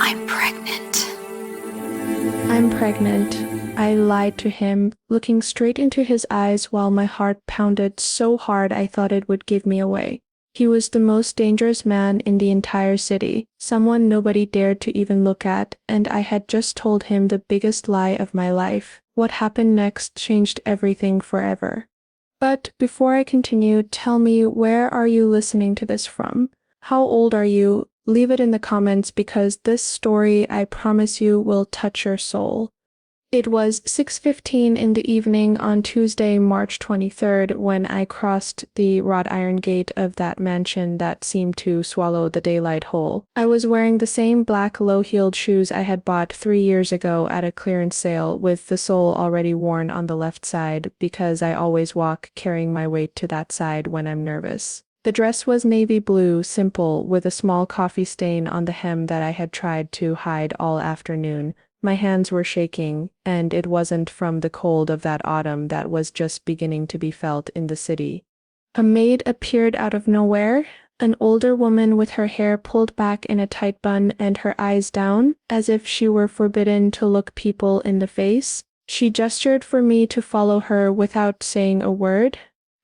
I'm pregnant. I'm pregnant. I lied to him, looking straight into his eyes while my heart pounded so hard I thought it would give me away. He was the most dangerous man in the entire city, someone nobody dared to even look at, and I had just told him the biggest lie of my life. What happened next changed everything forever. But before I continue, tell me, where are you listening to this from? How old are you? Leave it in the comments because this story, I promise you, will touch your soul. It was 6:15 in the evening on Tuesday, March 23rd, when I crossed the wrought iron gate of that mansion that seemed to swallow the daylight whole. I was wearing the same black low-heeled shoes I had bought 3 years ago at a clearance sale, with the sole already worn on the left side, because I always walk carrying my weight to that side when I'm nervous. The dress was navy blue, simple, with a small coffee stain on the hem that I had tried to hide all afternoon. My hands were shaking, and it wasn't from the cold of that autumn that was just beginning to be felt in the city. A maid appeared out of nowhere, an older woman with her hair pulled back in a tight bun and her eyes down, as if she were forbidden to look people in the face. She gestured for me to follow her without saying a word.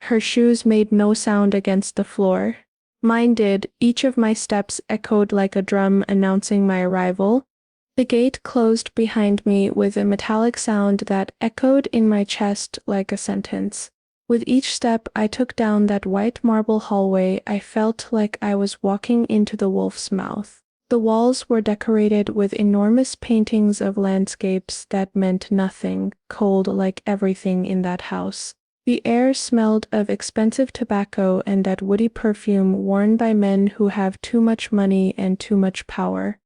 Her shoes made no sound against the floor. Mine did. Each of my steps echoed like a drum announcing my arrival. The gate closed behind me with a metallic sound that echoed in my chest like a sentence. With each step I took down that white marble hallway, I felt like I was walking into the wolf's mouth. The walls were decorated with enormous paintings of landscapes that meant nothing, cold like everything in that house. The air smelled of expensive tobacco and that woody perfume worn by men who have too much money and too much power.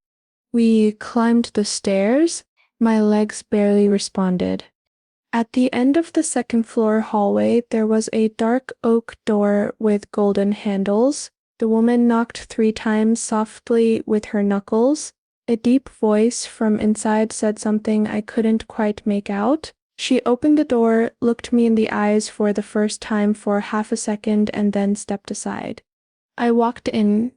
We climbed the stairs. My legs barely responded. At the end of the second-floor hallway, there was a dark oak door with golden handles. The woman knocked 3 times softly with her knuckles. A deep voice from inside said something I couldn't quite make out. She opened the door, looked me in the eyes for the first time for half a second, and then stepped aside. I walked in.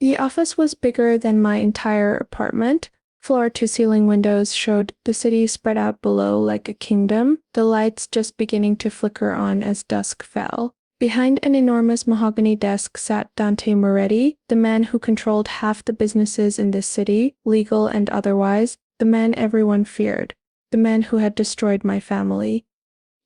The office was bigger than my entire apartment. Floor-to-ceiling windows showed the city spread out below like a kingdom, the lights just beginning to flicker on as dusk fell. Behind an enormous mahogany desk sat Dante Moretti, the man who controlled half the businesses in this city, legal and otherwise, the man everyone feared, the man who had destroyed my family.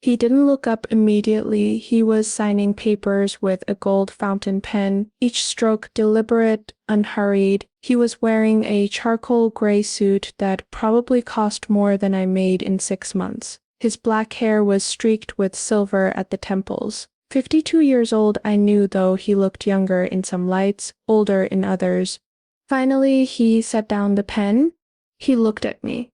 He didn't look up immediately. He was signing papers with a gold fountain pen, each stroke deliberate, unhurried. He was wearing a charcoal gray suit that probably cost more than I made in 6 months. His black hair was streaked with silver at the temples. 52 years old, I knew, though he looked younger in some lights, older in others. Finally, he set down the pen. He looked at me.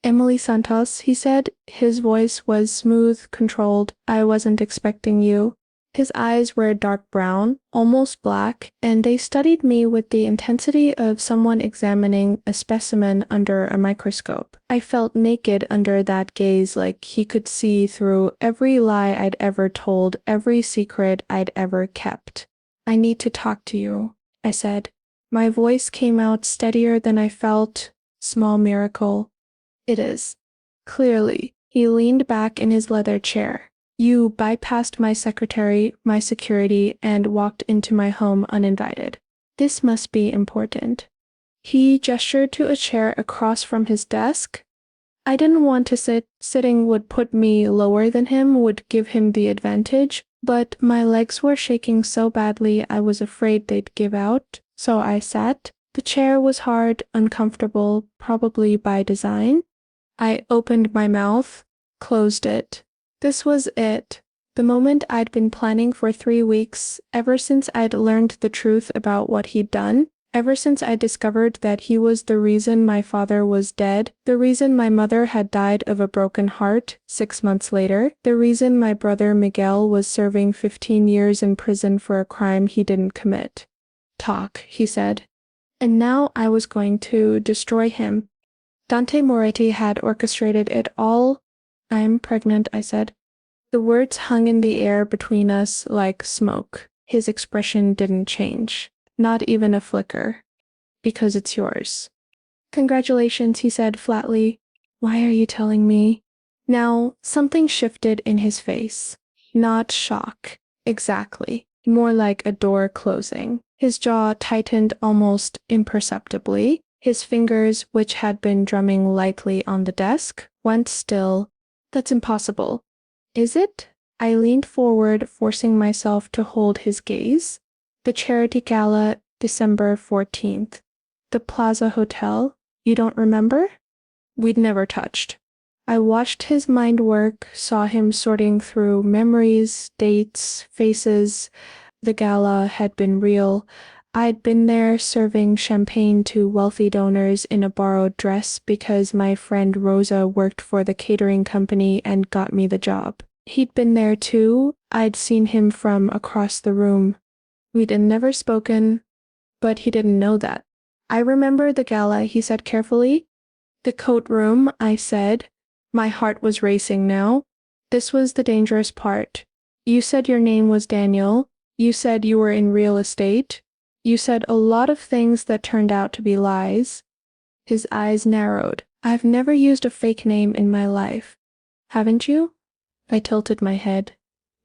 "Emily Santos," he said. His voice was smooth, controlled. "I wasn't expecting you." His eyes were dark brown, almost black, and they studied me with the intensity of someone examining a specimen under a microscope. I felt naked under that gaze, like he could see through every lie I'd ever told, every secret I'd ever kept. "I need to talk to you," I said. My voice came out steadier than I felt. Small miracle. "It is." Clearly. He leaned back in his leather chair. "You bypassed my secretary, my security, and walked into my home uninvited. This must be important." He gestured to a chair across from his desk. I didn't want to sit. Sitting would put me lower than him, would give him the advantage, but my legs were shaking so badly I was afraid they'd give out, so I sat. The chair was hard, uncomfortable, probably by design. I opened my mouth, closed it. This was it. The moment I'd been planning for 3 weeks, ever since I'd learned the truth about what he'd done, ever since I discovered that he was the reason my father was dead, the reason my mother had died of a broken heart 6 months later, the reason my brother Miguel was serving 15 years in prison for a crime he didn't commit. "Talk," he said. And now I was going to destroy him. Dante Moretti had orchestrated it all. "I'm pregnant," I said. The words hung in the air between us like smoke. His expression didn't change. Not even a flicker. "Because it's yours." Congratulations, he said flatly. Why are you telling me? Now, something shifted in his face. Not shock, exactly. More like a door closing. His jaw tightened almost imperceptibly. His fingers, which had been drumming lightly on the desk, went still. That's impossible. Is it? I leaned forward, forcing myself to hold his gaze. The charity gala, December 14th. The Plaza Hotel. You don't remember? We'd never touched. I watched his mind work, saw him sorting through memories, dates, faces. The gala had been real. I'd been there serving champagne to wealthy donors in a borrowed dress because my friend Rosa worked for the catering company and got me the job. He'd been there too. I'd seen him from across the room. We'd never spoken, but he didn't know that. I remember the gala, he said carefully. The coat room, I said. My heart was racing now. This was the dangerous part. You said your name was Daniel. You said you were in real estate. You said a lot of things that turned out to be lies. His eyes narrowed. I've never used a fake name in my life. Haven't you? I tilted my head.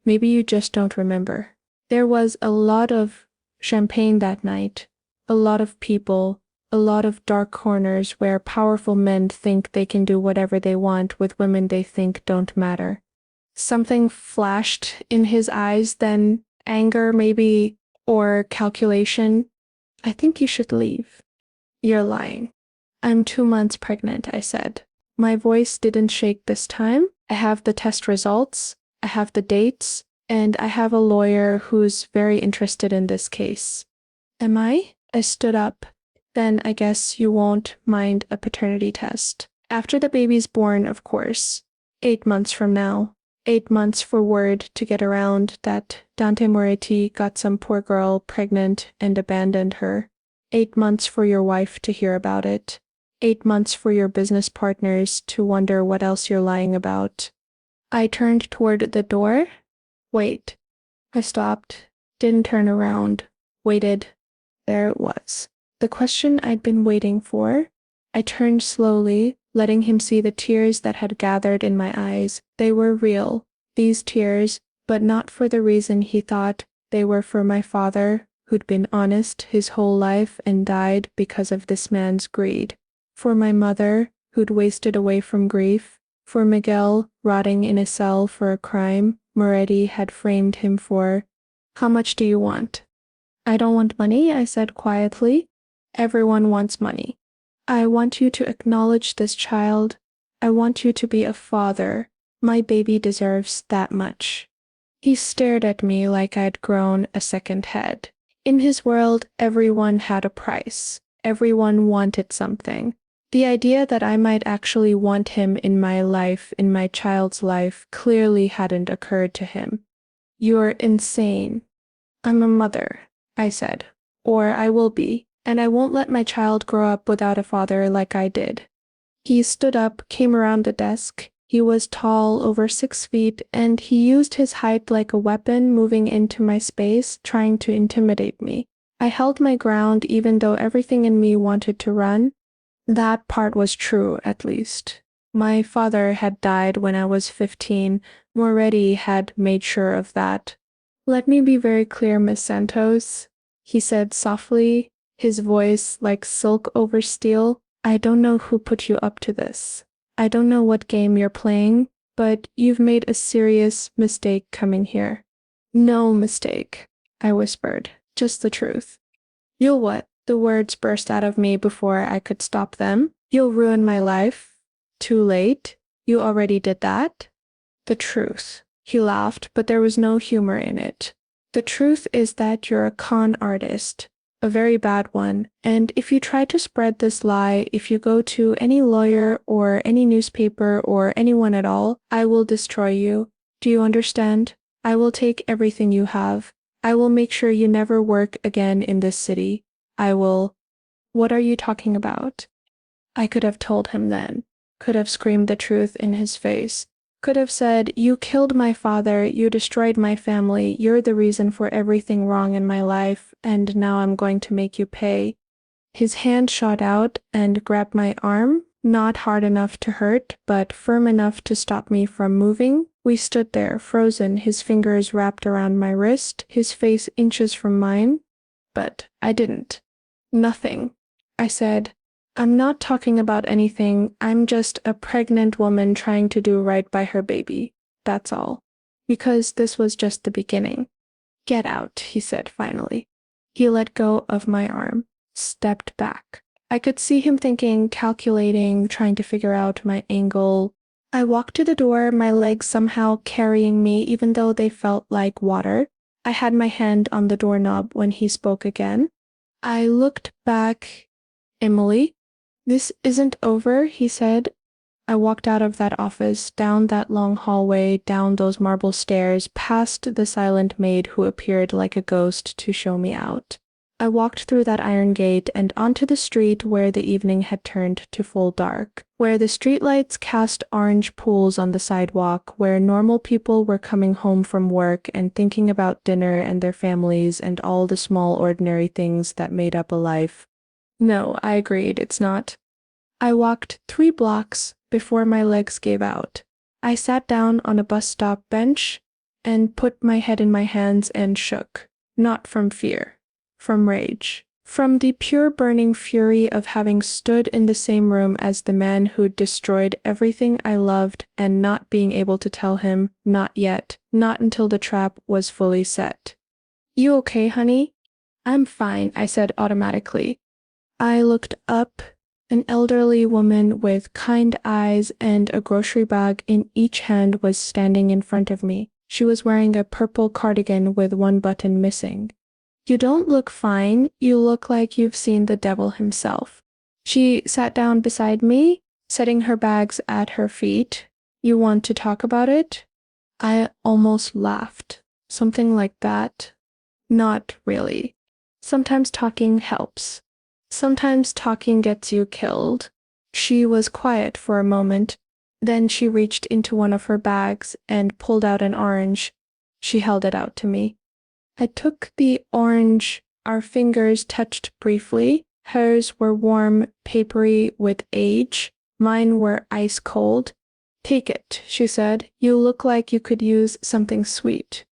Maybe you just don't remember. There was a lot of champagne that night, a lot of people, a lot of dark corners where powerful men think they can do whatever they want with women they think don't matter. Something flashed in his eyes then, anger maybe, or calculation. I think you should leave. You're lying. I'm 2 months pregnant, I said. My voice didn't shake this time. I have the test results, I have the dates, and I have a lawyer who's very interested in this case. Am I? I stood up. Then I guess you won't mind a paternity test. After the baby's born, of course. 8 months from now. 8 months for word to get around that Dante Moretti got some poor girl pregnant and abandoned her. 8 months for your wife to hear about it. 8 months for your business partners to wonder what else you're lying about. I turned toward the door. Wait. I stopped, didn't turn around, waited. There it was. The question I'd been waiting for. I turned slowly, letting him see the tears that had gathered in my eyes. They were real, these tears, but not for the reason he thought. They were for my father, who'd been honest his whole life and died because of this man's greed. For my mother, who'd wasted away from grief. For Miguel, rotting in a cell for a crime Moretti had framed him for. How much do you want? I don't want money, I said quietly. Everyone wants money. I want you to acknowledge this child. I want you to be a father. My baby deserves that much. He stared at me like I'd grown a second head. In his world, everyone had a price. Everyone wanted something. The idea that I might actually want him in my life, in my child's life, clearly hadn't occurred to him. You're insane. I'm a mother, I said. Or I will be, and I won't let my child grow up without a father like I did. He stood up, came around the desk. He was tall, over 6 feet, and he used his height like a weapon, moving into my space, trying to intimidate me. I held my ground even though everything in me wanted to run. That part was true, at least. My father had died when I was 15. Moretti had made sure of that. Let me be very clear, Miss Santos, he said softly, his voice like silk over steel. I don't know who put you up to this. I don't know what game you're playing, but you've made a serious mistake coming here. No mistake, I whispered, just the truth. You'll what? The words burst out of me before I could stop them. You'll ruin my life. Too late. You already did that. The truth. He laughed, but there was no humor in it. The truth is that you're a con artist, a very bad one, and if you try to spread this lie, if you go to any lawyer or any newspaper or anyone at all, I will destroy you. Do you understand? I will take everything you have. I will make sure you never work again in this city. I will. What are you talking about? I could have told him then, could have screamed the truth in his face, could have said, you killed my father, you destroyed my family, you're the reason for everything wrong in my life, and now I'm going to make you pay. His hand shot out and grabbed my arm, not hard enough to hurt, but firm enough to stop me from moving. We stood there, frozen, his fingers wrapped around my wrist, his face inches from mine. But I didn't. Nothing. I said, I'm not talking about anything. I'm just a pregnant woman trying to do right by her baby. That's all. Because this was just the beginning. Get out, he said finally. He let go of my arm, stepped back. I could see him thinking, calculating, trying to figure out my angle. I walked to the door, my legs somehow carrying me even though they felt like water. I had my hand on the doorknob when he spoke again. I looked back. Emily? This isn't over, he said. I walked out of that office, down that long hallway, down those marble stairs, past the silent maid who appeared like a ghost to show me out. I walked through that iron gate and onto the street where the evening had turned to full dark, where the streetlights cast orange pools on the sidewalk, where normal people were coming home from work and thinking about dinner and their families and all the small ordinary things that made up a life. No, I agreed, it's not. I walked 3 blocks before my legs gave out. I sat down on a bus stop bench and put my head in my hands and shook, not from fear. From rage. From the pure burning fury of having stood in the same room as the man who'd destroyed everything I loved and not being able to tell him, not yet, not until the trap was fully set. You okay, honey? I'm fine, I said automatically. I looked up. An elderly woman with kind eyes and a grocery bag in each hand was standing in front of me. She was wearing a purple cardigan with one button missing. You don't look fine. You look like you've seen the devil himself. She sat down beside me, setting her bags at her feet. You want to talk about it? I almost laughed. Something like that. Not really. Sometimes talking helps. Sometimes talking gets you killed. She was quiet for a moment. Then she reached into one of her bags and pulled out an orange. She held it out to me. I took the orange. Our fingers touched briefly. Hers were warm, papery with age. Mine were ice cold. Take it, she said. You look like you could use something sweet.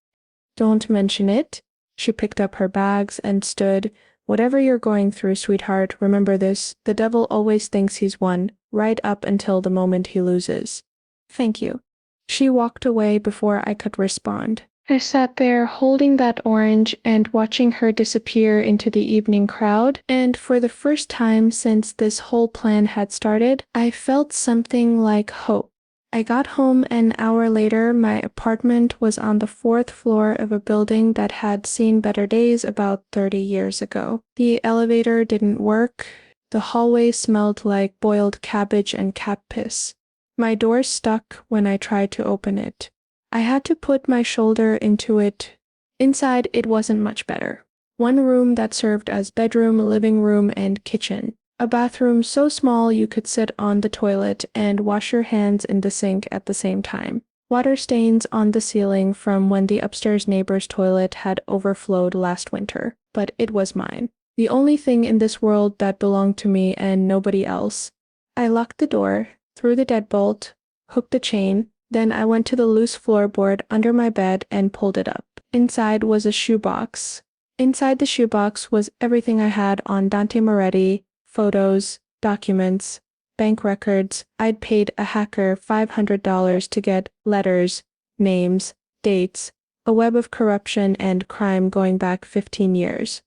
Don't mention it. She picked up her bags and stood. Whatever you're going through, sweetheart, remember this. The devil always thinks he's won, right up until the moment he loses. Thank you. She walked away before I could respond. I sat there holding that orange and watching her disappear into the evening crowd, and for the first time since this whole plan had started, I felt something like hope. I got home an hour later. My apartment was on the 4th floor of a building that had seen better days about 30 years ago. The elevator didn't work. The hallway smelled like boiled cabbage and cat piss. My door stuck when I tried to open it. I had to put my shoulder into it. Inside, it wasn't much better. One room that served as bedroom, living room, and kitchen. A bathroom so small you could sit on the toilet and wash your hands in the sink at the same time. Water stains on the ceiling from when the upstairs neighbor's toilet had overflowed last winter. But it was mine. The only thing in this world that belonged to me and nobody else. I locked the door, threw the deadbolt, hooked the chain. Then I went to the loose floorboard under my bed and pulled it up. Inside was a shoebox. Inside the shoebox was everything I had on Dante Moretti, photos, documents, bank records. I'd paid a hacker $500 to get letters, names, dates, a web of corruption and crime going back 15 years.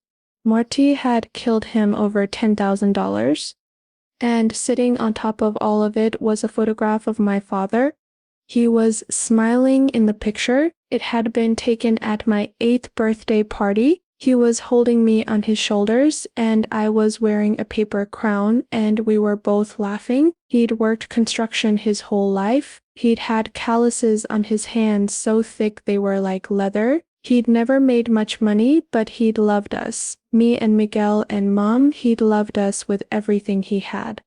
Marty had killed him over $10,000. And sitting on top of all of it was a photograph of my father. He was smiling in the picture. It had been taken at my 8th birthday party. He was holding me on his shoulders, and I was wearing a paper crown, and we were both laughing. He'd worked construction his whole life. He'd had calluses on his hands so thick they were like leather. He'd never made much money, but he'd loved us. Me and Miguel and Mom, he'd loved us with everything he had.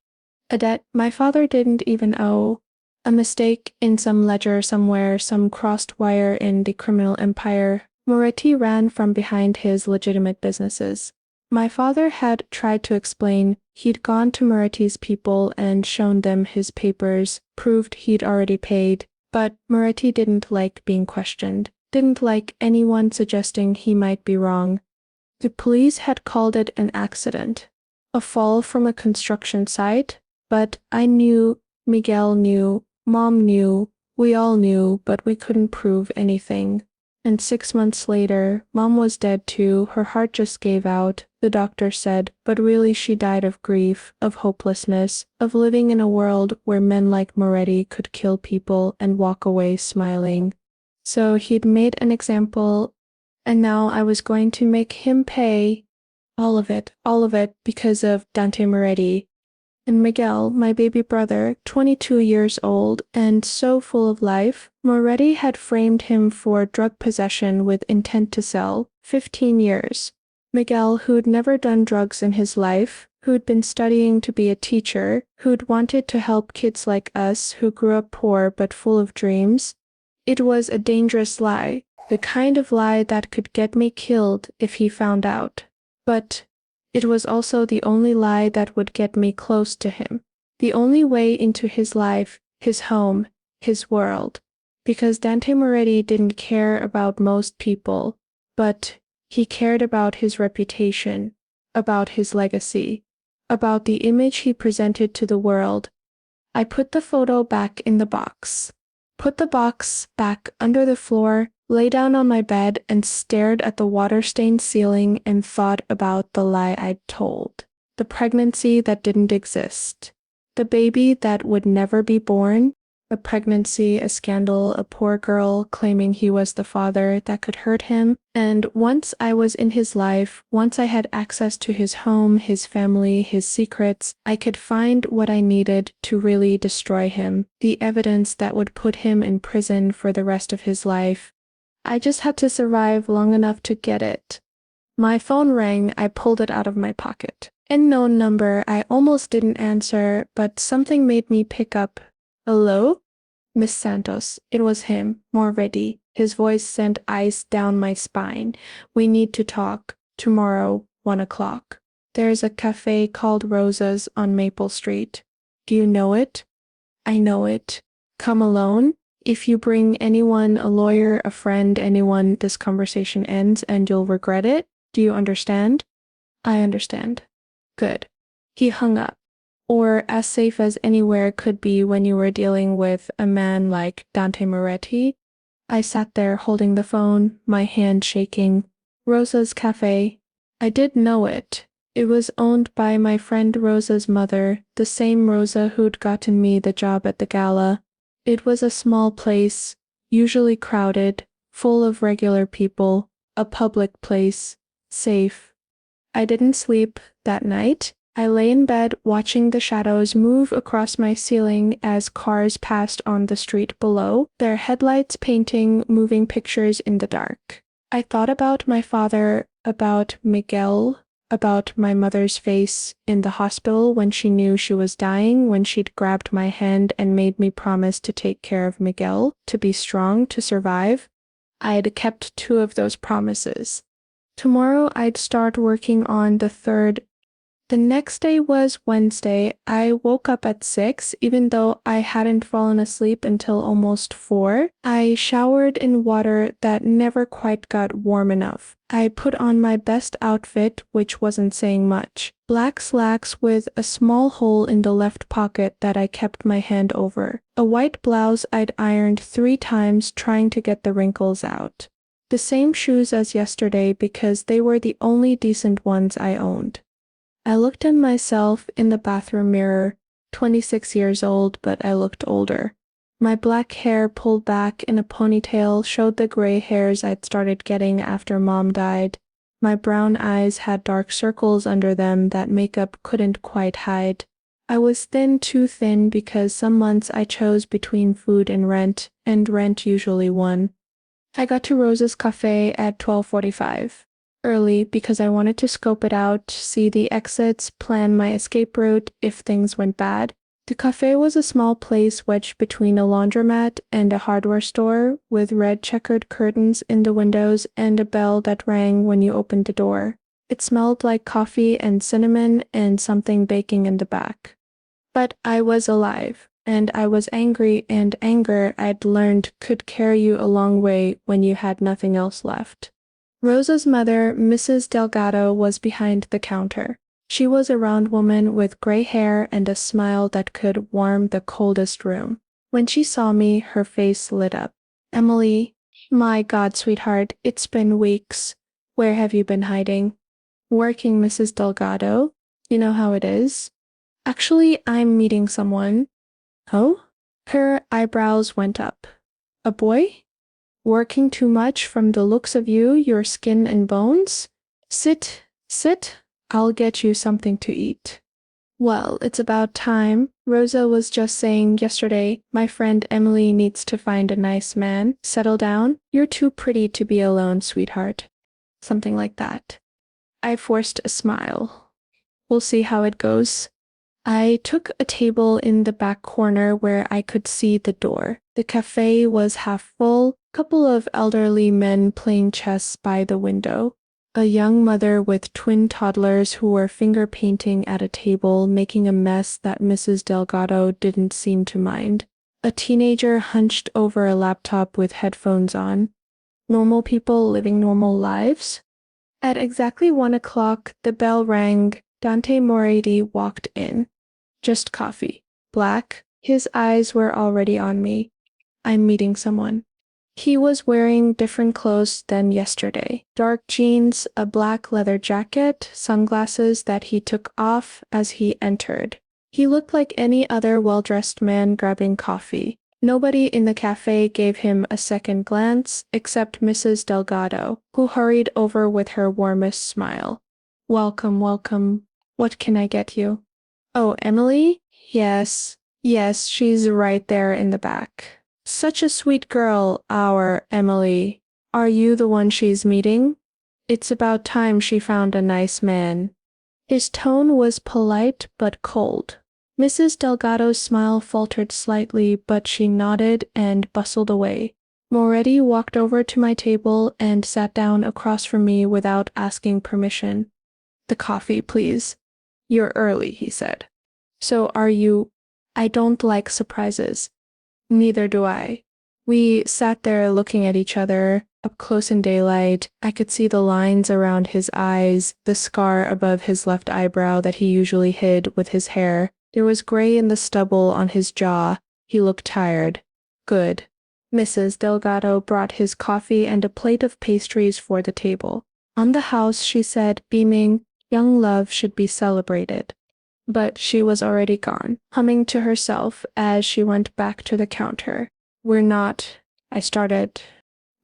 A debt my father didn't even owe. A mistake in some ledger somewhere, some crossed wire in the criminal empire. Moretti ran from behind his legitimate businesses. My father had tried to explain. He'd gone to Moretti's people and shown them his papers, proved he'd already paid, but Moretti didn't like being questioned, didn't like anyone suggesting he might be wrong. The police had called it an accident, a fall from a construction site, but I knew, Miguel knew, Mom knew, we all knew, but we couldn't prove anything. And 6 months later, Mom was dead too, her heart just gave out, the doctor said, but really she died of grief, of hopelessness, of living in a world where men like Moretti could kill people and walk away smiling. So he'd made an example, and now I was going to make him pay all of it, because of Dante Moretti. And Miguel, my baby brother, 22 years old and so full of life, Moretti had framed him for drug possession with intent to sell, 15 years. Miguel, who'd never done drugs in his life, who'd been studying to be a teacher, who'd wanted to help kids like us who grew up poor but full of dreams. It was a dangerous lie, the kind of lie that could get me killed if he found out. But it was also the only lie that would get me close to him. The only way into his life, his home, his world. Because Dante Moretti didn't care about most people, but he cared about his reputation, about his legacy, about the image he presented to the world. I put the photo back in the box. Put the box back under the floor, lay down on my bed and stared at the water-stained ceiling and thought about the lie I'd told. The pregnancy that didn't exist. The baby that would never be born. A pregnancy, a scandal, a poor girl claiming he was the father that could hurt him. And once I was in his life, once I had access to his home, his family, his secrets, I could find what I needed to really destroy him. The evidence that would put him in prison for the rest of his life. I just had to survive long enough to get it. My phone rang, I pulled it out of my pocket. Unknown number, I almost didn't answer, but something made me pick up. Hello? Miss Santos. It was him, Moretti. His voice sent ice down my spine. We need to talk. Tomorrow, 1 o'clock. There's a cafe called Rosa's on Maple Street. Do you know it? I know it. Come alone? If you bring anyone, a lawyer, a friend, anyone, this conversation ends and you'll regret it. Do you understand? I understand. Good. He hung up. Or as safe as anywhere could be when you were dealing with a man like Dante Moretti. I sat there holding the phone, my hand shaking. Rosa's Cafe. I did know it. It was owned by my friend Rosa's mother, the same Rosa who'd gotten me the job at the gala. It was a small place, usually crowded, full of regular people, a public place, safe. I didn't sleep that night. I lay in bed watching the shadows move across my ceiling as cars passed on the street below, their headlights painting moving pictures in the dark. I thought about my father, about Miguel, about my mother's face in the hospital when she knew she was dying, when she'd grabbed my hand and made me promise to take care of Miguel, to be strong, to survive. I'd kept 2 of those promises. Tomorrow I'd start working on the 3rd. The next day was Wednesday. I woke up at 6, even though I hadn't fallen asleep until almost 4. I showered in water that never quite got warm enough. I put on my best outfit, which wasn't saying much. Black slacks with a small hole in the left pocket that I kept my hand over. A white blouse I'd ironed 3 times trying to get the wrinkles out. The same shoes as yesterday because they were the only decent ones I owned. I looked at myself in the bathroom mirror, 26 years old, but I looked older. My black hair pulled back in a ponytail showed the gray hairs I'd started getting after Mom died. My brown eyes had dark circles under them that makeup couldn't quite hide. I was thin, too thin, because some months I chose between food and rent usually won. I got to Rosa's Cafe at 12:45. Early because I wanted to scope it out, see the exits, plan my escape route if things went bad. The cafe was a small place wedged between a laundromat and a hardware store, with red checkered curtains in the windows and a bell that rang when you opened the door. It smelled like coffee and cinnamon and something baking in the back. But I was alive, and I was angry, and anger, I'd learned, could carry you a long way when you had nothing else left. Rosa's mother, Mrs. Delgado, was behind the counter. She was a round woman with gray hair and a smile that could warm the coldest room. When she saw me, her face lit up. "Emily, my God, sweetheart, it's been weeks. Where have you been hiding?" "Working, Mrs. Delgado. You know how it is." "Actually, I'm meeting someone." "Oh?" Her eyebrows went up. "A boy? Working too much from the looks of you, your skin and bones? Sit, sit. I'll get you something to eat." "Well, it's about time. Rosa was just saying yesterday, my friend Emily needs to find a nice man. Settle down. You're too pretty to be alone, sweetheart." Something like that. I forced a smile. "We'll see how it goes." I took a table in the back corner where I could see the door. The cafe was half full, a couple of elderly men playing chess by the window, a young mother with twin toddlers who were finger painting at a table, making a mess that Mrs. Delgado didn't seem to mind, a teenager hunched over a laptop with headphones on. Normal people living normal lives? At exactly 1 o'clock, the bell rang. Dante Moretti walked in. Just coffee. Black. His eyes were already on me. "I'm meeting someone." He was wearing different clothes than yesterday. Dark jeans, a black leather jacket, sunglasses that he took off as he entered. He looked like any other well-dressed man grabbing coffee. Nobody in the cafe gave him a second glance, except Mrs. Delgado, who hurried over with her warmest smile. "Welcome, welcome. What can I get you?" "Oh, Emily? Yes. Yes, she's right there in the back. Such a sweet girl, our Emily. Are you the one she's meeting? It's about time she found a nice man." His tone was polite but cold. Mrs. Delgado's smile faltered slightly, but she nodded and bustled away. Moretti walked over to my table and sat down across from me without asking permission. "The coffee, please." "You're early," he said. "So are you." "I don't like surprises." "Neither do I." We sat there looking at each other, up close in daylight. I could see the lines around his eyes, the scar above his left eyebrow that he usually hid with his hair. There was gray in the stubble on his jaw. He looked tired. "Good." Mrs. Delgado brought his coffee and a plate of pastries for the table. "On the house," she said, beaming. "Young love should be celebrated." But she was already gone, humming to herself as she went back to the counter. "We're not," I started.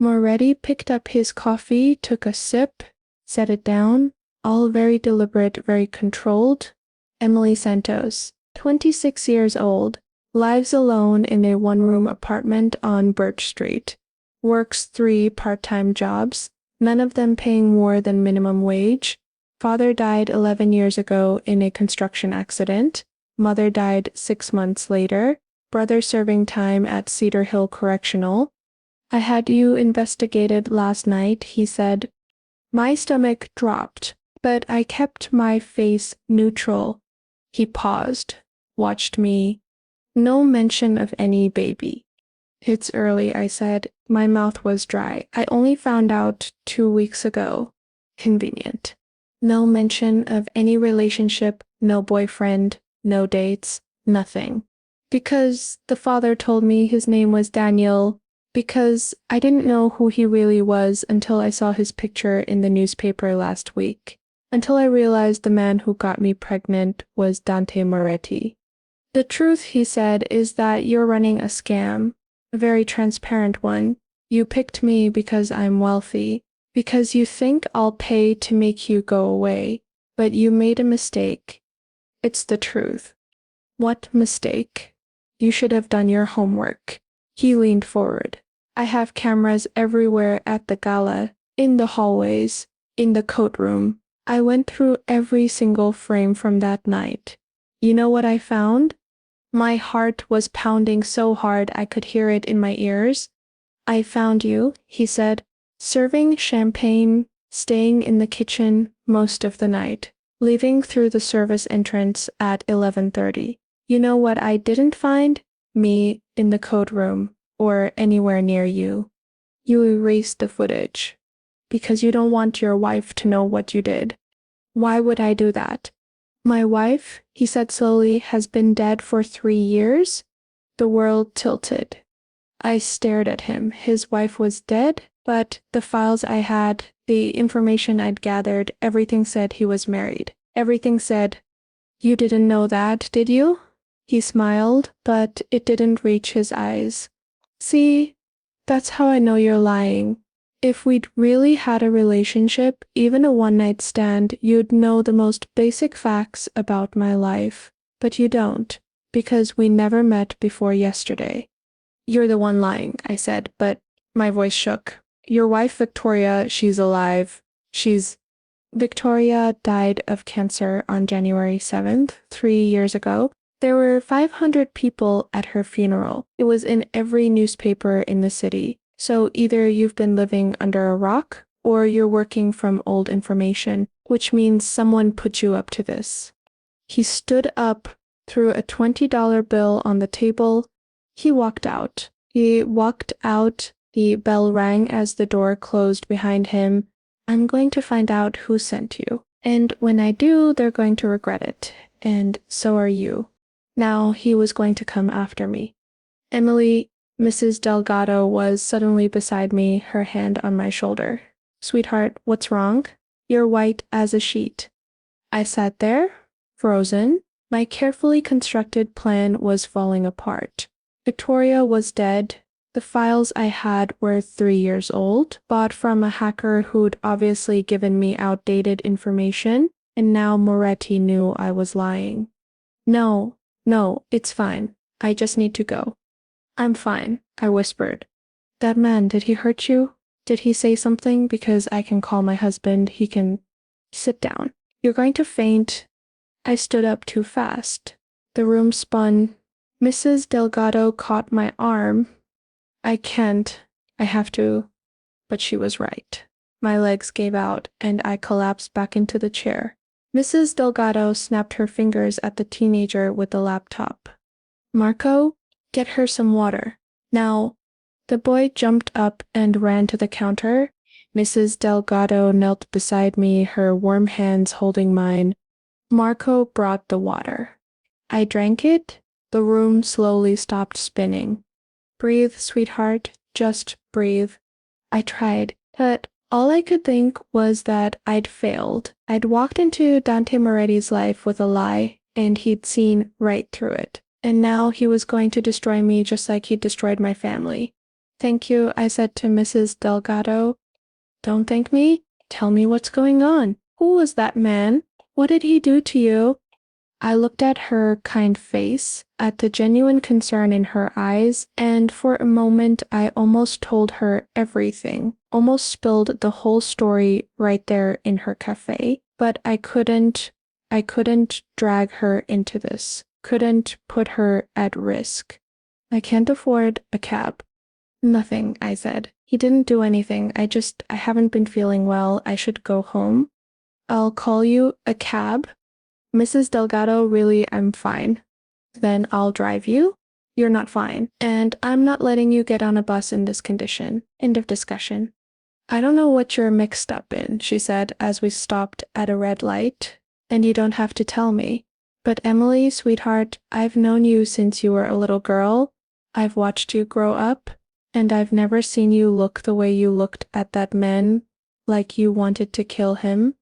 Moretti picked up his coffee, took a sip, set it down, all very deliberate, very controlled. "Emily Santos, 26 years old, lives alone in a one-room apartment on Birch Street, works 3 part-time jobs, none of them paying more than minimum wage. Father died 11 years ago in a construction accident. Mother died 6 months later. Brother serving time at Cedar Hill Correctional. I had you investigated last night," he said. My stomach dropped, but I kept my face neutral. He paused, watched me. "No mention of any baby." "It's early," I said. My mouth was dry. "I only found out 2 weeks ago." "Convenient." "No mention of any relationship, no boyfriend, no dates, nothing." "Because the father told me his name was Daniel. Because I didn't know who he really was until I saw his picture in the newspaper last week. Until I realized the man who got me pregnant was Dante Moretti." "The truth," he said, "is that you're running a scam. A very transparent one. You picked me because I'm wealthy. Because you think I'll pay to make you go away. But you made a mistake. It's the truth." "What mistake?" "You should have done your homework." He leaned forward. "I have cameras everywhere at the gala, in the hallways, in the coat room. I went through every single frame from that night. You know what I found?" My heart was pounding so hard I could hear it in my ears. "I found you," he said, "serving champagne, staying in the kitchen, most of the night, leaving through the service entrance at 11:30. You know what I didn't find? Me in the code room or anywhere near you. You erased the footage because you don't want your wife to know what you did. Why would I do that? My wife, he said slowly, has been dead for 3 years. The world tilted. I stared at him. His wife was dead, but the files I had, the information I'd gathered, everything said he was married. Everything said, "You didn't know that, did you?" He smiled, but it didn't reach his eyes. See, that's how I know you're lying. If we'd really had a relationship, even a one-night stand, you'd know the most basic facts about my life. But you don't, because we never met before yesterday. You're the one lying, I said, but my voice shook. Your wife, Victoria, she's alive. Victoria died of cancer on January 7th, 3 years ago. There were 500 people at her funeral. It was in every newspaper in the city. So either you've been living under a rock or you're working from old information, which means someone put you up to this. He stood up, threw a $20 bill on the table. He walked out. The bell rang as the door closed behind him. I'm going to find out who sent you. And when I do, they're going to regret it. And so are you. Now he was going to come after me. Emily, Mrs. Delgado, was suddenly beside me, her hand on my shoulder. Sweetheart, what's wrong? You're white as a sheet. I sat there, frozen. My carefully constructed plan was falling apart. Victoria was dead. The files I had were 3 years old, bought from a hacker who'd obviously given me outdated information, and now Moretti knew I was lying. No, it's fine. I just need to go. I'm fine, I whispered. That man, did he hurt you? Did he say something? Because I can call my husband. He can... Sit down. You're going to faint. I stood up too fast. The room spun. Mrs. Delgado caught my arm. I can't. I have to. But she was right. My legs gave out, and I collapsed back into the chair. Mrs. Delgado snapped her fingers at the teenager with the laptop. Marco, get her some water. Now. The boy jumped up and ran to the counter. Mrs. Delgado knelt beside me, her warm hands holding mine. Marco brought the water. I drank it. The room slowly stopped spinning. Breathe, sweetheart. Just breathe. I tried, but all I could think was that I'd failed. I'd walked into Dante Moretti's life with a lie, and he'd seen right through it. And now he was going to destroy me just like he destroyed my family. Thank you, I said to Mrs. Delgado. Don't thank me. Tell me what's going on. Who was that man? What did he do to you? I looked at her kind face, at the genuine concern in her eyes, and for a moment I almost told her everything, almost spilled the whole story right there in her cafe. But I couldn't drag her into this, couldn't put her at risk. I can't afford a cab. Nothing, I said. He didn't do anything. I haven't been feeling well. I should go home. I'll call you a cab. Mrs. Delgado, really, I'm fine. Then I'll drive you. You're not fine. And I'm not letting you get on a bus in this condition. End of discussion. I don't know what you're mixed up in, she said as we stopped at a red light. And you don't have to tell me. But Emily, sweetheart, I've known you since you were a little girl. I've watched you grow up. And I've never seen you look the way you looked at that man, like you wanted to kill him.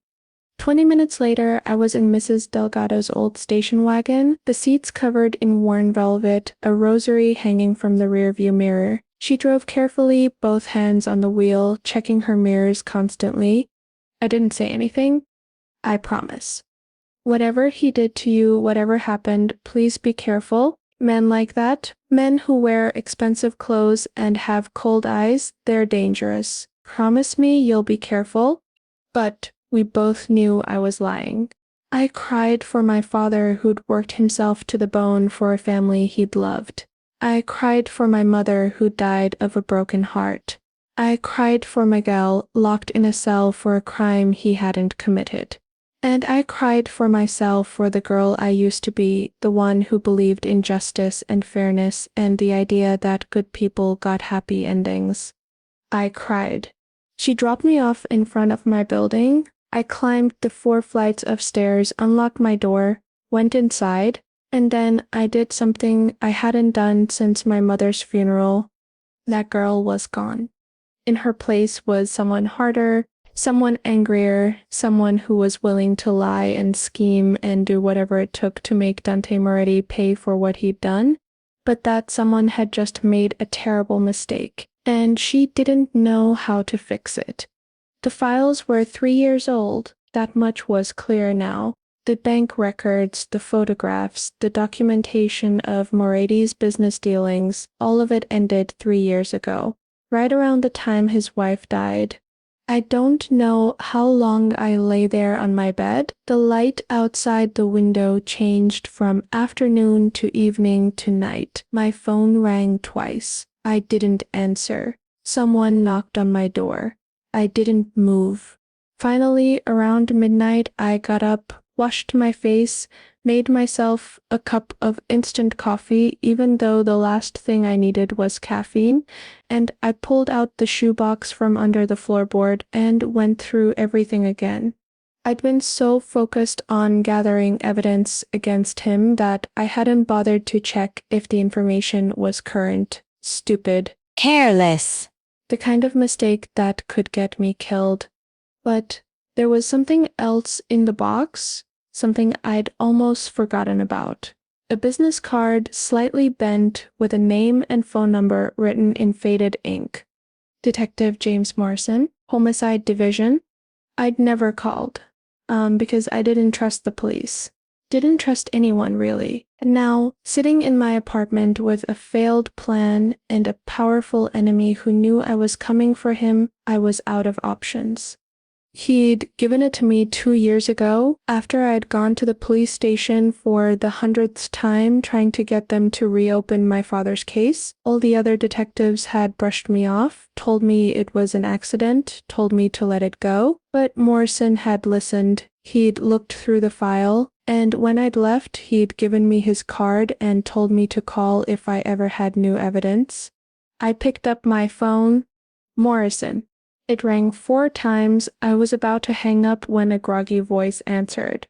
20 minutes later, I was in Mrs. Delgado's old station wagon, the seats covered in worn velvet, a rosary hanging from the rearview mirror. She drove carefully, both hands on the wheel, checking her mirrors constantly. I didn't say anything. I promise. Whatever he did to you, whatever happened, please be careful. Men like that, men who wear expensive clothes and have cold eyes, they're dangerous. Promise me you'll be careful. But we both knew I was lying. I cried for my father who'd worked himself to the bone for a family he'd loved. I cried for my mother who died of a broken heart. I cried for Miguel, locked in a cell for a crime he hadn't committed. And I cried for myself, for the girl I used to be, the one who believed in justice and fairness and the idea that good people got happy endings. I cried. She dropped me off in front of my building. I climbed the 4 flights of stairs, unlocked my door, went inside, and then I did something I hadn't done since my mother's funeral. That girl was gone. In her place was someone harder, someone angrier, someone who was willing to lie and scheme and do whatever it took to make Dante Moretti pay for what he'd done. But that someone had just made a terrible mistake, and she didn't know how to fix it. The files were 3 years old. That much was clear now. The bank records, the photographs, the documentation of Moretti's business dealings, all of it ended 3 years ago, right around the time his wife died. I don't know how long I lay there on my bed. The light outside the window changed from afternoon to evening to night. My phone rang twice. I didn't answer. Someone knocked on my door. I didn't move. Finally, around midnight, I got up, washed my face, made myself a cup of instant coffee, even though the last thing I needed was caffeine, and I pulled out the shoebox from under the floorboard and went through everything again. I'd been so focused on gathering evidence against him that I hadn't bothered to check if the information was current. Stupid. Careless. The kind of mistake that could get me killed. But there was something else in the box, something I'd almost forgotten about. A business card, slightly bent, with a name and phone number written in faded ink. Detective James Morrison, Homicide Division. I'd never called, because I didn't trust the police. Didn't trust anyone, really. And now, sitting in my apartment with a failed plan and a powerful enemy who knew I was coming for him, I was out of options. He'd given it to me 2 years ago, after I'd gone to the police station for the 100th time trying to get them to reopen my father's case. All the other detectives had brushed me off, told me it was an accident, told me to let it go. But Morrison had listened. He'd looked through the file, and when I'd left, he'd given me his card and told me to call if I ever had new evidence. I picked up my phone. Morrison. It rang 4 times. I was about to hang up when a groggy voice answered.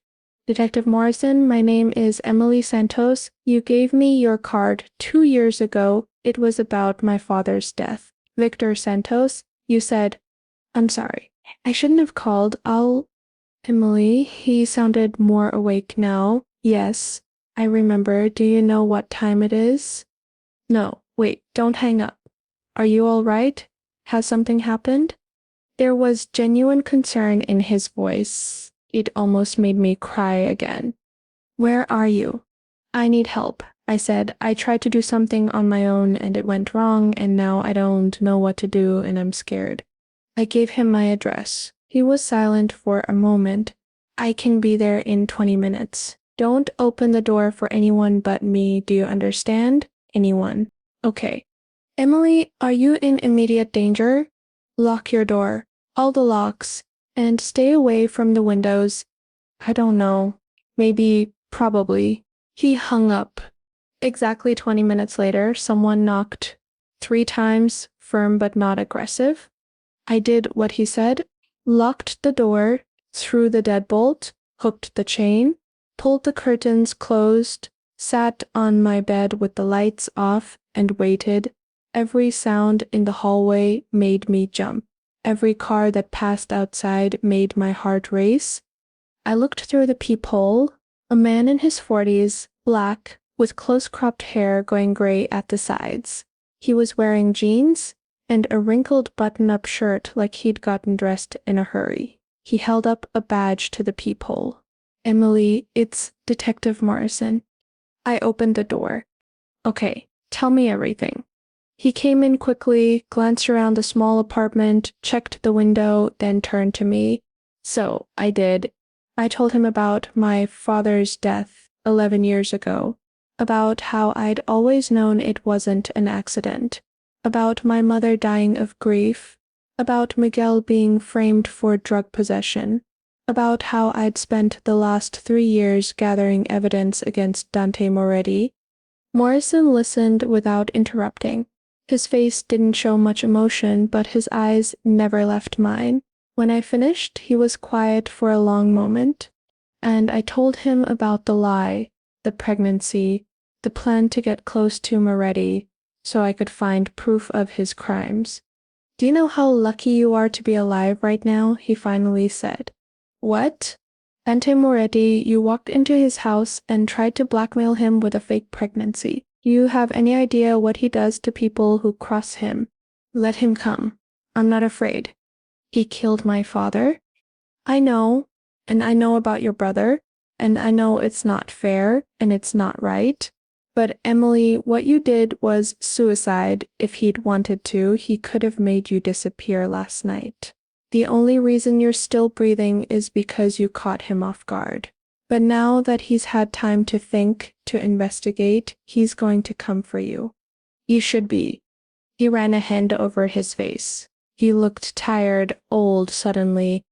Detective Morrison, my name is Emily Santos. You gave me your card 2 years ago. It was about my father's death. Victor Santos, you said, I'm sorry. I shouldn't have called. Emily, he sounded more awake now. Yes, I remember. Do you know what time it is? No, wait, don't hang up. Are you all right? Has something happened? There was genuine concern in his voice. It almost made me cry again. Where are you? I need help, I said. I tried to do something on my own and it went wrong, and now I don't know what to do and I'm scared. I gave him my address. He was silent for a moment. I can be there in 20 minutes. Don't open the door for anyone but me, do you understand? Anyone. Okay. Emily, are you in immediate danger? Lock your door. All the locks, and stay away from the windows. I don't know. Maybe, probably. He hung up. Exactly 20 minutes later, someone knocked 3 times, firm but not aggressive. I did what he said, locked the door, threw the deadbolt, hooked the chain, pulled the curtains closed, sat on my bed with the lights off, and waited. Every sound in the hallway made me jump. Every car that passed outside made my heart race. I looked through the peephole. A man in his 40s, black, with close-cropped hair going gray at the sides. He was wearing jeans and a wrinkled button-up shirt like he'd gotten dressed in a hurry. He held up a badge to the peephole. Emily, it's Detective Morrison. I opened the door. Okay, tell me everything. He came in quickly, glanced around the small apartment, checked the window, then turned to me. So, I did. I told him about my father's death 11 years ago, about how I'd always known it wasn't an accident, about my mother dying of grief, about Miguel being framed for drug possession, about how I'd spent the last 3 years gathering evidence against Dante Moretti. Morrison listened without interrupting. His face didn't show much emotion, but his eyes never left mine. When I finished, he was quiet for a long moment, and I told him about the lie, the pregnancy, the plan to get close to Moretti so I could find proof of his crimes. "Do you know how lucky you are to be alive right now?" he finally said. "What?" "Dante Moretti, you walked into his house and tried to blackmail him with a fake pregnancy. Do you have any idea what he does to people who cross him? Let him come. I'm not afraid." "He killed my father?" "I know, and I know about your brother, and I know it's not fair, and it's not right. But Emily, what you did was suicide. If he'd wanted to, he could have made you disappear last night. The only reason you're still breathing is because you caught him off guard. But now that he's had time to think, to investigate, he's going to come for you. You should be." He ran a hand over his face. He looked tired, old suddenly.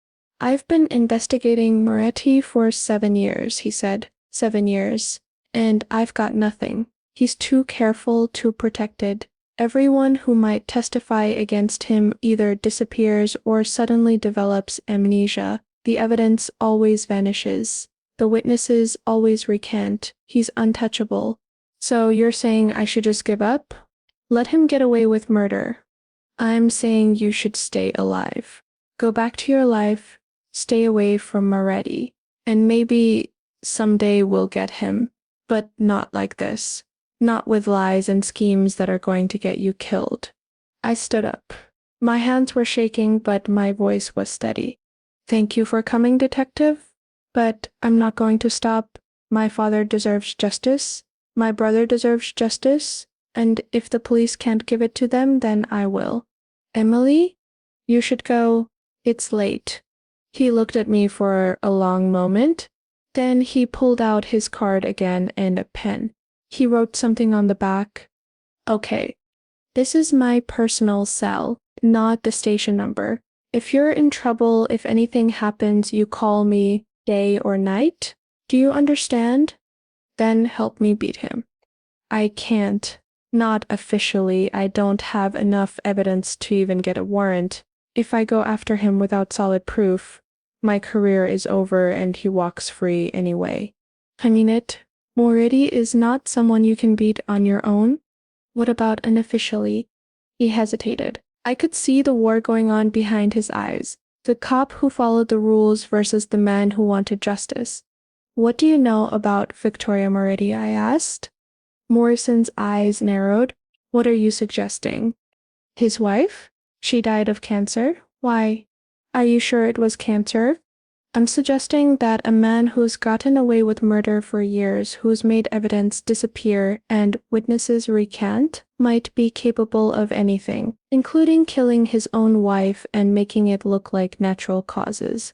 "I've been investigating Moretti for 7 years," he said. 7 years. "And I've got nothing. He's too careful, too protected. Everyone who might testify against him either disappears or suddenly develops amnesia. The evidence always vanishes. The witnesses always recant. He's untouchable. So you're saying I should just give up? Let him get away with murder. I'm saying you should stay alive. Go back to your life, stay away from Moretti, and maybe someday we'll get him, but not like this. Not with lies and schemes that are going to get you killed." I stood up. My hands were shaking, but my voice was steady. "Thank you for coming, detective. But I'm not going to stop. My father deserves justice. My brother deserves justice. And if the police can't give it to them, then I will. Emily, you should go. It's late." He looked at me for a long moment. Then he pulled out his card again and a pen. He wrote something on the back. "Okay, this is my personal cell, not the station number. If you're in trouble, if anything happens, you call me, day or night. Do you understand? Then help me beat him." "I can't. Not officially. I don't have enough evidence to even get a warrant. If I go after him without solid proof, my career is over and he walks free anyway." "I mean it. Moretti is not someone you can beat on your own." "What about unofficially?" He hesitated. I could see the war going on behind his eyes. The cop who followed the rules versus the man who wanted justice. "What do you know about Victoria Moretti?" I asked. Morrison's eyes narrowed. "What are you suggesting?" "His wife? She died of cancer. Why? Are you sure it was cancer?" "I'm suggesting that a man who's gotten away with murder for years, who's made evidence disappear and witnesses recant, might be capable of anything, including killing his own wife and making it look like natural causes."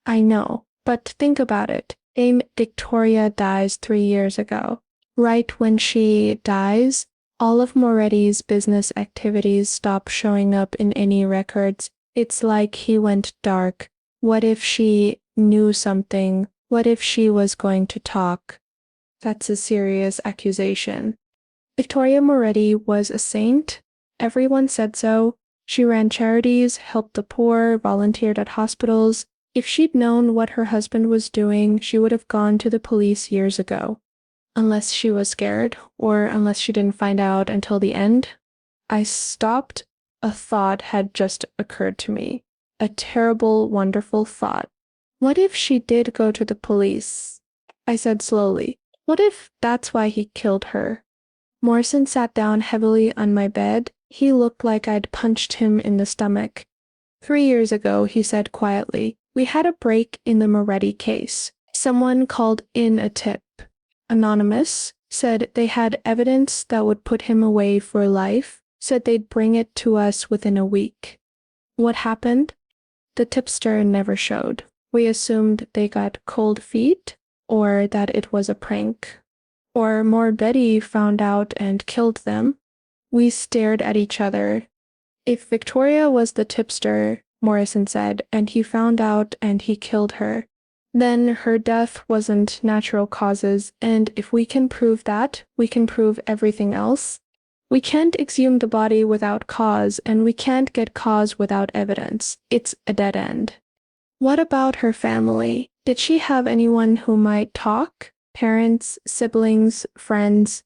"I know, but think about it. Dame Victoria dies 3 years ago. Right when she dies, all of Moretti's business activities stop showing up in any records. It's like he went dark. What if she knew something? What if she was going to talk?" "That's a serious accusation." "Victoria Moretti was a saint. Everyone said so. She ran charities, helped the poor, volunteered at hospitals. If she'd known what her husband was doing, she would have gone to the police years ago. Unless she was scared, or unless she didn't find out until the end." I stopped. A thought had just occurred to me. A terrible, wonderful thought. "What if she did go to the police?" I said slowly. "What if that's why he killed her?" Morrison sat down heavily on my bed. He looked like I'd punched him in the stomach. 3 years ago, he said quietly, we had a break in the Moretti case. Someone called in a tip. Anonymous, said they had evidence that would put him away for life, said they'd bring it to us within a week. What happened? The tipster never showed. We assumed they got cold feet, or that it was a prank. Or Moretti found out and killed them. We stared at each other. If Victoria was the tipster, Morrison said, and he found out and he killed her, then her death wasn't natural causes, and if we can prove that, we can prove everything else. We can't exhume the body without cause, and we can't get cause without evidence. It's a dead end. What about her family? Did she have anyone who might talk? Parents, siblings, friends?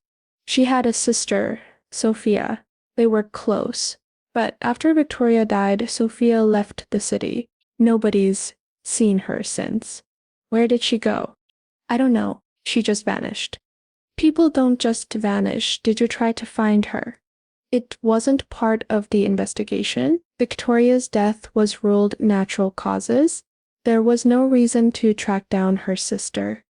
She had a sister, Sophia. They were close. But after Victoria died, Sophia left the city. Nobody's seen her since. Where did she go? I don't know. She just vanished. People don't just vanish. Did you try to find her? It wasn't part of the investigation. Victoria's death was ruled natural causes. There was no reason to track down her sister.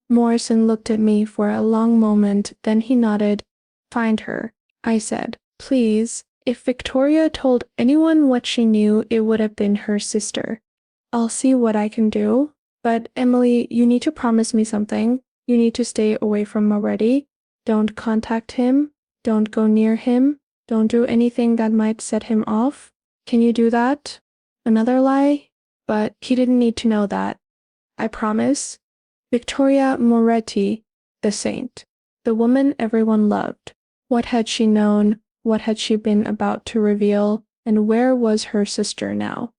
Morrison looked at me for a long moment, then he nodded. Find her, I said. Please. If Victoria told anyone what she knew, it would have been her sister. I'll see what I can do. But Emily, you need to promise me something. You need to stay away from Moretti. Don't contact him. Don't go near him. Don't do anything that might set him off. Can you do that? Another lie? But he didn't need to know that. I promise. Victoria Moretti, the saint. The woman everyone loved. What had she known? What had she been about to reveal? And where was her sister now?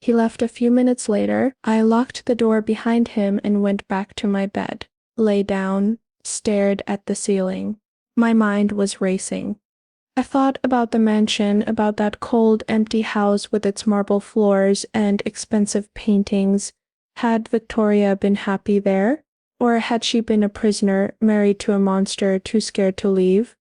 He left a few minutes later. I locked the door behind him and went back to my bed, lay down, stared at the ceiling. My mind was racing. I thought about the mansion, about that cold, empty house with its marble floors and expensive paintings. Had Victoria been happy there? Or had she been a prisoner, married to a monster, too scared to leave?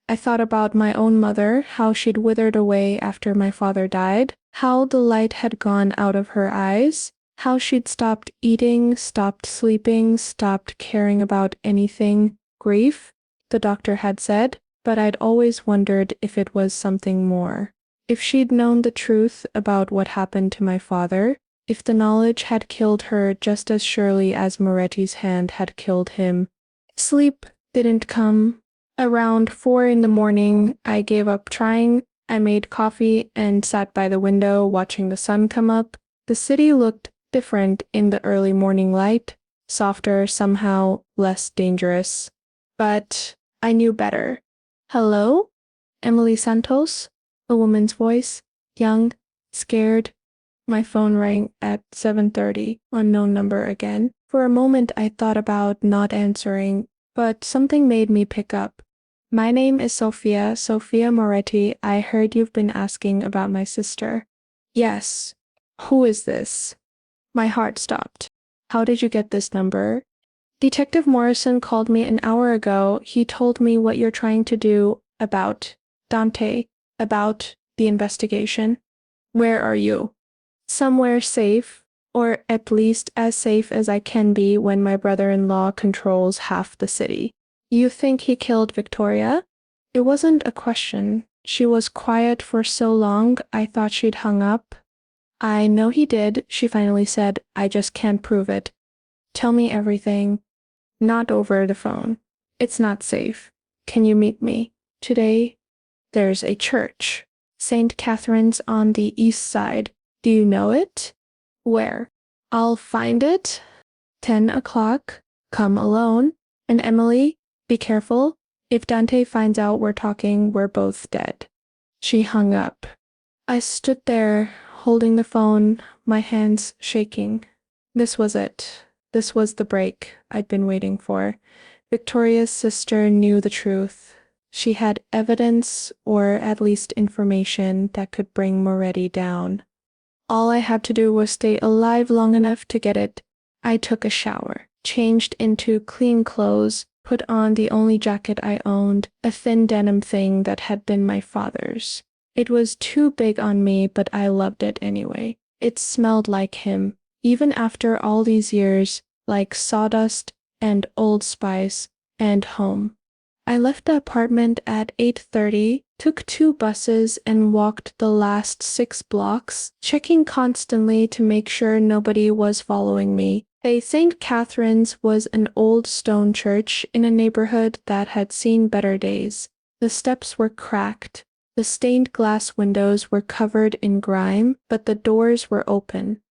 I thought about my own mother, how she'd withered away after my father died, how the light had gone out of her eyes, how she'd stopped eating, stopped sleeping, stopped caring about anything. Grief, the doctor had said, but I'd always wondered if it was something more. If she'd known the truth about what happened to my father, if the knowledge had killed her just as surely as Moretti's hand had killed him. Sleep didn't come. Around 4 in the morning, I gave up trying. I made coffee and sat by the window watching the sun come up. The city looked different in the early morning light, softer, somehow less dangerous. But I knew better. Hello? Emily Santos? A woman's voice, young, scared. My phone rang at 7:30, unknown number again. For a moment I thought about not answering, but something made me pick up. My name is Sophia Moretti. I heard you've been asking about my sister. Yes. Who is this? My heart stopped. How did you get this number? Detective Morrison called me an hour ago. He told me what you're trying to do about Dante, about the investigation. Where are you? Somewhere safe, or at least as safe as I can be when my brother-in-law controls half the city. You think he killed Victoria? It wasn't a question. She was quiet for so long, I thought she'd hung up. I know he did, she finally said. I just can't prove it. Tell me everything. Not over the phone. It's not safe. Can you meet me? Today? There's a church. St. Catherine's on the east side. Do you know it? Where? I'll find it. 10 o'clock. Come alone. And Emily, be careful. If Dante finds out we're talking, we're both dead. She hung up. I stood there, holding the phone, my hands shaking. This was it. This was the break I'd been waiting for. Victoria's sister knew the truth. She had evidence, or at least information, that could bring Moretti down. All I had to do was stay alive long enough to get it. I took a shower, changed into clean clothes, put on the only jacket I owned, a thin denim thing that had been my father's. It was too big on me, but I loved it anyway. It smelled like him, even after all these years, like sawdust and Old Spice and home. I left the apartment at 8:30, took 2 buses and walked the last 6 blocks, checking constantly to make sure nobody was following me. St. Catherine's was an old stone church in a neighborhood that had seen better days. The steps were cracked. The stained glass windows were covered in grime, but the doors were open.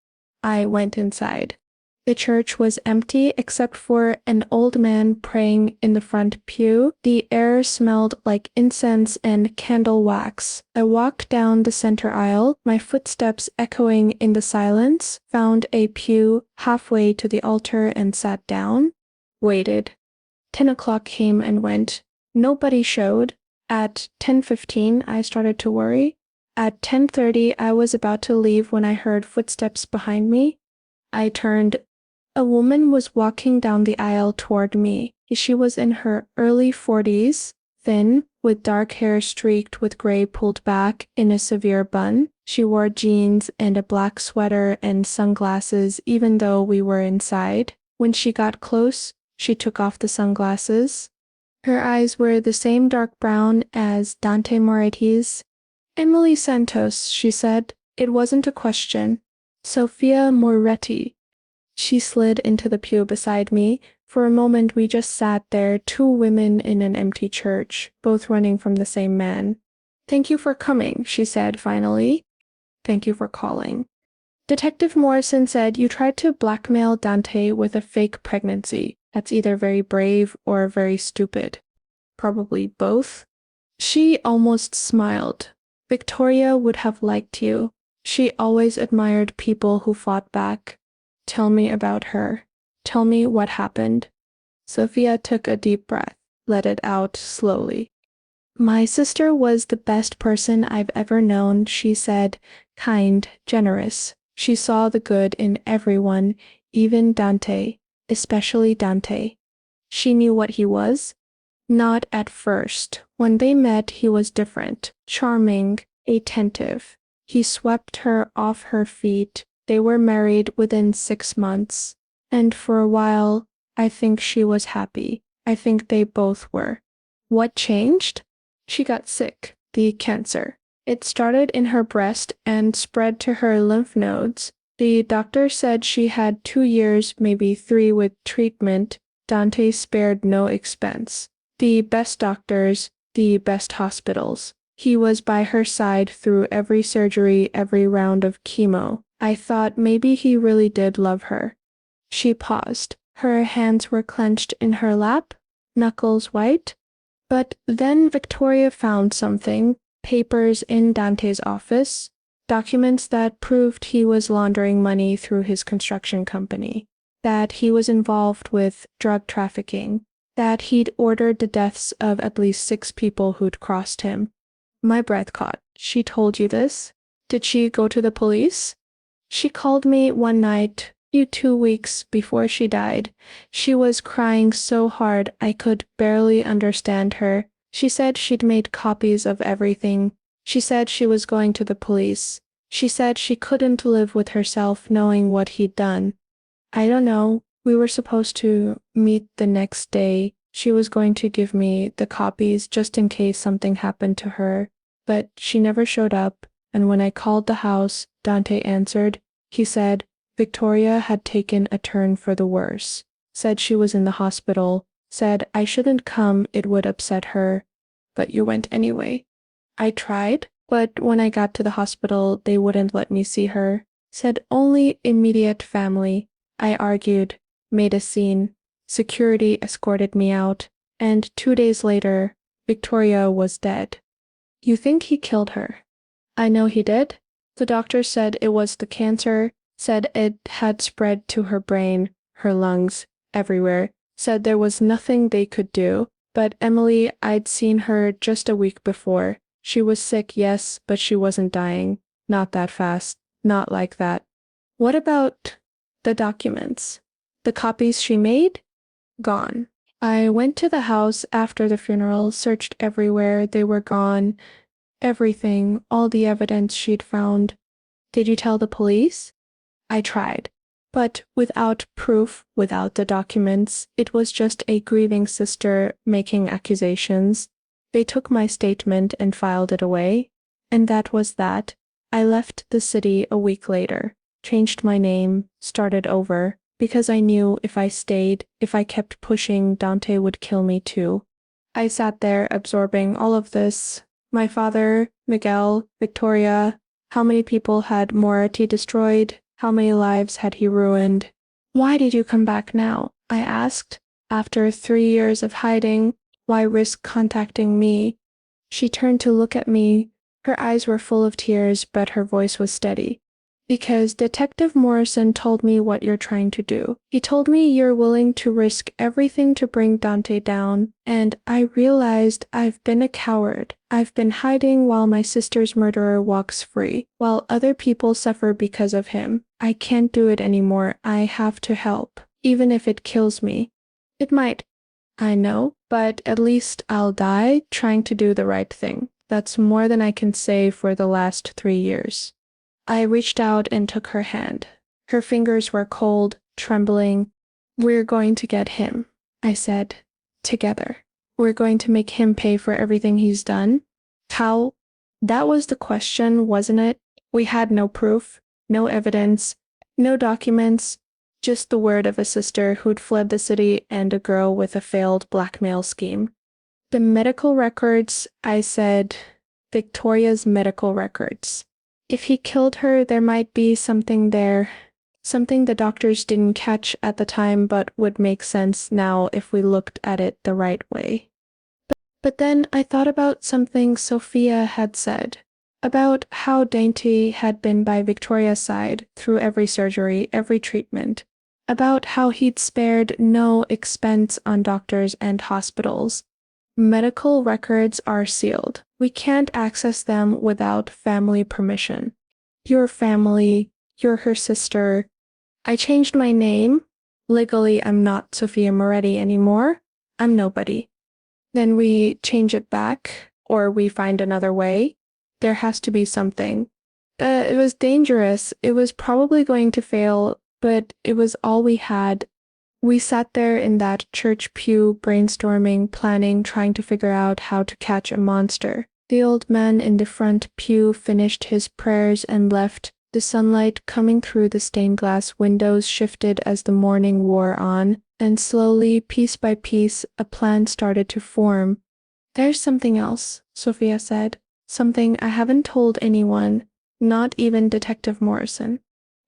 I went inside. The church was empty except for an old man praying in the front pew. The air smelled like incense and candle wax. I walked down the center aisle, my footsteps echoing in the silence, found a pew halfway to the altar and sat down. Waited. 10 o'clock came and went. Nobody showed. At 10:15, I started to worry. At 10:30, I was about to leave when I heard footsteps behind me. I turned. A woman was walking down the aisle toward me. She was in her early 40s, thin, with dark hair streaked with gray pulled back in a severe bun. She wore jeans and a black sweater and sunglasses even though we were inside. When she got close, she took off the sunglasses. Her eyes were the same dark brown as Dante Moretti's. "Emily Santos," she said. It wasn't a question. "Sophia Moretti." She slid into the pew beside me. For a moment we just sat there, two women in an empty church, both running from the same man. "Thank you for coming," she said finally. "Thank you for calling." Detective Morrison said you tried to blackmail Dante with a fake pregnancy. That's either very brave or very stupid. Probably both. She almost smiled. "Victoria would have liked you. She always admired people who fought back. Tell me about her. Tell me what happened." Sophia took a deep breath, let it out slowly. "My sister was the best person I've ever known," she said. "Kind, generous. She saw the good in everyone, even Dante, especially Dante. She knew what he was. Not at first. When they met, he was different, charming, attentive. He swept her off her feet. They were married within 6 months. And for a while, I think she was happy. I think they both were." "What changed?" "She got sick. The cancer. It started in her breast and spread to her lymph nodes. The doctor said she had 2 years, maybe 3 with treatment. Dante spared no expense. The best doctors, the best hospitals. He was by her side through every surgery, every round of chemo. I thought maybe he really did love her." She paused. Her hands were clenched in her lap, knuckles white. But then Victoria found something, papers in Dante's office, documents that proved he was laundering money through his construction company, that he was involved with drug trafficking, that he'd ordered the deaths of at least 6 people who'd crossed him. My breath caught. "She told you this? Did she go to the police?" "She called me one night, 2 weeks before she died. She was crying so hard I could barely understand her. She said she'd made copies of everything. She said she was going to the police. She said she couldn't live with herself knowing what he'd done. I don't know. We were supposed to meet the next day. She was going to give me the copies just in case something happened to her. But she never showed up, and when I called the house, Dante answered. He said Victoria had taken a turn for the worse. Said she was in the hospital. Said I shouldn't come, it would upset her. But you went anyway." "I tried, but when I got to the hospital, they wouldn't let me see her. Said only immediate family. I argued, made a scene. Security escorted me out, and 2 days later, Victoria was dead." "You think he killed her?" "I know he did. The doctor said it was the cancer, said it had spread to her brain, her lungs, everywhere, said there was nothing they could do. But Emily, I'd seen her just a week before. She was sick, yes, but she wasn't dying. Not that fast. Not like that." "What about the documents? The copies she made?" "Gone. I went to the house after the funeral, searched everywhere. They were gone. Everything, all the evidence she'd found." "Did you tell the police?" "I tried. But without proof, without the documents, it was just a grieving sister making accusations. They took my statement and filed it away. And that was that. I left the city a week later, changed my name, started over, because I knew if I stayed, if I kept pushing, Dante would kill me too. I sat there absorbing all of this. My father, Miguel, Victoria. How many people had Moretti destroyed? How many lives had he ruined? Why did you come back now? I asked. After 3 years of hiding, why risk contacting me? She turned to look at me. Her eyes were full of tears, but her voice was steady. Because Detective Morrison told me what you're trying to do. He told me you're willing to risk everything to bring Dante down, and I realized I've been a coward. I've been hiding while my sister's murderer walks free, while other people suffer because of him. I can't do it anymore. I have to help, even if it kills me. It might, I know, but at least I'll die trying to do the right thing. That's more than I can say for the last 3 years. I reached out and took her hand. Her fingers were cold, trembling. We're going to get him, I said. Together. We're going to make him pay for everything he's done. How? That was the question, wasn't it? We had no proof, no evidence, no documents, just the word of a sister who'd fled the city and a girl with a failed blackmail scheme. The medical records, I said. Victoria's medical records. If he killed her, there might be something there. Something the doctors didn't catch at the time but would make sense now if we looked at it the right way. But then I thought about something Sophia had said. About how Dainty had been by Victoria's side through every surgery, every treatment. About how he'd spared no expense on doctors and hospitals. Medical records are sealed. We can't access them without family permission. Your family, you're her sister. I changed my name. Legally, I'm not Sophia Moretti anymore. I'm nobody. Then we change it back, or we find another way. There has to be something. It was dangerous. It was probably going to fail, but it was all we had. We sat there in that church pew brainstorming, planning, trying to figure out how to catch a monster. The old man in the front pew finished his prayers and left. The sunlight coming through the stained glass windows shifted as the morning wore on, and slowly, piece by piece, a plan started to form. There's something else, Sophia said. Something I haven't told anyone, not even Detective Morrison.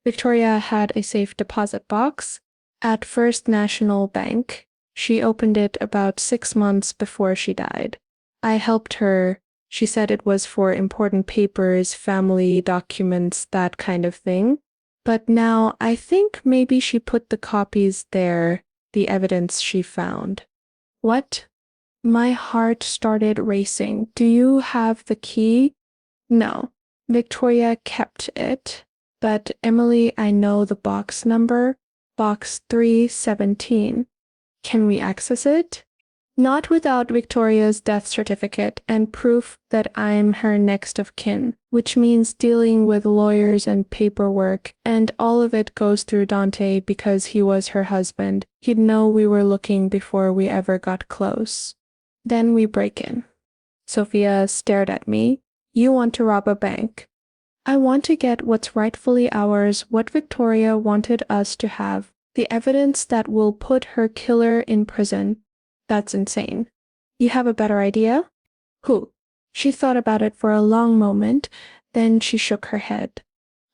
Victoria had a safe deposit box at First National Bank. She opened it about 6 months before she died. I helped her. She said it was for important papers, family documents, that kind of thing. But now I think maybe she put the copies there, the evidence she found. What? My heart started racing. Do you have the key? No. Victoria kept it. But Emily, I know the box number. Box 317. Can we access it? Not without Victoria's death certificate and proof that I'm her next of kin, which means dealing with lawyers and paperwork, and all of it goes through Dante because he was her husband. He'd know we were looking before we ever got close. Then we break in. Sophia stared at me. You want to rob a bank. I want to get what's rightfully ours, what Victoria wanted us to have, the evidence that will put her killer in prison. That's insane. You have a better idea? Who? She thought about it for a long moment, then she shook her head.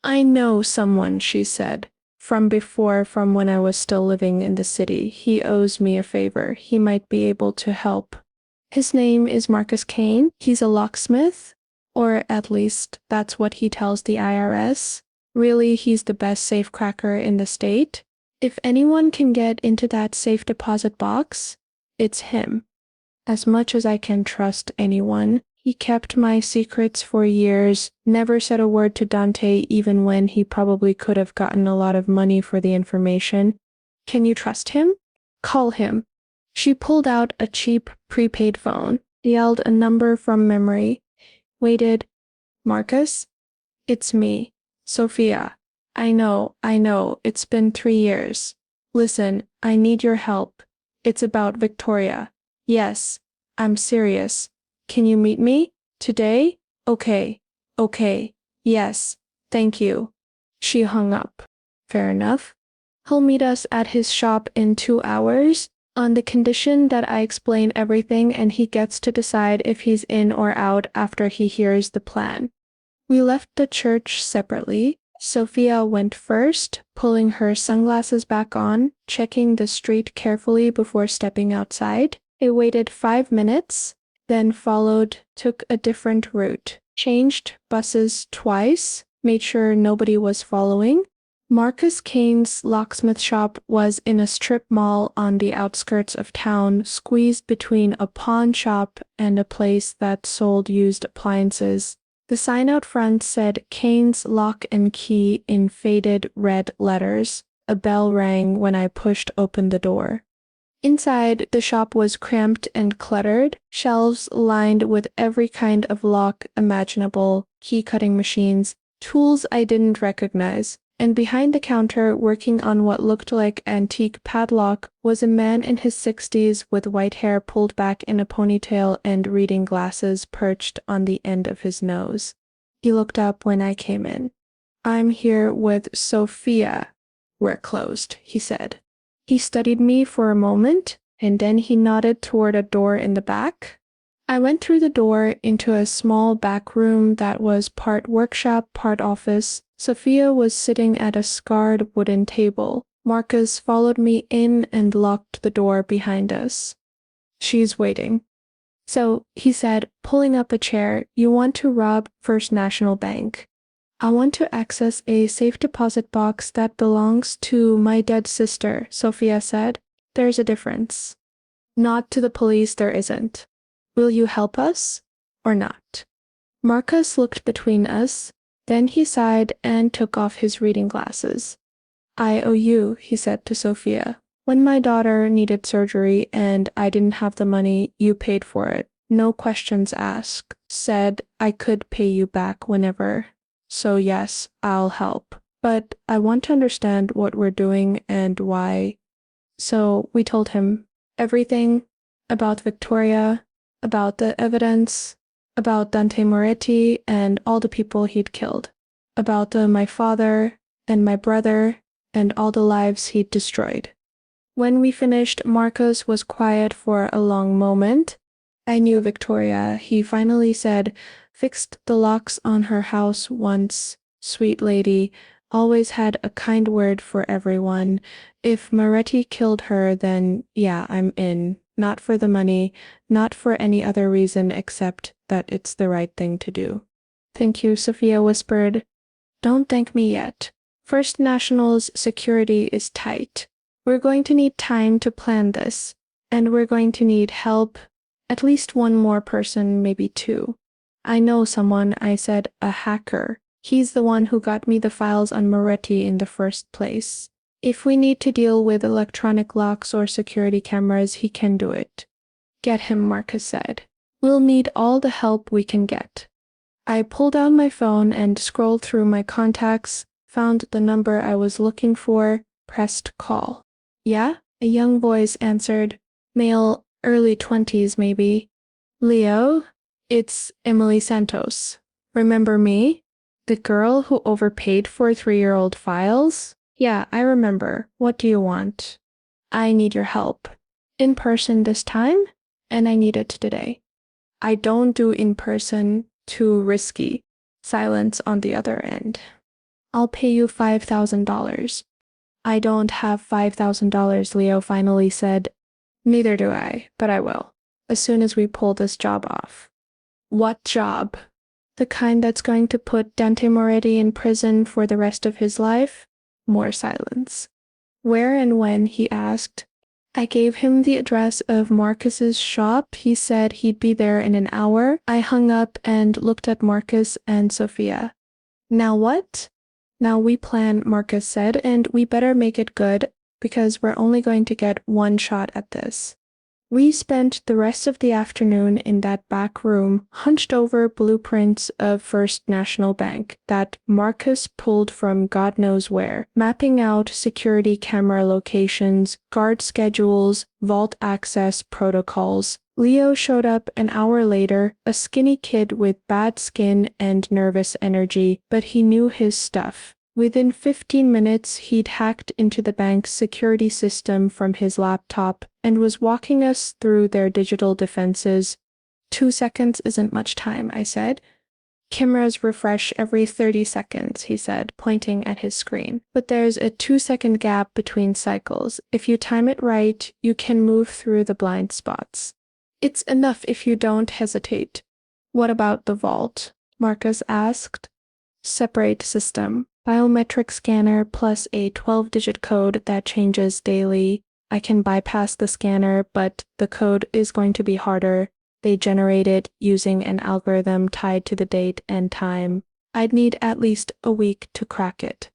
I know someone, she said. From before, from when I was still living in the city. He owes me a favor. He might be able to help. His name is Marcus Kane. He's a locksmith. Or at least, that's what he tells the IRS. Really, he's the best safecracker in the state. If anyone can get into that safe deposit box, it's him. As much as I can trust anyone, he kept my secrets for years, never said a word to Dante even when he probably could have gotten a lot of money for the information. Can you trust him? Call him. She pulled out a cheap prepaid phone, yelled a number from memory, waited. Marcus? It's me. Sophia. I know, it's been 3 years. Listen, I need your help. It's about Victoria. Yes, I'm serious. Can you meet me? Today? Okay. Yes, thank you. She hung up. Fair enough. He'll meet us at his shop in 2 hours. on the condition that I explain everything and he gets to decide if he's in or out after he hears the plan. We left the church separately. Sophia went first, pulling her sunglasses back on, checking the street carefully before stepping outside. I waited 5 minutes, then followed, took a different route, changed buses twice, made sure nobody was following. Marcus Kane's locksmith shop was in a strip mall on the outskirts of town, squeezed between a pawn shop and a place that sold used appliances. The sign out front said Kane's Lock and Key in faded red letters. A bell rang when I pushed open the door. Inside, the shop was cramped and cluttered, shelves lined with every kind of lock imaginable, key-cutting machines, tools I didn't recognize, and behind the counter, working on what looked like antique padlock, was a man in his 60s with white hair pulled back in a ponytail and reading glasses perched on the end of his nose. He looked up when I came in. "I'm here with Sophia." "We're closed," he said. He studied me for a moment, and then he nodded toward a door in the back. I went through the door into a small back room that was part workshop, part office. Sophia was sitting at a scarred wooden table. Marcus followed me in and locked the door behind us. "She's waiting." "So," he said, pulling up a chair, "you want to rob First National Bank." "I want to access a safe deposit box that belongs to my dead sister," Sophia said. "There's a difference." "Not to the police, there isn't. Will you help us? Or not?" Marcus looked between us. Then he sighed and took off his reading glasses. "I owe you," he said to Sophia. "When my daughter needed surgery and I didn't have the money, you paid for it. No questions asked. Said I could pay you back whenever. So yes, I'll help. But I want to understand what we're doing and why." So we told him everything about Victoria, about the evidence, about Dante Moretti and all the people he'd killed, about my father and my brother and all the lives he'd destroyed. When we finished, Marcus was quiet for a long moment. "I knew Victoria," he finally said. "Fixed the locks on her house once. Sweet lady. Always had a kind word for everyone. If Moretti killed her, then yeah, I'm in. Not for the money, not for any other reason except that it's the right thing to do." "Thank you," Sophia whispered. "Don't thank me yet. First National's security is tight. We're going to need time to plan this, and we're going to need help. At least one more person, maybe two." "I know someone," I said, "a hacker. He's the one who got me the files on Moretti in the first place. If we need to deal with electronic locks or security cameras, he can do it." "Get him," Marcus said. "We'll need all the help we can get." I pulled out my phone and scrolled through my contacts, found the number I was looking for, pressed call. "Yeah?" a young voice answered. Male, early 20s maybe. "Leo? It's Emily Santos. Remember me? The girl who overpaid for 3-year-old files? Yeah, I remember. What do you want?" "I need your help. In person this time? And I need it today." "I don't do in person. Too risky." Silence on the other end. "I'll pay you $5,000. "I don't have $5,000, Leo finally said. "Neither do I, but I will. As soon as we pull this job off." "What job?" "The kind that's going to put Dante Moretti in prison for the rest of his life." More silence. "Where and when?" he asked. I gave him the address of Marcus's shop. He said he'd be there in an hour. I hung up and looked at Marcus and Sophia. "Now what?" "Now we plan," Marcus said, "and we better make it good, because we're only going to get one shot at this." We spent the rest of the afternoon in that back room, hunched over blueprints of First National Bank that Marcus pulled from God knows where, mapping out security camera locations, guard schedules, vault access protocols. Leo showed up an hour later, a skinny kid with bad skin and nervous energy, but he knew his stuff. Within 15 minutes, he'd hacked into the bank's security system from his laptop and was walking us through their digital defenses. 2 seconds isn't much time, I said. Cameras refresh every 30 seconds, he said, pointing at his screen. But there's a 2-second gap between cycles. If you time it right, you can move through the blind spots. It's enough if you don't hesitate. What about the vault? Marcus asked. Separate system. Biometric scanner plus a 12-digit code that changes daily. I can bypass the scanner, but the code is going to be harder. They generate it using an algorithm tied to the date and time. I'd need at least a week to crack it.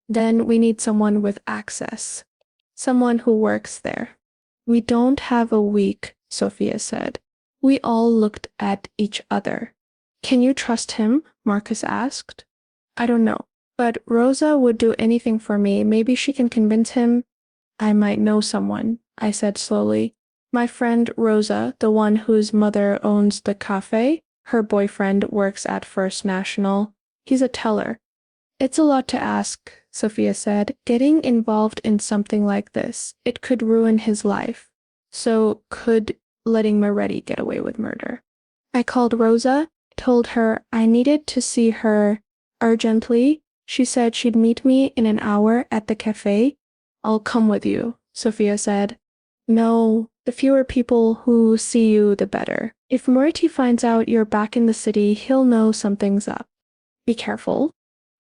Then we need someone with access. Someone who works there. We don't have a week, Sophia said. We all looked at each other. Can you trust him? Marcus asked. I don't know, but Rosa would do anything for me. Maybe she can convince him. I might know someone, I said slowly. My friend Rosa, the one whose mother owns the cafe, her boyfriend works at First National. He's a teller. It's a lot to ask, Sophia said. Getting involved in something like this, it could ruin his life. So could letting Moretti get away with murder. I called Rosa, told her I needed to see her urgently. She said she'd meet me in an hour at the cafe. I'll come with you, Sophia said. No, the fewer people who see you, the better. If Moretti finds out you're back in the city, he'll know something's up. Be careful.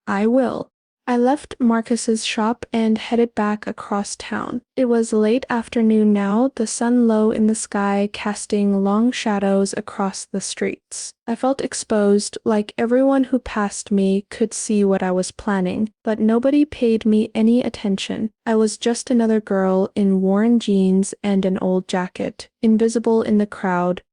I will. I left Marcus's shop and headed back across town. It was late afternoon now, the sun low in the sky casting long shadows across the streets. I felt exposed, like everyone who passed me could see what I was planning, but nobody paid me any attention. I was just another girl in worn jeans and an old jacket, invisible in the crowd.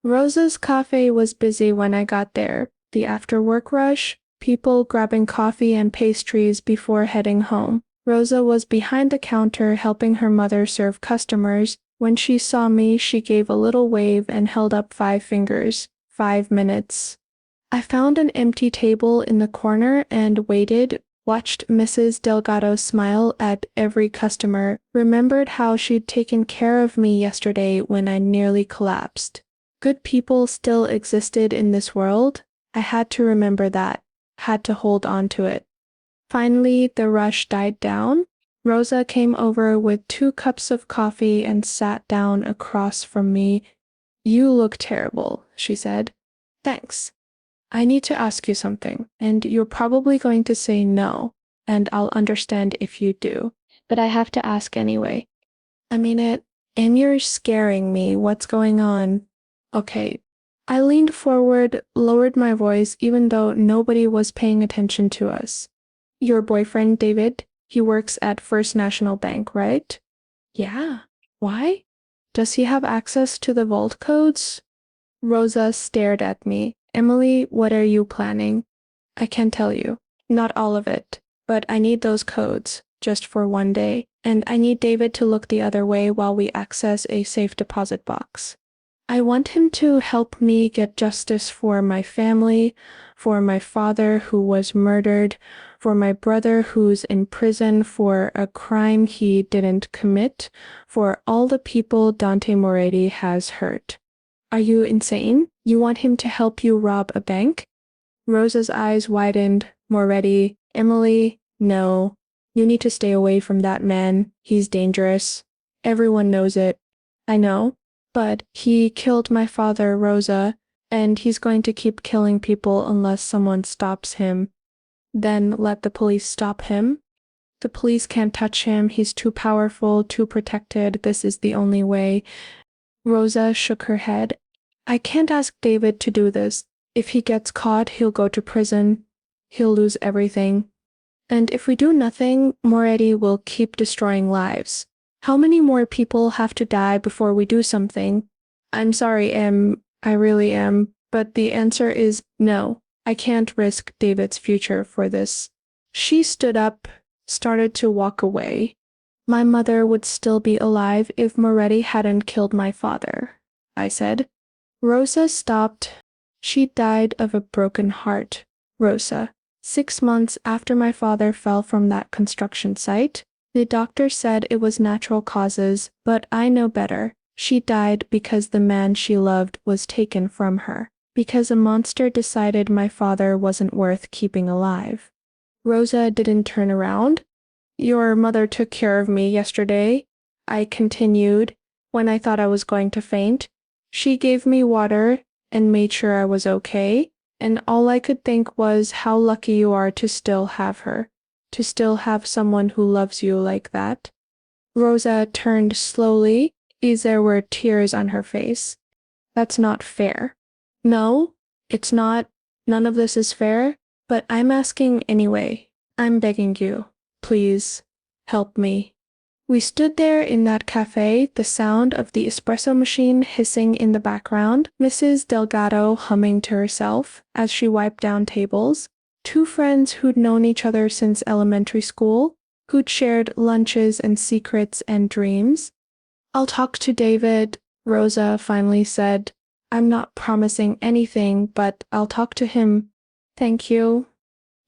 Rosa's cafe was busy when I got there. The after-work rush, people grabbing coffee and pastries before heading home. Rosa was behind the counter helping her mother serve customers. When she saw me, she gave a little wave and held up 5 fingers. 5 minutes. I found an empty table in the corner and waited, watched Mrs. Delgado smile at every customer, remembered how she'd taken care of me yesterday when I nearly collapsed. Good people still existed in this world. I had to remember that. Had to hold on to it. Finally, the rush died down. Rosa came over with 2 cups of coffee and sat down across from me. You look terrible, she said. Thanks. I need to ask you something, and you're probably going to say no, and I'll understand if you do, but I have to ask anyway. I mean it, and you're scaring me. What's going on? Okay. I leaned forward, lowered my voice even though nobody was paying attention to us. Your boyfriend, David, he works at First National Bank, right? Yeah. Why? Does he have access to the vault codes? Rosa stared at me. Emily, what are you planning? I can't tell you. Not all of it. But I need those codes, just for one day. And I need David to look the other way while we access a safe deposit box. I want him to help me get justice for my family, for my father who was murdered, for my brother who's in prison for a crime he didn't commit, for all the people Dante Moretti has hurt. Are you insane? You want him to help you rob a bank? Rosa's eyes widened. Moretti, Emily, no. You need to stay away from that man. He's dangerous. Everyone knows it. I know. But he killed my father, Rosa, and he's going to keep killing people unless someone stops him. Then let the police stop him? The police can't touch him. He's too powerful, too protected. This is the only way. Rosa shook her head. I can't ask David to do this. If he gets caught, he'll go to prison. He'll lose everything. And if we do nothing, Moretti will keep destroying lives. How many more people have to die before we do something? I'm sorry, Em, I really am, but the answer is no. I can't risk David's future for this. She stood up, started to walk away. My mother would still be alive if Moretti hadn't killed my father, I said. Rosa stopped. She died of a broken heart, Rosa. 6 months after my father fell from that construction site. The doctor said it was natural causes, but I know better. She died because the man she loved was taken from her. Because a monster decided my father wasn't worth keeping alive. Rosa didn't turn around. Your mother took care of me yesterday, I continued, when I thought I was going to faint. She gave me water and made sure I was okay, and all I could think was how lucky you are to still have her, to still have someone who loves you like that. Rosa turned slowly, as there were tears on her face. That's not fair. No, it's not. None of this is fair, but I'm asking anyway. I'm begging you. Please, help me. We stood there in that cafe, the sound of the espresso machine hissing in the background, Mrs. Delgado humming to herself as she wiped down tables, two friends who'd known each other since elementary school, who'd shared lunches and secrets and dreams. I'll talk to David, Rosa finally said. I'm not promising anything, but I'll talk to him. Thank you.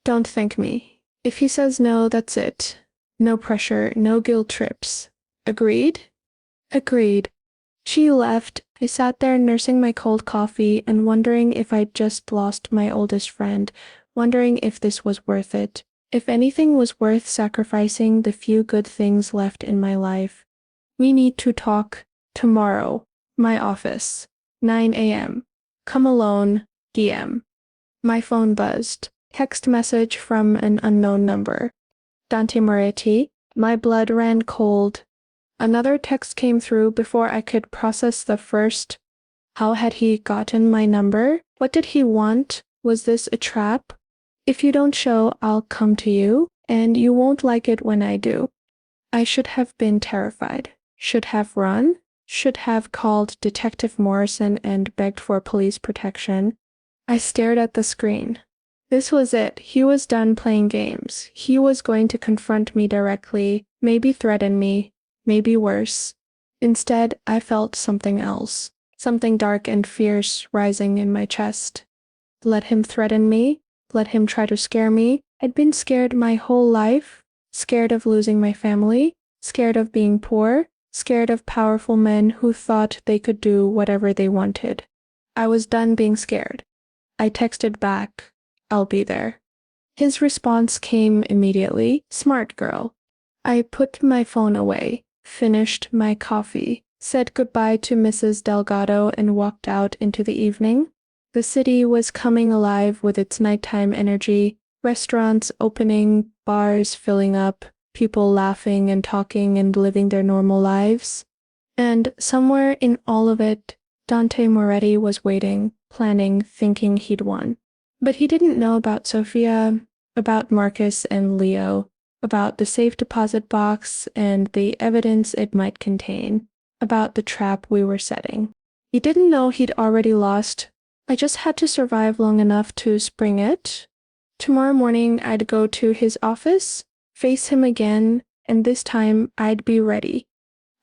Don't thank me. If he says no, that's it. No pressure, no guilt trips. Agreed? Agreed. She left. I sat there nursing my cold coffee and wondering if I'd just lost my oldest friend, wondering if this was worth it, if anything was worth sacrificing the few good things left in my life. We need to talk tomorrow. My office. 9 a.m. Come alone. DM. My phone buzzed. Text message from an unknown number. Dante Moretti. My blood ran cold. Another text came through before I could process the first. How had he gotten my number? What did he want? Was this a trap? If you don't show, I'll come to you, and you won't like it when I do. I should have been terrified. Should have run. Should have called Detective Morrison and begged for police protection. I stared at the screen. This was it. He was done playing games. He was going to confront me directly, maybe threaten me, maybe worse. Instead, I felt something else, something dark and fierce rising in my chest. Let him threaten me, let him try to scare me. I'd been scared my whole life, scared of losing my family, scared of being poor, scared of powerful men who thought they could do whatever they wanted. I was done being scared. I texted back, I'll be there. His response came immediately, smart girl. I put my phone away, finished my coffee, said goodbye to Mrs. Delgado and walked out into the evening. The city was coming alive with its nighttime energy, restaurants opening, bars filling up, people laughing and talking and living their normal lives. And somewhere in all of it, Dante Moretti was waiting, planning, thinking he'd won. But he didn't know about Sophia, about Marcus and Leo, about the safe deposit box and the evidence it might contain, about the trap we were setting. He didn't know he'd already lost. I just had to survive long enough to spring it. Tomorrow morning I'd go to his office, face him again, and this time I'd be ready.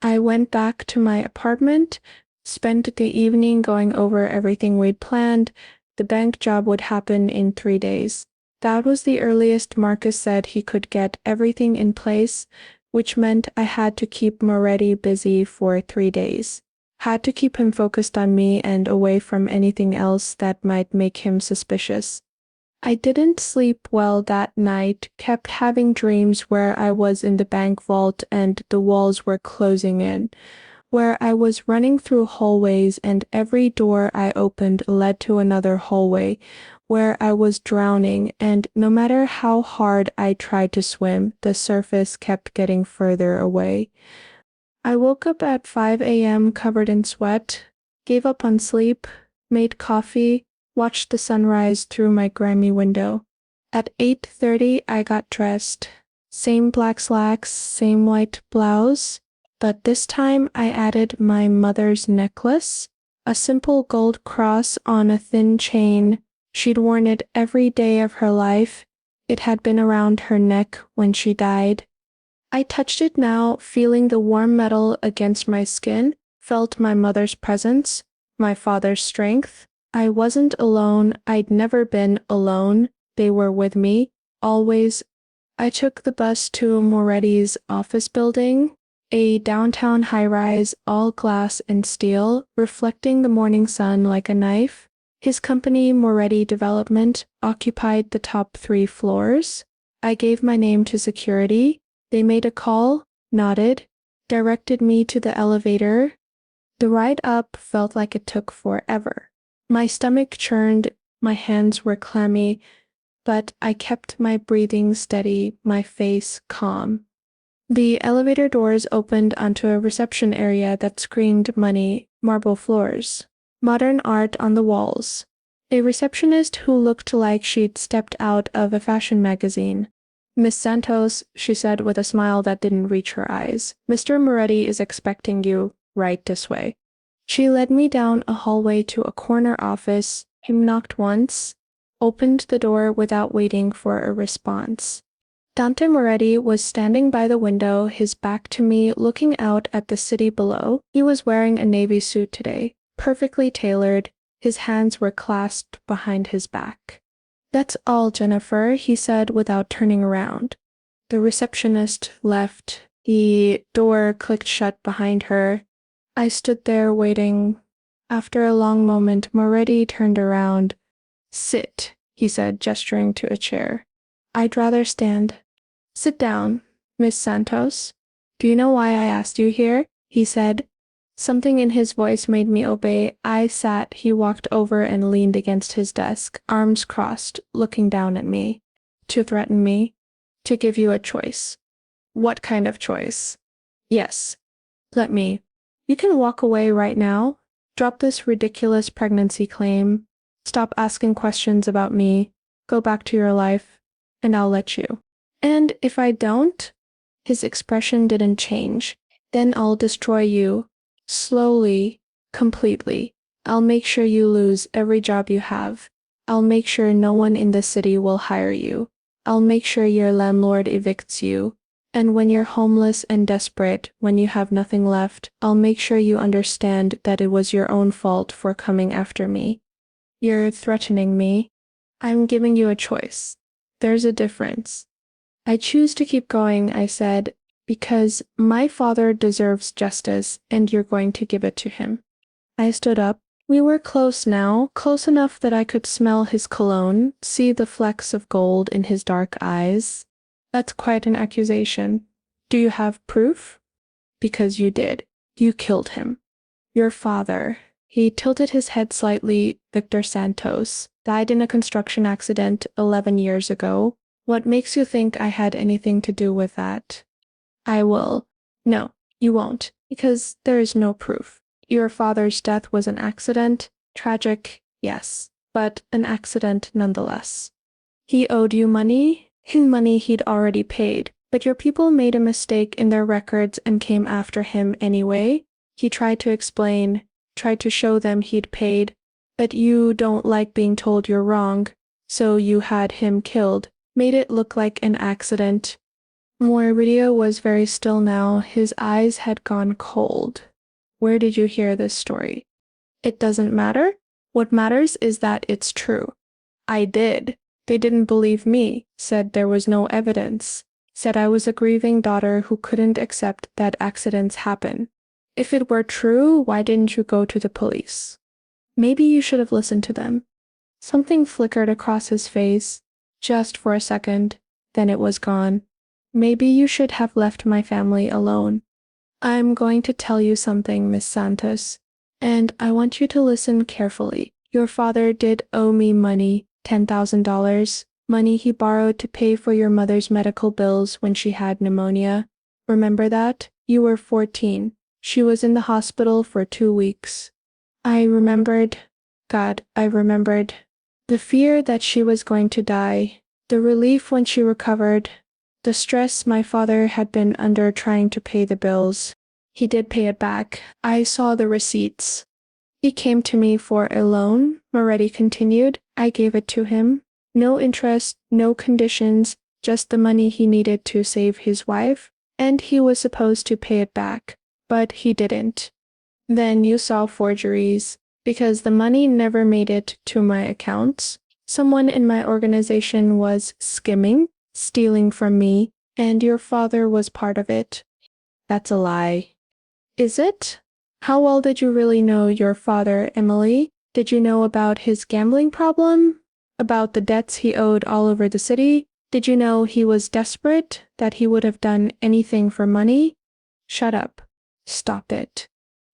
I went back to my apartment, spent the evening going over everything we'd planned. The bank job would happen in 3 days. That was the earliest Marcus said he could get everything in place, which meant I had to keep Moretti busy for 3 days. Had to keep him focused on me and away from anything else that might make him suspicious. I didn't sleep well that night, kept having dreams where I was in the bank vault and the walls were closing in, where I was running through hallways and every door I opened led to another hallway, where I was drowning, and no matter how hard I tried to swim, the surface kept getting further away. I woke up at 5 a.m. covered in sweat, gave up on sleep, made coffee, watched the sunrise through my grimy window. At 8:30 I got dressed. Same black slacks, same white blouse, but this time I added my mother's necklace, a simple gold cross on a thin chain. She'd worn it every day of her life. It had been around her neck when she died. I touched it now, feeling the warm metal against my skin, felt my mother's presence, my father's strength. I wasn't alone. I'd never been alone. They were with me, always. I took the bus to Moretti's office building, a downtown high-rise, all glass and steel, reflecting the morning sun like a knife. His company, Moretti Development, occupied the top 3 floors. I gave my name to security. They made a call, nodded, directed me to the elevator. The ride up felt like it took forever. My stomach churned, my hands were clammy, but I kept my breathing steady, my face calm. The elevator doors opened onto a reception area that screamed money, marble floors, modern art on the walls. A receptionist who looked like she'd stepped out of a fashion magazine. "Miss Santos," she said with a smile that didn't reach her eyes, "Mr. Moretti is expecting you, right this way." She led me down a hallway to a corner office. He knocked once, opened the door without waiting for a response. Dante Moretti was standing by the window, his back to me, looking out at the city below. He was wearing a navy suit today, perfectly tailored. His hands were clasped behind his back. "That's all, Jennifer," he said without turning around. The receptionist left. The door clicked shut behind her. I stood there waiting. After a long moment, Moretti turned around. "Sit," he said, gesturing to a chair. "I'd rather stand." "Sit down, Miss Santos. Do you know why I asked you here?" he said. Something in his voice made me obey. I sat. He walked over and leaned against his desk, arms crossed, looking down at me. "To threaten me? To give you a choice." "What kind of choice?" "Yes. Let me. You can walk away right now. Drop this ridiculous pregnancy claim. Stop asking questions about me. Go back to your life, and I'll let you. And if I don't," his expression didn't change, "then I'll destroy you. Slowly, completely. I'll make sure you lose every job you have. I'll make sure no one in the city will hire you. I'll make sure your landlord evicts you. And when you're homeless and desperate, when you have nothing left, I'll make sure you understand that it was your own fault for coming after me." "You're threatening me." "I'm giving you a choice. There's a difference." "I choose to keep going," I said, "because my father deserves justice, and you're going to give it to him." I stood up. We were close now, close enough that I could smell his cologne, see the flecks of gold in his dark eyes. "That's quite an accusation. Do you have proof?" "Because you did. You killed him. Your father," he tilted his head slightly, "Victor Santos, died in a construction accident 11 years ago. What makes you think I had anything to do with that?" "I will." "No, you won't, because there is no proof. Your father's death was an accident. Tragic, yes, but an accident nonetheless. He owed you money, money he'd already paid, but your people made a mistake in their records and came after him anyway. He tried to explain, tried to show them he'd paid, but you don't like being told you're wrong, so you had him killed, made it look like an accident." Morbidio was very still now. His eyes had gone cold. "Where did you hear this story?" "It doesn't matter. What matters is that it's true." "I did. They didn't believe me, said there was no evidence, said I was a grieving daughter who couldn't accept that accidents happen. If it were true, why didn't you go to the police?" "Maybe you should have listened to them." Something flickered across his face, just for a second, then it was gone. "Maybe you should have left my family alone." "I'm going to tell you something, Miss Santos, and I want you to listen carefully. Your father did owe me money, $10,000, money he borrowed to pay for your mother's medical bills when she had pneumonia. Remember that? You were 14. She was in the hospital for 2 weeks. I remembered. God, I remembered. The fear that she was going to die, the relief when she recovered, the stress my father had been under trying to pay the bills. He did pay it back. I saw the receipts. He came to me for a loan," Moretti continued. "I gave it to him. No interest, no conditions, just the money he needed to save his wife, and he was supposed to pay it back, but he didn't. Then you saw forgeries, because the money never made it to my accounts, Someone in my organization was skimming, stealing from me, and your father was part of it. That's a lie. Is it? How well did you really know your father, Emily? Did you know about his gambling problem? About the debts he owed all over the city? Did you know he was desperate, that he would have done anything for money? Shut up. Stop it.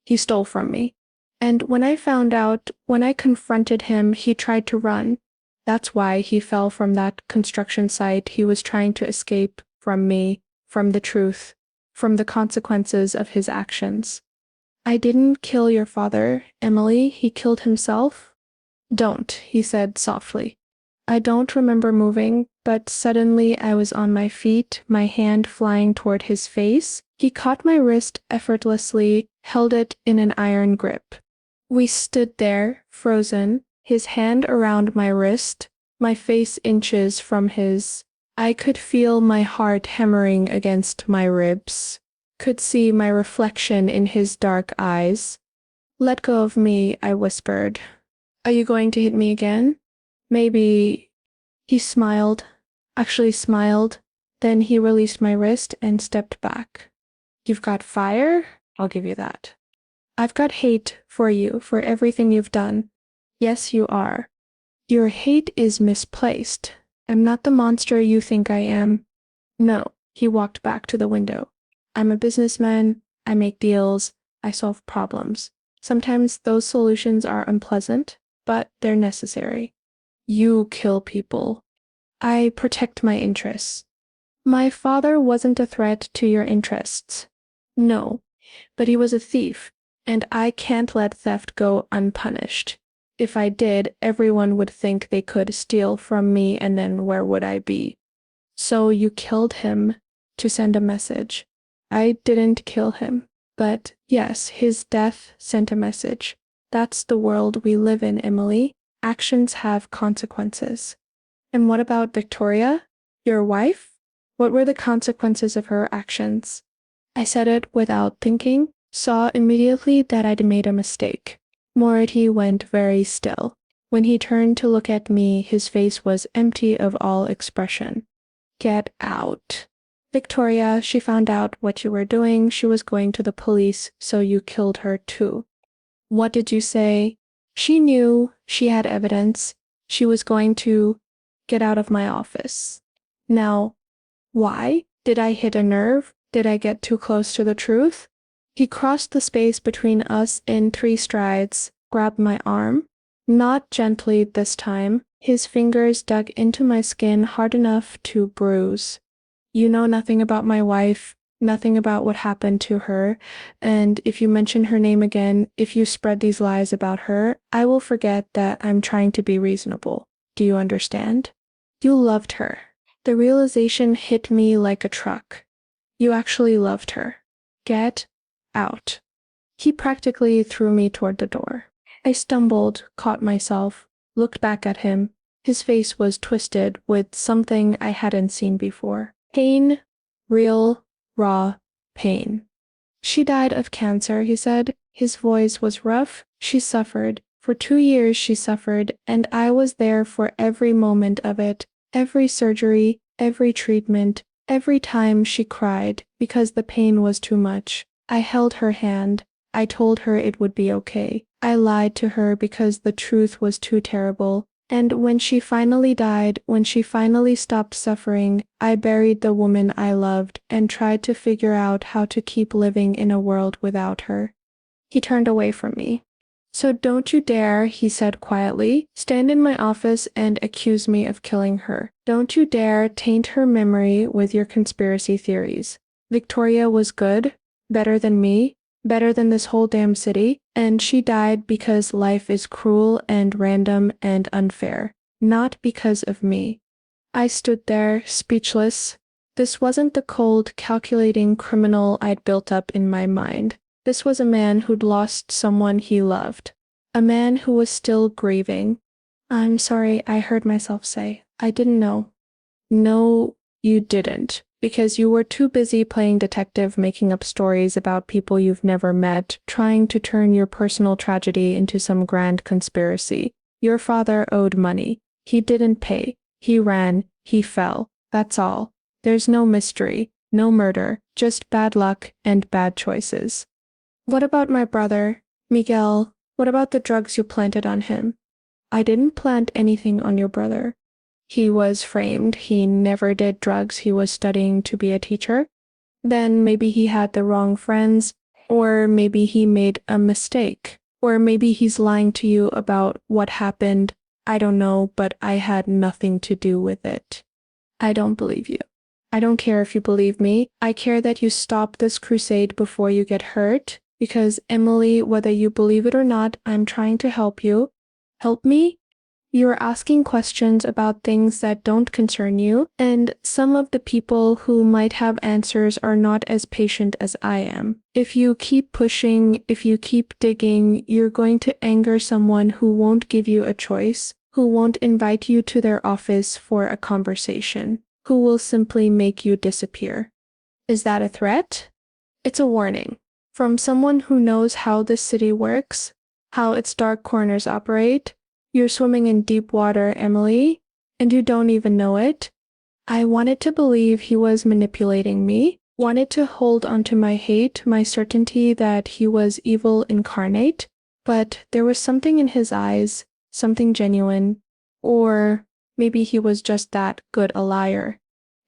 He stole from me. And when I found out, when I confronted him, he tried to run. That's why he fell from that construction site. He was trying to escape from me, from the truth, from the consequences of his actions. I didn't kill your father, Emily. He killed himself. Don't, he said softly. I don't remember moving, but suddenly I was on my feet, my hand flying toward his face. He caught my wrist effortlessly, held it in an iron grip. We stood there, frozen, his hand around my wrist, my face inches from his. I could feel my heart hammering against my ribs, could see my reflection in his dark eyes. Let go of me, I whispered. Are you going to hit me again? Maybe. He smiled, actually smiled. Then he released my wrist and stepped back. You've got fire? I'll give you that. I've got hate for you, for everything you've done. Yes, you are. Your hate is misplaced. I'm not the monster you think I am. No, he walked back to the window. I'm a businessman. I make deals. I solve problems. Sometimes those solutions are unpleasant, but they're necessary. You kill people. I protect my interests. My father wasn't a threat to your interests. No, but he was a thief, and I can't let theft go unpunished. If I did, everyone would think they could steal from me, and then where would I be? So you killed him to send a message. I didn't kill him, but yes, his death sent a message. That's the world we live in, Emily. Actions have consequences. And what about Victoria, your wife? What were the consequences of her actions? I said it without thinking, saw immediately that I'd made a mistake. Morty went very still. When he turned to look at me, his face was empty of all expression. Get out. Victoria, she found out what you were doing. She was going to the police, so you killed her too. What did you say? She knew, she had evidence. She was going to get out of my office. Now, why? Did I hit a nerve? Did I get too close to the truth? He crossed the space between us in 3 strides, grabbed my arm. Not gently this time. His fingers dug into my skin hard enough to bruise. You know nothing about my wife, nothing about what happened to her, and if you mention her name again, if you spread these lies about her, I will forget that I'm trying to be reasonable. Do you understand? You loved her. The realization hit me like a truck. You actually loved her. Get out. He practically threw me toward the door. I stumbled, caught myself, looked back at him. His face was twisted with something I hadn't seen before. Pain, real, raw pain. She died of cancer, he said. His voice was rough. She suffered. For 2 years she suffered, and I was there for every moment of it, every surgery, every treatment, every time she cried because the pain was too much. I held her hand. I told her it would be okay. I lied to her because the truth was too terrible. And when she finally died, when she finally stopped suffering, I buried the woman I loved and tried to figure out how to keep living in a world without her. He turned away from me. So don't you dare, he said quietly, stand in my office and accuse me of killing her. Don't you dare taint her memory with your conspiracy theories. Victoria was good, better than me, better than this whole damn city, and she died because life is cruel and random and unfair, not because of me. I stood there, speechless. This wasn't the cold, calculating criminal I'd built up in my mind. This was a man who'd lost someone he loved. A man who was still grieving. I'm sorry, I heard myself say. I didn't know. No, you didn't. Because you were too busy playing detective, making up stories about people you've never met, trying to turn your personal tragedy into some grand conspiracy. Your father owed money. He didn't pay. He ran. He fell. That's all. There's no mystery, no murder, just bad luck and bad choices. What about my brother, Miguel? What about the drugs you planted on him? I didn't plant anything on your brother. He was framed. He never did drugs. He was studying to be a teacher. Then maybe he had the wrong friends, or maybe he made a mistake, or maybe he's lying to you about what happened. I don't know, but I had nothing to do with it. I don't believe you. I don't care if you believe me. I care that you stop this crusade before you get hurt, because Emily, whether you believe it or not, I'm trying to help you. Help me? You're asking questions about things that don't concern you, and some of the people who might have answers are not as patient as I am. If you keep pushing, if you keep digging, you're going to anger someone who won't give you a choice, who won't invite you to their office for a conversation, who will simply make you disappear. Is that a threat? It's a warning. From someone who knows how this city works, how its dark corners operate. You're swimming in deep water, Emily, and you don't even know it. I wanted to believe he was manipulating me, wanted to hold onto my hate, my certainty that he was evil incarnate, but there was something in his eyes, something genuine, or maybe he was just that good a liar.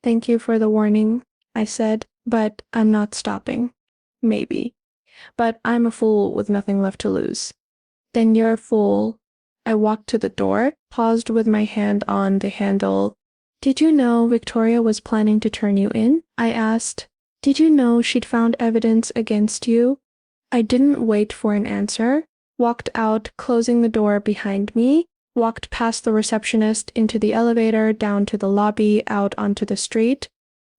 Thank you for the warning, I said, but I'm not stopping. Maybe. But I'm a fool with nothing left to lose. Then you're a fool. I walked to the door, paused with my hand on the handle. Did you know Victoria was planning to turn you in? I asked. Did you know she'd found evidence against you? I didn't wait for an answer. Walked out, closing the door behind me. Walked past the receptionist into the elevator, down to the lobby, out onto the street.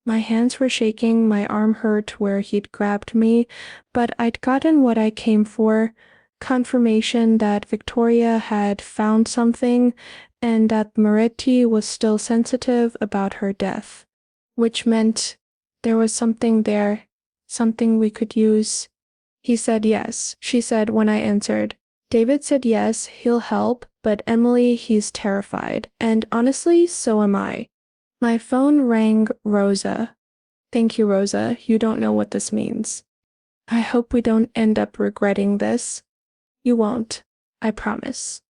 My hands were shaking, my arm hurt where he'd grabbed me, but I'd gotten what I came for. Confirmation that Victoria had found something and that Moretti was still sensitive about her death, which meant there was something there, something we could use. He said yes, she said when I answered. David said yes, he'll help, but Emily, he's terrified, and honestly, so am I. My phone rang Rosa. Thank you, Rosa, you don't know what this means. I hope we don't end up regretting this. You won't, I promise.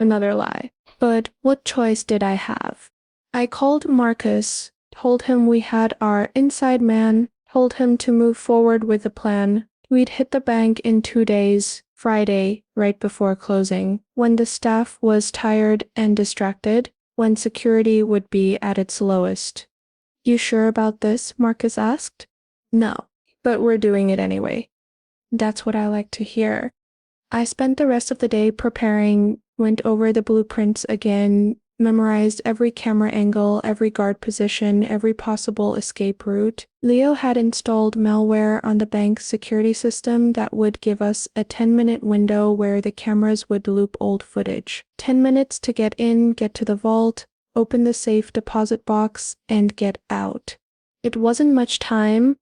Another lie. But what choice did I have? I called Marcus, told him we had our inside man, told him to move forward with the plan. We'd hit the bank in 2 days, Friday, right before closing, when the staff was tired and distracted, when security would be at its lowest. You sure about this? Marcus asked. No, but we're doing it anyway. That's what I like to hear. I spent the rest of the day preparing, went over the blueprints again, memorized every camera angle, every guard position, every possible escape route. Leo had installed malware on the bank's security system that would give us a 10-minute window where the cameras would loop old footage. 10 minutes to get in, get to the vault, open the safe deposit box, and get out. It wasn't much time.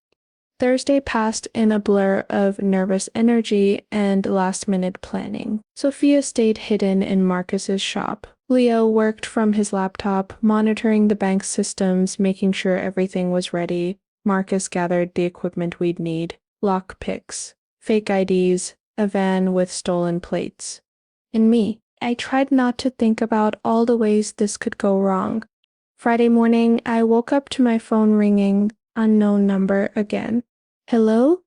Thursday passed in a blur of nervous energy and last-minute planning. Sophia stayed hidden in Marcus's shop. Leo worked from his laptop, monitoring the bank's systems, making sure everything was ready. Marcus gathered the equipment we'd need. Lock picks, fake IDs, a van with stolen plates. And me. I tried not to think about all the ways this could go wrong. Friday morning, I woke up to my phone ringing, unknown number again. Hello?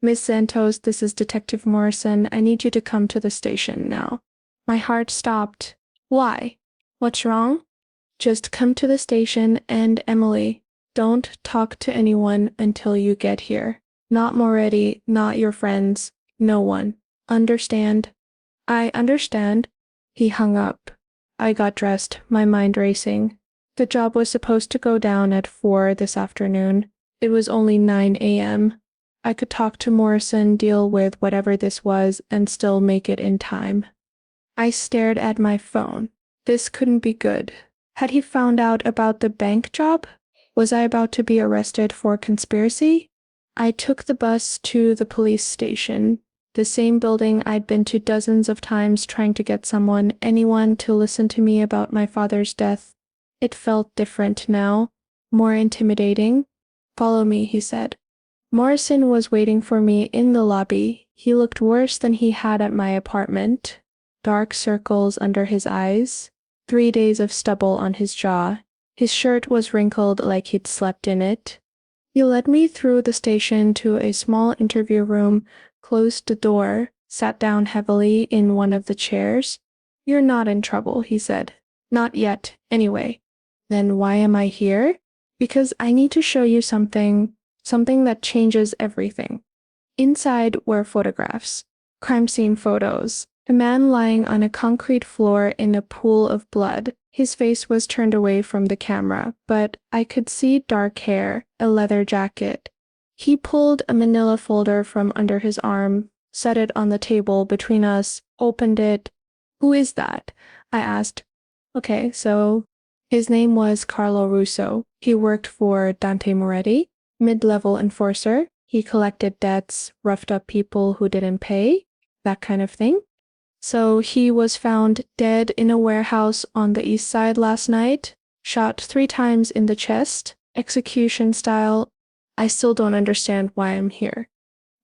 Miss Santos, this is Detective Morrison. I need you to come to the station now. My heart stopped. Why? What's wrong? Just come to the station and Emily, don't talk to anyone until you get here. Not Moretti, not your friends, no one. Understand? I understand. He hung up. I got dressed, my mind racing. The job was supposed to go down at 4 this afternoon. It was only 9 a.m. I could talk to Morrison, deal with whatever this was, and still make it in time. I stared at my phone. This couldn't be good. Had he found out about the bank job? Was I about to be arrested for conspiracy? I took the bus to the police station. The same building I'd been to dozens of times trying to get anyone to listen to me about my father's death. It felt different now, more intimidating. "Follow me," he said. Morrison was waiting for me in the lobby. He looked worse than he had at my apartment. Dark circles under his eyes, 3 days of stubble on his jaw. His shirt was wrinkled like he'd slept in it. He led me through the station to a small interview room, closed the door, sat down heavily in one of the chairs. "You're not in trouble," he said. "Not yet, anyway." "Then why am I here?" "Because I need to show you something that changes everything." Inside were photographs. Crime scene photos. A man lying on a concrete floor in a pool of blood. His face was turned away from the camera, but I could see dark hair, a leather jacket. He pulled a manila folder from under his arm, set it on the table between us, opened it. "Who is that?" I asked. "Okay, so..." His name was Carlo Russo. He worked for Dante Moretti, mid-level enforcer. He collected debts, roughed up people who didn't pay, that kind of thing. So he was found dead in a warehouse on the east side last night, shot 3 times in the chest, execution style. I still don't understand why I'm here.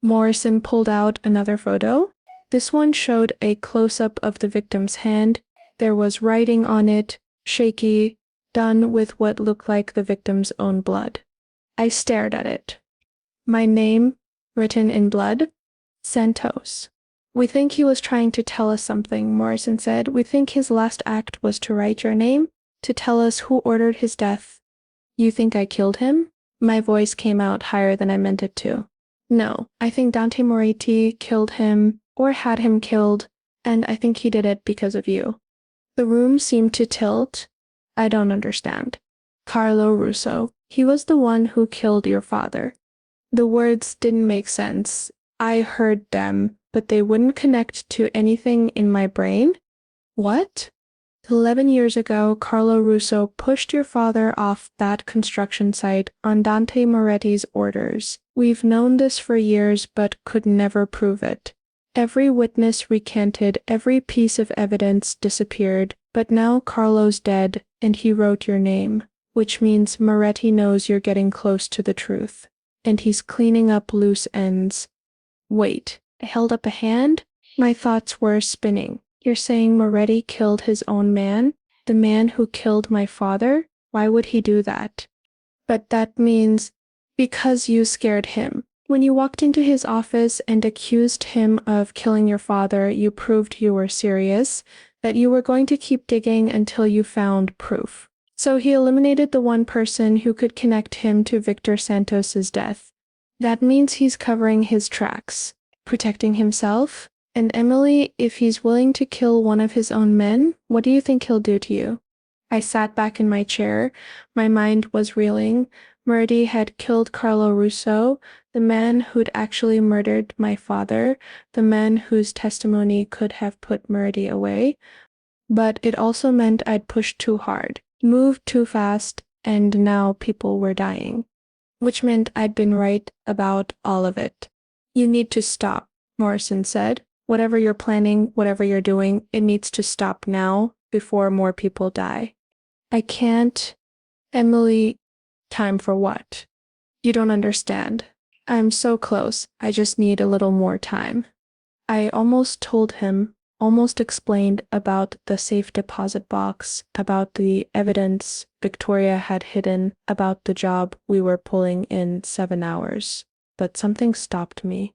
Morrison pulled out another photo. This one showed a close-up of the victim's hand. There was writing on it, shaky, done with what looked like the victim's own blood. I stared at it. My name, written in blood, Santos. "We think he was trying to tell us something," Morrison said. "We think his last act was to write your name, to tell us who ordered his death." "You think I killed him?" My voice came out higher than I meant it to. "No, I think Dante Moretti killed him, or had him killed, and I think he did it because of you." The room seemed to tilt. "I don't understand." "Carlo Russo. He was the one who killed your father." The words didn't make sense. I heard them, but they wouldn't connect to anything in my brain. "What?" 11 years ago, Carlo Russo pushed your father off that construction site on Dante Moretti's orders. We've known this for years but could never prove it. Every witness recanted, every piece of evidence disappeared, but now Carlo's dead and he wrote your name, which means Moretti knows you're getting close to the truth, and he's cleaning up loose ends. Wait, I held up a hand. My thoughts were spinning. You're saying Moretti killed his own man? The man who killed my father? Why would he do that? But that means because you scared him. When you walked into his office and accused him of killing your father, you proved you were serious, that you were going to keep digging until you found proof. So he eliminated the one person who could connect him to Victor Santos's death. That means he's covering his tracks, protecting himself. And Emily, if he's willing to kill one of his own men, what do you think he'll do to you? I sat back in my chair. My mind was reeling. Moretti had killed Carlo Russo, the man who'd actually murdered my father, the man whose testimony could have put Moretti away. But it also meant I'd pushed too hard, moved too fast, and now people were dying. Which meant I'd been right about all of it. "You need to stop," Morrison said. "Whatever you're planning, whatever you're doing, it needs to stop now, before more people die." "I can't." "Emily, time for what?" "You don't understand. I'm so close, I just need a little more time." I almost told him, almost explained about the safe deposit box, about the evidence Victoria had hidden, about the job we were pulling in 7 hours. But something stopped me.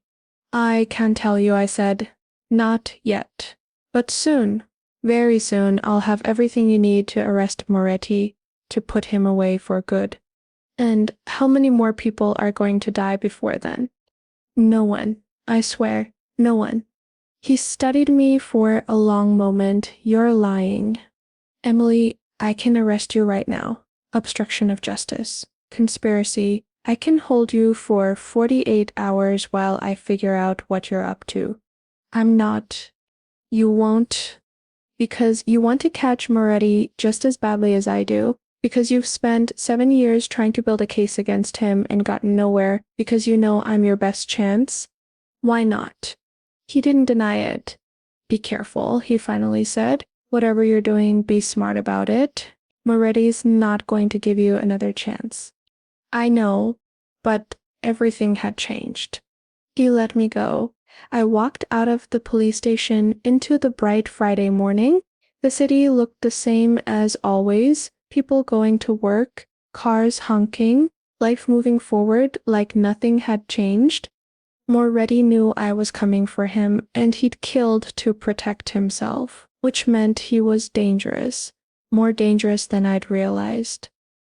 "I can't tell you," I said. "Not yet. But soon, very soon, I'll have everything you need to arrest Moretti, to put him away for good." "And how many more people are going to die before then?" "No one. I swear, no one." He studied me for a long moment. "You're lying." "Emily, I can arrest you right now. Obstruction of justice. Conspiracy. I can hold you for 48 hours while I figure out what you're up to." "I'm not." "You won't." "Because you want to catch Moretti just as badly as I do. Because you've spent 7 years trying to build a case against him and gotten nowhere. Because you know I'm your best chance." "Why not?" He didn't deny it. Be careful, he finally said. Whatever you're doing, be smart about it. Moretti's not going to give you another chance. I know, but everything had changed. He let me go. I walked out of the police station into the bright Friday morning. The city looked the same as always, people going to work, cars honking, life moving forward like nothing had changed. Moretti knew I was coming for him, and he'd killed to protect himself, which meant he was dangerous, more dangerous than I'd realized.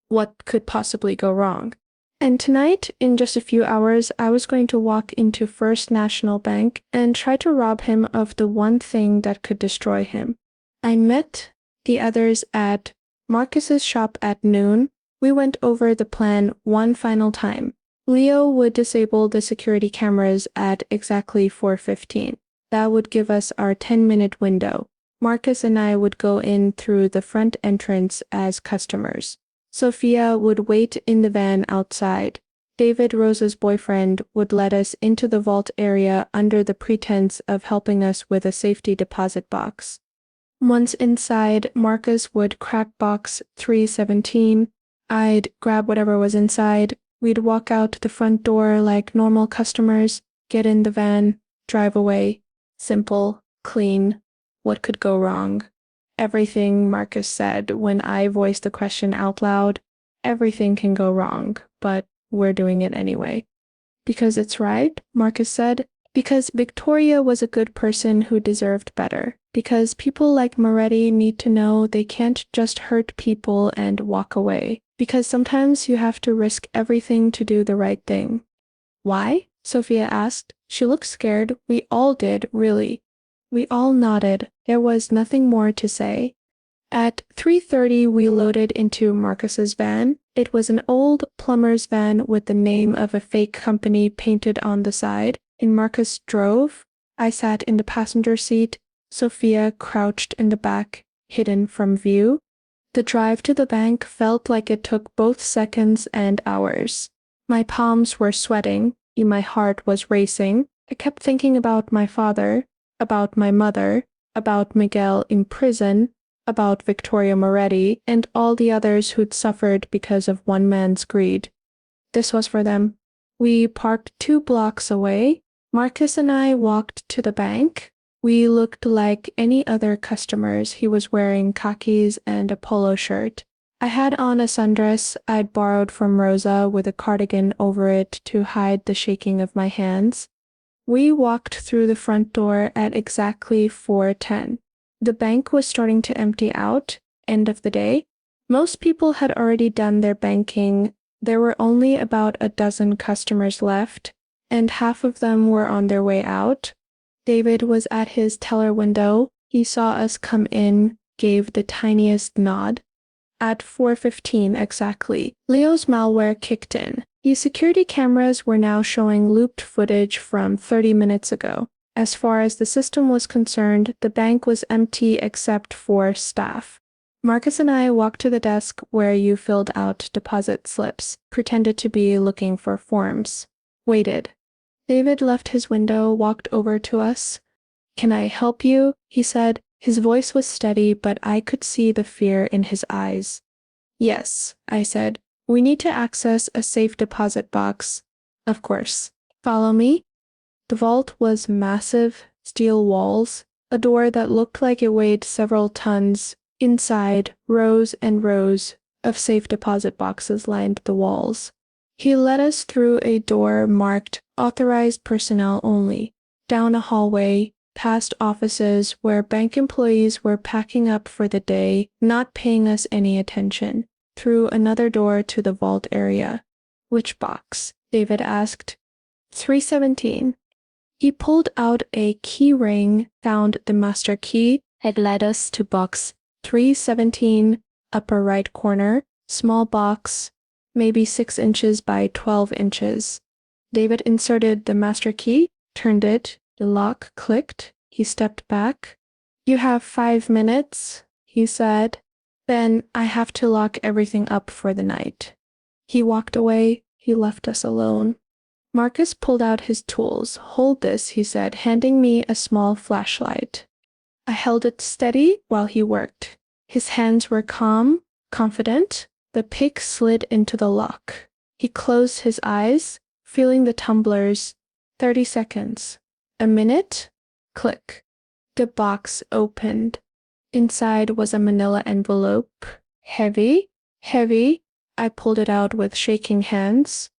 What could possibly go wrong? And tonight, in just a few hours, I was going to walk into First National Bank and try to rob him of the one thing that could destroy him. I met the others at Marcus's shop at noon. We went over the plan one final time. Leo would disable the security cameras at exactly 4:15. That would give us our 10-minute window. Marcus and I would go in through the front entrance as customers. Sophia would wait in the van outside. David, Rosa's boyfriend, would let us into the vault area under the pretense of helping us with a safety deposit box. Once inside, Marcus would crack box 317. I'd grab whatever was inside. We'd walk out the front door like normal customers, get in the van, drive away. Simple, clean. What could go wrong? Everything, Marcus said when I voiced the question out loud. Everything can go wrong, but we're doing it anyway. Because it's right, Marcus said. Because Victoria was a good person who deserved better. Because people like Moretti need to know they can't just hurt people and walk away. Because sometimes you have to risk everything to do the right thing. Why? Sophia asked. She looked scared. We all did, really. We all nodded. There was nothing more to say. At 3:30 we loaded into Marcus's van. It was an old plumber's van with the name of a fake company painted on the side. And Marcus drove. I sat in the passenger seat. Sophia crouched in the back, hidden from view. The drive to the bank felt like it took both seconds and hours. My palms were sweating. My heart was racing. I kept thinking about my father, about my mother, about Miguel in prison, about Victoria Moretti, and all the others who'd suffered because of one man's greed. This was for them. We parked 2 blocks away. Marcus and I walked to the bank. We looked like any other customers. He was wearing khakis and a polo shirt. I had on a sundress I'd borrowed from Rosa with a cardigan over it to hide the shaking of my hands. We walked through the front door at exactly 4:10. The bank was starting to empty out, end of the day. Most people had already done their banking. There were only about a dozen customers left, and half of them were on their way out. David was at his teller window. He saw us come in, gave the tiniest nod. At 4:15 exactly, Leo's malware kicked in. His security cameras were now showing looped footage from 30 minutes ago. As far as the system was concerned, the bank was empty except for staff. Marcus and I walked to the desk where you filled out deposit slips, pretended to be looking for forms. Waited. David left his window, walked over to us. "Can I help you?" he said. His voice was steady, but I could see the fear in his eyes. "Yes," I said. "We need to access a safe deposit box." "Of course. Follow me." The vault was massive, steel walls, a door that looked like it weighed several tons. Inside, rows and rows of safe deposit boxes lined the walls. He led us through a door marked "Authorized Personnel Only," down a hallway, past offices where bank employees were packing up for the day, not paying us any attention, through another door to the vault area. "Which box?" David asked. 317. He pulled out a key ring, found the master key, and led us to box 317, upper right corner, small box, maybe 6 inches by 12 inches. David inserted the master key, turned it, the lock clicked. He stepped back. "You have 5 minutes," he said. "Then I have to lock everything up for the night." He walked away. He left us alone. Marcus pulled out his tools. "Hold this," he said, handing me a small flashlight. I held it steady while he worked. His hands were calm, confident. The pick slid into the lock. He closed his eyes, feeling the tumblers. 30 seconds. A minute. Click. The box opened. Inside was a manila envelope. Heavy, heavy. I pulled it out with shaking hands.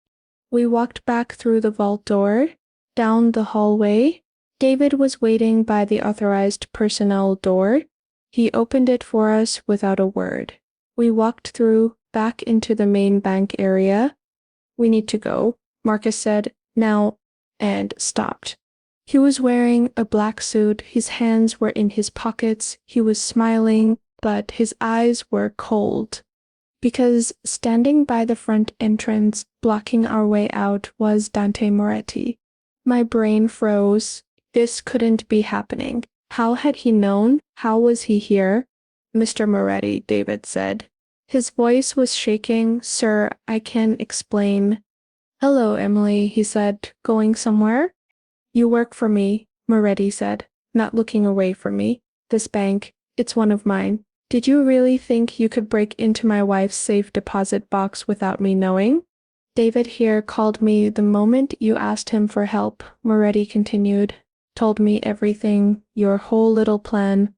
We walked back through the vault door, down the hallway. David was waiting by the authorized personnel door. He opened it for us without a word. We walked through, back into the main bank area. "We need to go," Marcus said, "now," and stopped. He was wearing a black suit. His hands were in his pockets. He was smiling, but his eyes were cold. Because standing by the front entrance, blocking our way out, was Dante Moretti. My brain froze. This couldn't be happening. How had he known? How was he here? "Mr. Moretti," David said. His voice was shaking. "Sir, I can explain." "Hello, Emily," he said. "Going somewhere?" "You work for me," Moretti said, not looking away from me. "This bank, it's one of mine. Did you really think you could break into my wife's safe deposit box without me knowing?" "David here called me the moment you asked him for help," Moretti continued. "Told me everything, your whole little plan.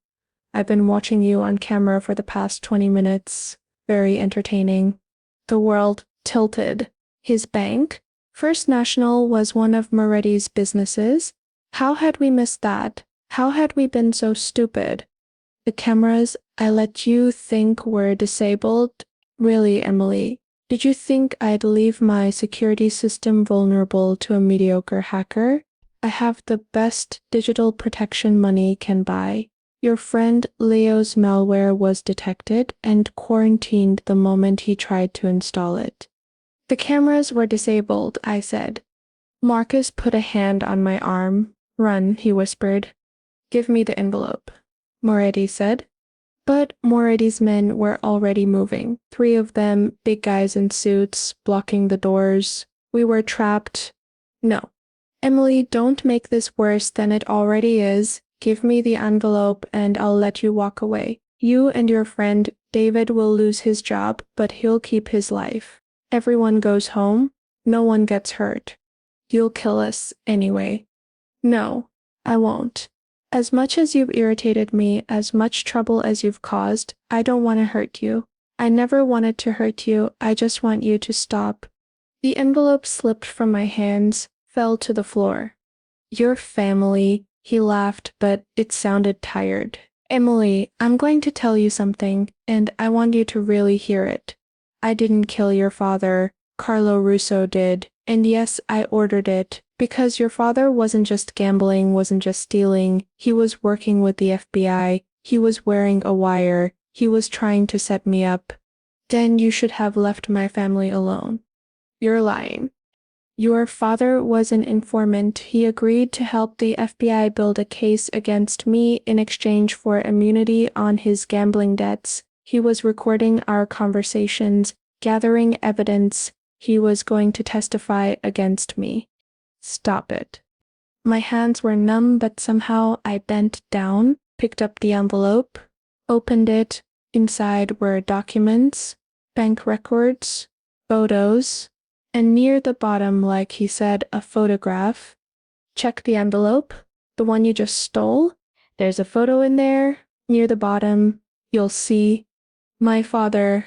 I've been watching you on camera for the past 20 minutes. Very entertaining." The world tilted. His bank? First National was one of Moretti's businesses. How had we missed that? How had we been so stupid? The cameras I let you think were disabled? Really, Emily? Did you think I'd leave my security system vulnerable to a mediocre hacker? I have the best digital protection money can buy. Your friend Leo's malware was detected and quarantined the moment he tried to install it. The cameras were disabled, I said. Marcus put a hand on my arm. "Run," he whispered. "Give me the envelope," Moretti said. But Moretti's men were already moving. 3 of them, big guys in suits, blocking the doors. We were trapped. "No. Emily, don't make this worse than it already is. Give me the envelope and I'll let you walk away. You and your friend David will lose his job, but he'll keep his life. Everyone goes home. No one gets hurt. You'll kill us anyway." "No, I won't. As much as you've irritated me, as much trouble as you've caused, I don't want to hurt you. I never wanted to hurt you. I just want you to stop." The envelope slipped from my hands, fell to the floor. "Your family," he laughed, but it sounded tired. "Emily, I'm going to tell you something, and I want you to really hear it. I didn't kill your father. Carlo Russo did. And yes, I ordered it. Because your father wasn't just gambling, wasn't just stealing. He was working with the FBI. He was wearing a wire. He was trying to set me up. Then you should have left my family alone." "You're lying." "Your father was an informant. He agreed to help the FBI build a case against me in exchange for immunity on his gambling debts. He was recording our conversations, gathering evidence. He was going to testify against me." "Stop it." My hands were numb, but somehow I bent down, picked up the envelope, opened it. Inside were documents, bank records, photos, and near the bottom, like he said, a photograph. "Check the envelope, the one you just stole. There's a photo in there. Near the bottom, you'll see my father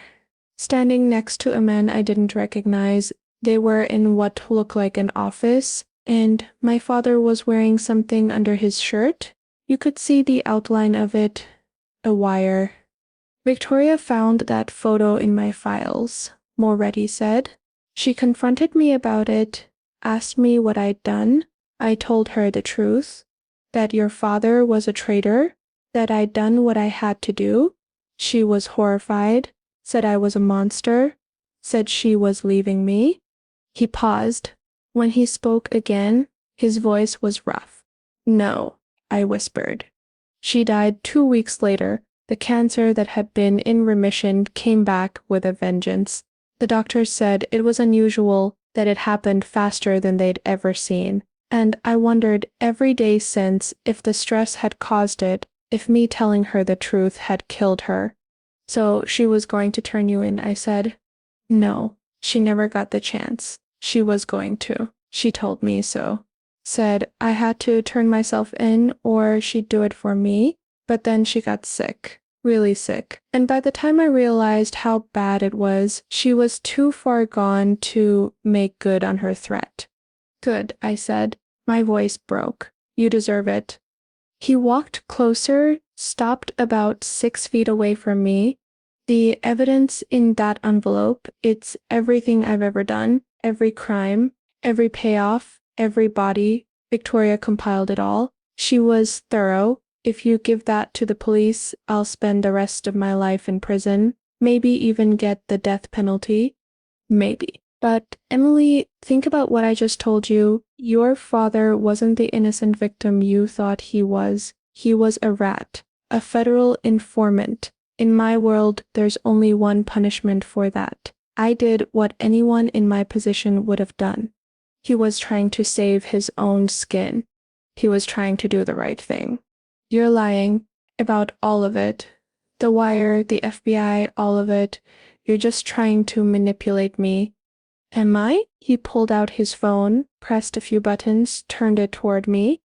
standing next to a man I didn't recognize. They were in what looked like an office, and my father was wearing something under his shirt. You could see the outline of it, a wire. Victoria found that photo in my files," Moretti said. "She confronted me about it, asked me what I'd done. I told her the truth, that your father was a traitor, that I'd done what I had to do. She was horrified, said I was a monster, said she was leaving me." He paused. When he spoke again, his voice was rough. "No," I whispered. "She died 2 weeks later. The cancer that had been in remission came back with a vengeance. The doctors said it was unusual. that it happened faster than they'd ever seen. And I wondered every day since if the stress had caused it, if me telling her the truth had killed her. So she was going to turn you in, I said. No, she never got the chance. She was going to. She told me so. Said I had to turn myself in or she'd do it for me, but then she got sick. Really sick. And by the time I realized how bad it was, she was too far gone to make good on her threat. Good, I said. My voice broke. You deserve it. He walked closer, stopped about 6 feet away from me. The evidence in that envelope, it's everything I've ever done, every crime, every payoff, every body. Victoria compiled it all. She was thorough. If you give that to the police, I'll spend the rest of my life in prison, maybe even get the death penalty. Maybe. But Emily, think about what I just told you. Your father wasn't the innocent victim you thought he was. He was a rat, a federal informant. In my world, there's only one punishment for that. I did what anyone in my position would have done. He was trying to save his own skin. He was trying to do the right thing. You're lying about all of it. The wire, the FBI, all of it. You're just trying to manipulate me. Am I? He pulled out his phone, pressed a few buttons, turned it toward me.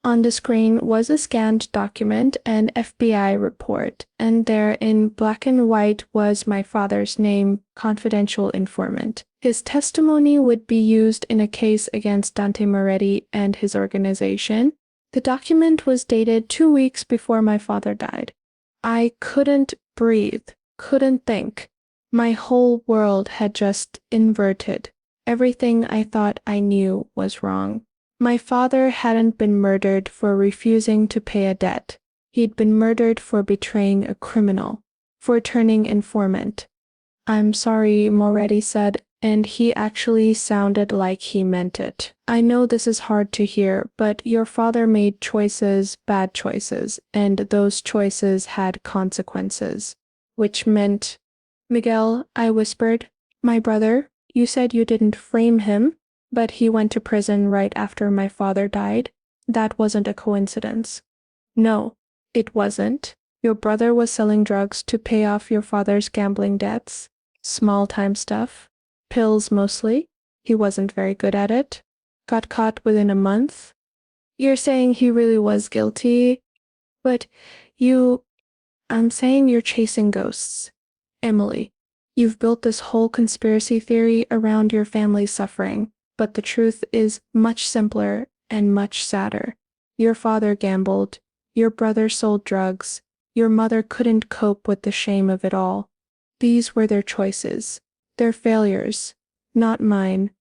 On the screen was a scanned document, an FBI report, and there in black and white was my father's name, confidential informant. His testimony would be used in a case against Dante Moretti and his organization. The document was dated 2 weeks before my father died. I couldn't breathe, couldn't think. My whole world had just inverted. Everything I thought I knew was wrong. My father hadn't been murdered for refusing to pay a debt. He'd been murdered for betraying a criminal, for turning informant. I'm sorry, Moretti said, and he actually sounded like he meant it. I know this is hard to hear, but your father made choices, bad choices, and those choices had consequences, which meant... Miguel, I whispered, my brother, you said you didn't frame him, but he went to prison right after my father died. That wasn't a coincidence. No, it wasn't. Your brother was selling drugs to pay off your father's gambling debts. Small-time stuff. Pills mostly. He wasn't very good at it. Got caught within a month. You're saying he really was guilty, but I'm saying you're chasing ghosts. Emily, you've built this whole conspiracy theory around your family's suffering, but the truth is much simpler and much sadder. Your father gambled. Your brother sold drugs. Your mother couldn't cope with the shame of it all. These were their choices. Their failures. Not mine.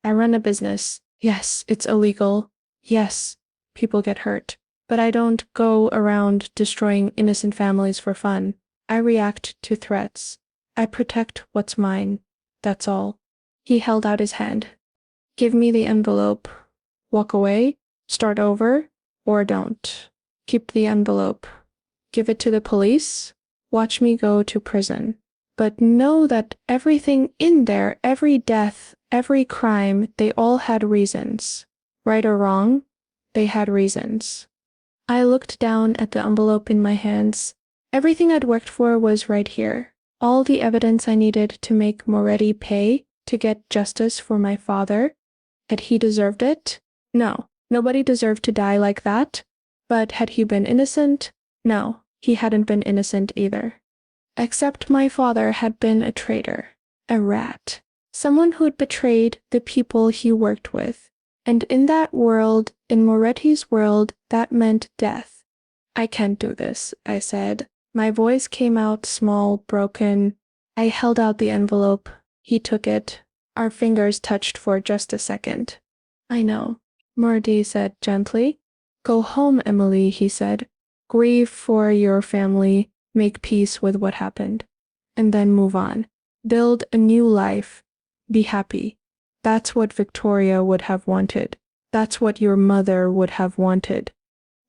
I run a business. Yes, it's illegal. Yes, people get hurt. But I don't go around destroying innocent families for fun. I react to threats. I protect what's mine. That's all. He held out his hand. Give me the envelope. Walk away, start over, or don't. Keep the envelope. Give it to the police. Watch me go to prison. But know that everything in there, every death, every crime, they all had reasons. Right or wrong, they had reasons. I looked down at the envelope in my hands. Everything I'd worked for was right here. All the evidence I needed to make Moretti pay, to get justice for my father. Had he deserved it? No, nobody deserved to die like that. But had he been innocent? No, he hadn't been innocent either. Except my father had been a traitor, a rat, someone who'd betrayed the people he worked with. And in that world, in Moretti's world, that meant death. I can't do this, I said. My voice came out small, broken. I held out the envelope. He took it. Our fingers touched for just a second. I know, Moretti said gently. Go home, Emily, he said. Grieve for your family. Make peace with what happened. And then move on. Build a new life. Be happy. That's what Victoria would have wanted. That's what your mother would have wanted.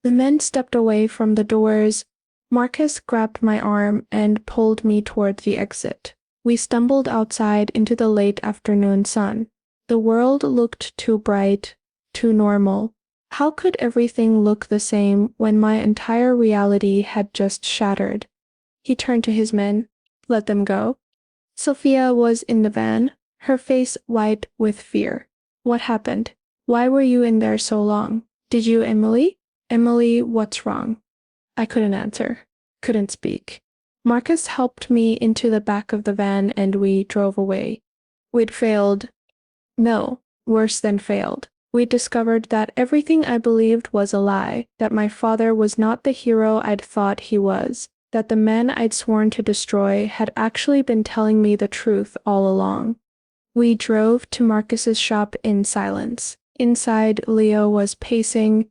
The men stepped away from the doors. Marcus grabbed my arm and pulled me toward the exit. We stumbled outside into the late afternoon sun. The world looked too bright, too normal. How could everything look the same when my entire reality had just shattered? He turned to his men. Let them go. Sophia was in the van, her face white with fear. What happened? Why were you in there so long? Did you, Emily? Emily, what's wrong? I couldn't answer, couldn't speak. Marcus helped me into the back of the van and we drove away. We'd failed. No, worse than failed. We discovered that everything I believed was a lie, that my father was not the hero I'd thought he was, that the man I'd sworn to destroy had actually been telling me the truth all along. We drove to Marcus's shop in silence. Inside, Leo was pacing.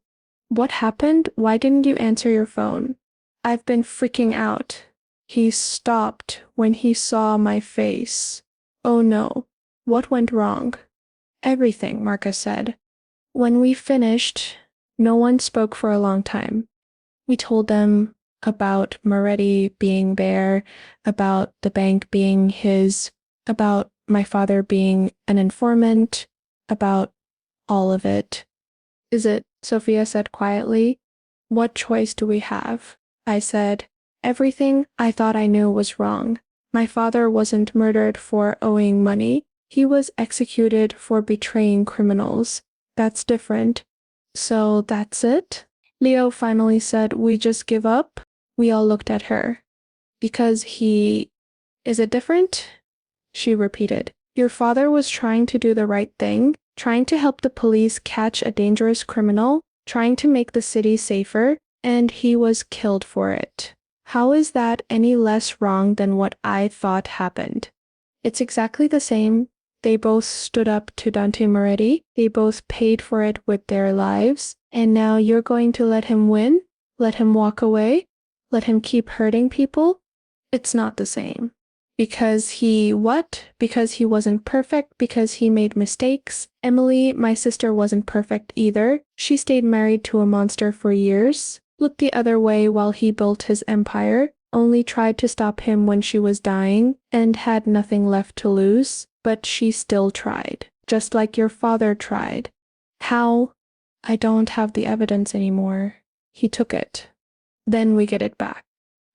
What happened? Why didn't you answer your phone? I've been freaking out. He stopped when he saw my face. Oh no. What went wrong? Everything, Marcus said. When we finished, no one spoke for a long time. We told them about Moretti being there, about the bank being his, about my father being an informant, about all of it. Is it? Sophia said quietly. What choice do we have? I said. Everything I thought I knew was wrong. My father wasn't murdered for owing money. He was executed for betraying criminals. That's different. So that's it? Leo finally said, we just give up? We all looked at her. Because he... Is it different? She repeated. Your father was trying to do the right thing, trying to help the police catch a dangerous criminal, trying to make the city safer, and he was killed for it. How is that any less wrong than what I thought happened? It's exactly the same. They both stood up to Dante Moretti. They both paid for it with their lives. And now you're going to let him win? Let him walk away? Let him keep hurting people? It's not the same. Because he what? Because he wasn't perfect, because he made mistakes. Emily, my sister, wasn't perfect either. She stayed married to a monster for years, looked the other way while he built his empire, only tried to stop him when she was dying, and had nothing left to lose. But she still tried, just like your father tried. How? I don't have the evidence anymore. He took it. Then we get it back.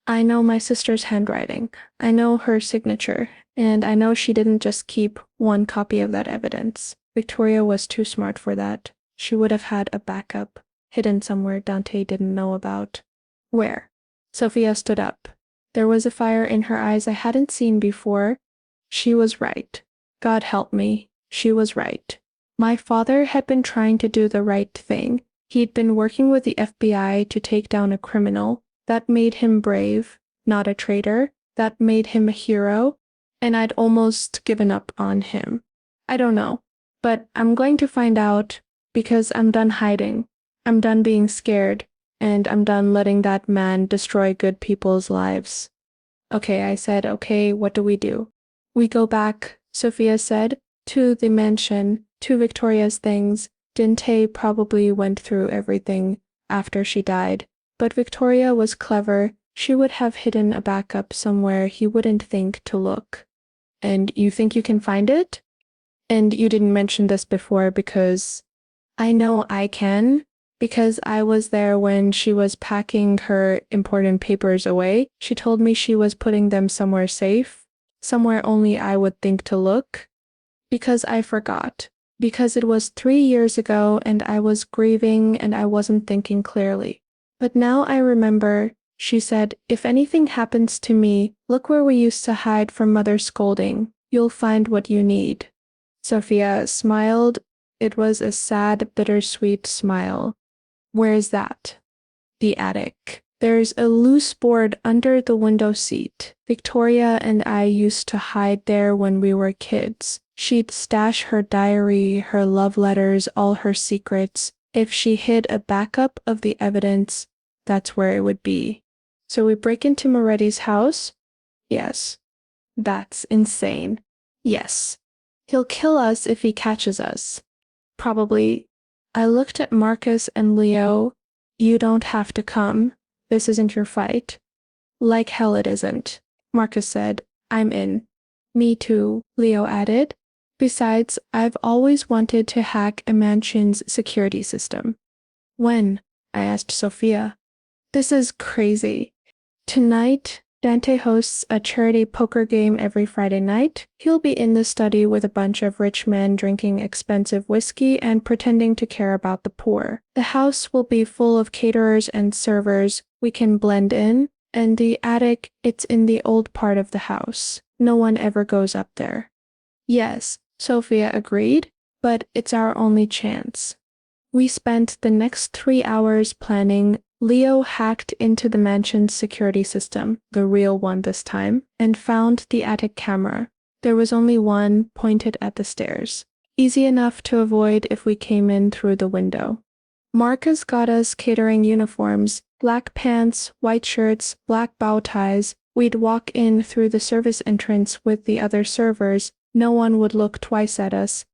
I know my sister's handwriting. I know her signature. And I know she didn't just keep one copy of that evidence. Victoria was too smart for that. She would have had a backup, hidden somewhere Dante didn't know about. Where? Sophia stood up. There was a fire in her eyes I hadn't seen before. She was right. God help me. She was right. My father had been trying to do the right thing. He'd been working with the FBI to take down a criminal. That made him brave, not a traitor. That made him a hero. And I'd almost given up on him. I don't know. But I'm going to find out, because I'm done hiding. I'm done being scared. And I'm done letting that man destroy good people's lives. Okay, I said, okay, what do? We go back, Sophia said, to the mansion, to Victoria's things. Dante probably went through everything after she died. But Victoria was clever. She would have hidden a backup somewhere he wouldn't think to look. And you think you can find it? And you didn't mention this before because I know I can. Because I was there when she was packing her important papers away. She told me she was putting them somewhere safe, somewhere only I would think to look. Because I forgot. Because it was 3 years ago and I was grieving and I wasn't thinking clearly. But now I remember, she said, if anything happens to me, look where we used to hide from Mother's scolding. You'll find what you need. Sophia smiled. It was a sad, bittersweet smile. Where's that? The attic. There's a loose board under the window seat. Victoria and I used to hide there when we were kids. She'd stash her diary, her love letters, all her secrets. If she hid a backup of the evidence, that's where it would be. So we break into Moretti's house? Yes. That's insane. Yes. He'll kill us if he catches us. Probably. I looked at Marcus and Leo. You don't have to come. This isn't your fight. Like hell it isn't. Marcus said, I'm in. Me too, Leo added. Besides, I've always wanted to hack a mansion's security system. When? I asked Sophia. This is crazy. Tonight, Dante hosts a charity poker game every Friday night. He'll be in the study with a bunch of rich men drinking expensive whiskey and pretending to care about the poor. The house will be full of caterers and servers. We can blend in. And the attic, it's in the old part of the house. No one ever goes up there. Yes, Sophia agreed, but it's our only chance. We spent the next 3 hours planning. Leo hacked into the mansion's security system, the real one this time, and found the attic camera. There was only one, pointed at the stairs. Easy enough to avoid if we came in through the window. Marcus got us catering uniforms, black pants, white shirts, black bow ties. We'd walk in through the service entrance with the other servers. No one would look twice at us.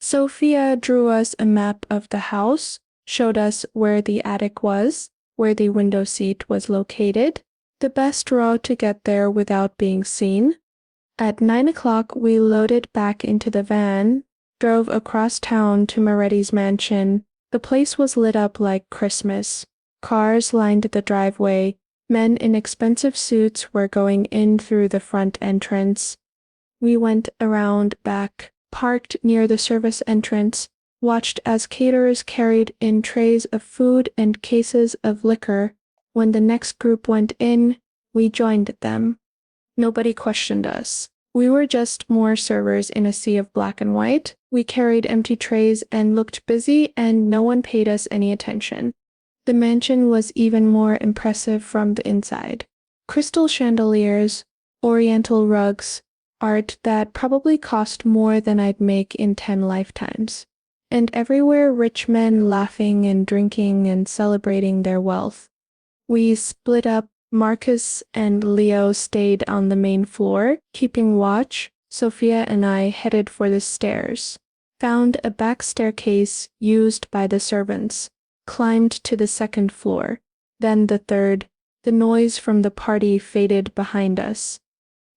Sophia drew us a map of the house, showed us where the attic was, where the window seat was located, the best route to get there without being seen. At 9 o'clock, we loaded back into the van, drove across town to Moretti's mansion. The place was lit up like Christmas. Cars lined the driveway. Men in expensive suits were going in through the front entrance. We went around back, parked near the service entrance, watched as caterers carried in trays of food and cases of liquor. When the next group went in, we joined them. Nobody questioned us. We were just more servers in a sea of black and white. We carried empty trays and looked busy, and no one paid us any attention. The mansion was even more impressive from the inside. Crystal chandeliers, oriental rugs, art that probably cost more than I'd make in 10 lifetimes. And everywhere rich men laughing and drinking and celebrating their wealth. We split up. Marcus and Leo stayed on the main floor, keeping watch. Sophia and I headed for the stairs. Found a back staircase used by the servants. Climbed to the second floor, then the third. The noise from the party faded behind us.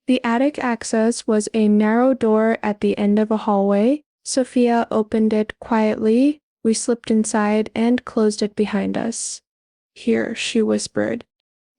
The attic access was a narrow door at the end of a hallway. Sophia opened it quietly. We slipped inside and closed it behind us. Here, she whispered.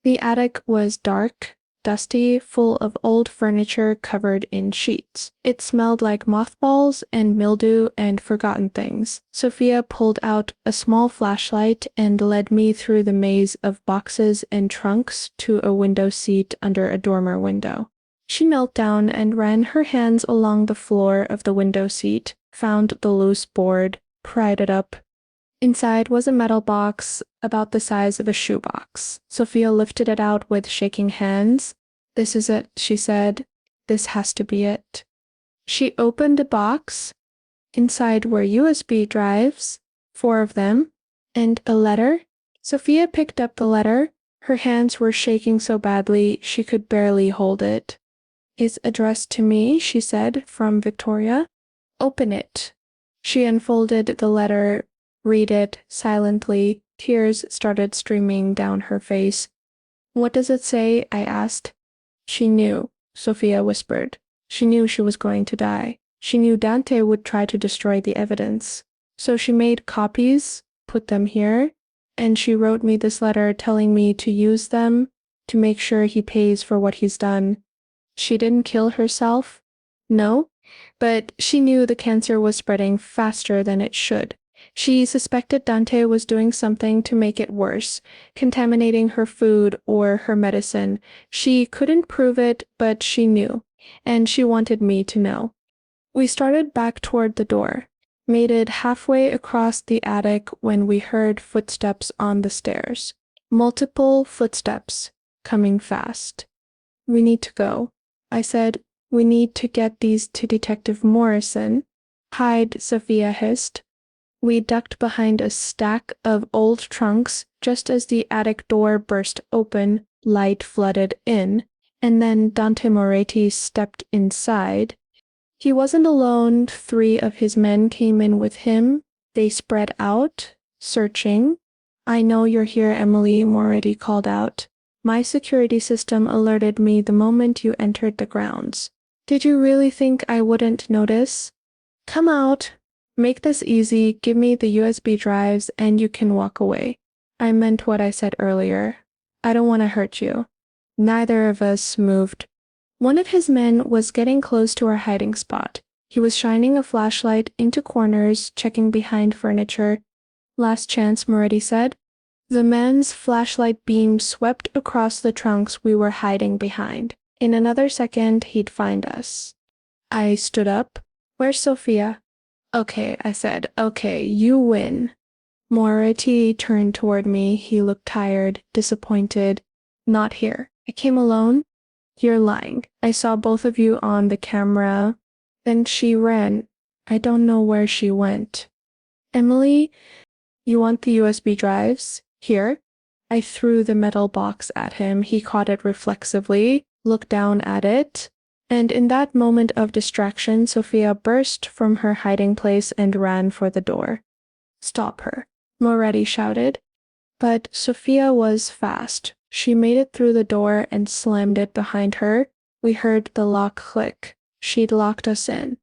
The attic was dark, dusty, full of old furniture covered in sheets. It smelled like mothballs and mildew and forgotten things. Sophia pulled out a small flashlight and led me through the maze of boxes and trunks to a window seat under a dormer window. She knelt down and ran her hands along the floor of the window seat, found the loose board, pried it up. Inside was a metal box about the size of a shoebox. Sophia lifted it out with shaking hands. This is it, she said. This has to be it. She opened the box. Inside were USB drives, 4 of them, and a letter. Sophia picked up the letter. Her hands were shaking so badly she could barely hold it. It's addressed to me, she said, from Victoria. Open it. She unfolded the letter. Read it silently. Tears started streaming down her face. What does it say? I asked. She knew, Sophia whispered. She knew she was going to die. She knew Dante would try to destroy the evidence. So she made copies, put them here, and she wrote me this letter telling me to use them, to make sure he pays for what he's done. She didn't kill herself? No, but she knew the cancer was spreading faster than it should. She suspected Dante was doing something to make it worse, contaminating her food or her medicine. She couldn't prove it, but she knew, and she wanted me to know. We started back toward the door, made it halfway across the attic when we heard footsteps on the stairs. Multiple footsteps, coming fast. We need to go, I said. We need to get these to Detective Morrison. Hide, Sophia hissed. We ducked behind a stack of old trunks just as the attic door burst open, light flooded in, and then Dante Moretti stepped inside. He wasn't alone. 3 of his men came in with him. They spread out, searching. I know you're here, Emily, Moretti called out. My security system alerted me the moment you entered the grounds. Did you really think I wouldn't notice? Come out. Make this easy. Give me the USB drives and you can walk away. I meant what I said earlier. I don't want to hurt you. Neither of us moved. One of his men was getting close to our hiding spot. He was shining a flashlight into corners, checking behind furniture. Last chance, Moretti said. The man's flashlight beam swept across the trunks we were hiding behind. In another second, he'd find us. I stood up. Where's Sophia? Okay, I said. Okay, you win. Moretti turned toward me. He looked tired, disappointed. Not here. I came alone. You're lying. I saw both of you on the camera. Then she ran. I don't know where she went. Emily, you want the USB drives? Here. I threw the metal box at him. He caught it reflexively, looked down at it, and in that moment of distraction, Sophia burst from her hiding place and ran for the door. Stop her, Moretti shouted. But Sophia was fast. She made it through the door and slammed it behind her. We heard the lock click. She'd locked us in.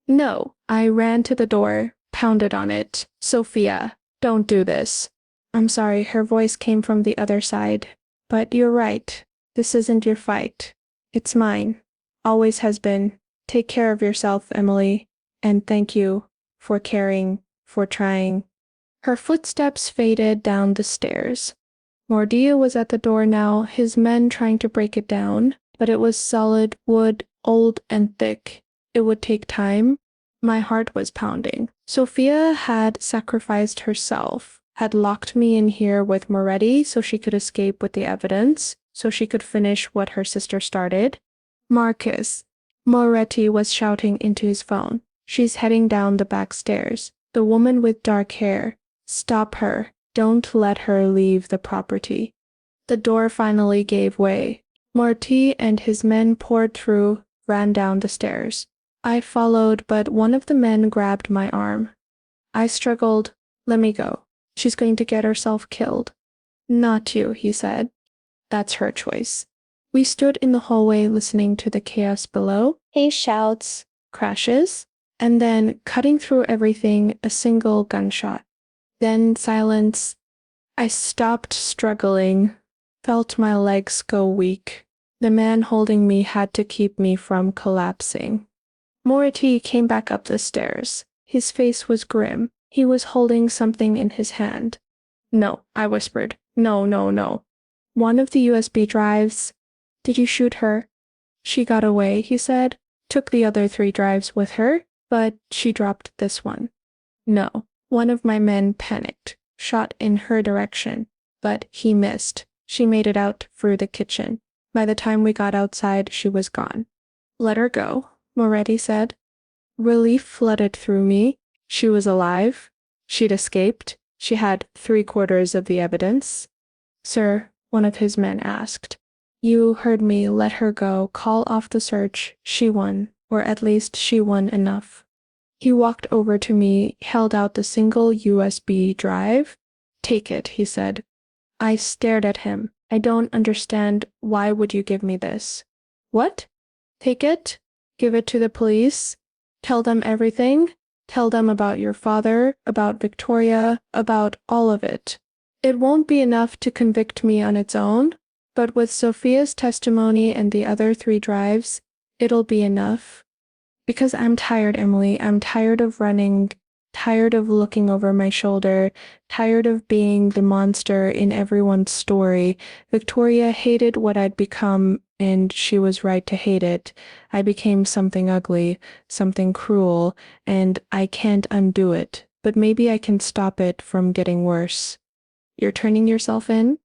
No, I ran to the door, pounded on it. Sophia, don't do this. I'm sorry, her voice came from the other side. But you're right. This isn't your fight. It's mine. Always has been. Take care of yourself, Emily. And thank you for caring, for trying. Her footsteps faded down the stairs. Mordia was at the door now, his men trying to break it down, but it was solid wood, old and thick. It would take time. My heart was pounding. Sophia had sacrificed herself, had locked me in here with Moretti so she could escape with the evidence, so she could finish what her sister started. Marcus, Moretti was shouting into his phone. She's heading down the back stairs. The woman with dark hair. Stop her. Don't let her leave the property. The door finally gave way. Marty and his men poured through, ran down the stairs. I followed, but one of the men grabbed my arm. I struggled. Let me go. She's going to get herself killed. Not you, he said. That's her choice. We stood in the hallway listening to the chaos below. Hey, shouts, crashes, and then cutting through everything, a single gunshot. Then silence. I stopped struggling, felt my legs go weak. The man holding me had to keep me from collapsing. Moretti came back up the stairs. His face was grim. He was holding something in his hand. No, I whispered. No, no, no. One of the USB drives. Did you shoot her? She got away, he said. Took the other 3 drives with her, but she dropped this one. No. One of my men panicked, shot in her direction, but he missed. She made it out through the kitchen. By the time we got outside, she was gone. Let her go, Moretti said. Relief flooded through me. She was alive. She'd escaped. She had 3/4 of the evidence. Sir, one of his men asked. You heard me. Let her go. Call off the search. She won, or at least she won enough. He walked over to me, held out the single USB drive. Take it, he said. I stared at him. I don't understand. Why would you give me this? What? Take it? Give it to the police? Tell them everything? Tell them about your father, about Victoria, about all of it. It won't be enough to convict me on its own, but with Sophia's testimony and the other 3 drives, it'll be enough. Because I'm tired, Emily. I'm tired of running, tired of looking over my shoulder, tired of being the monster in everyone's story. Victoria hated what I'd become, and she was right to hate it. I became something ugly, something cruel, and I can't undo it. But maybe I can stop it from getting worse. You're turning yourself in?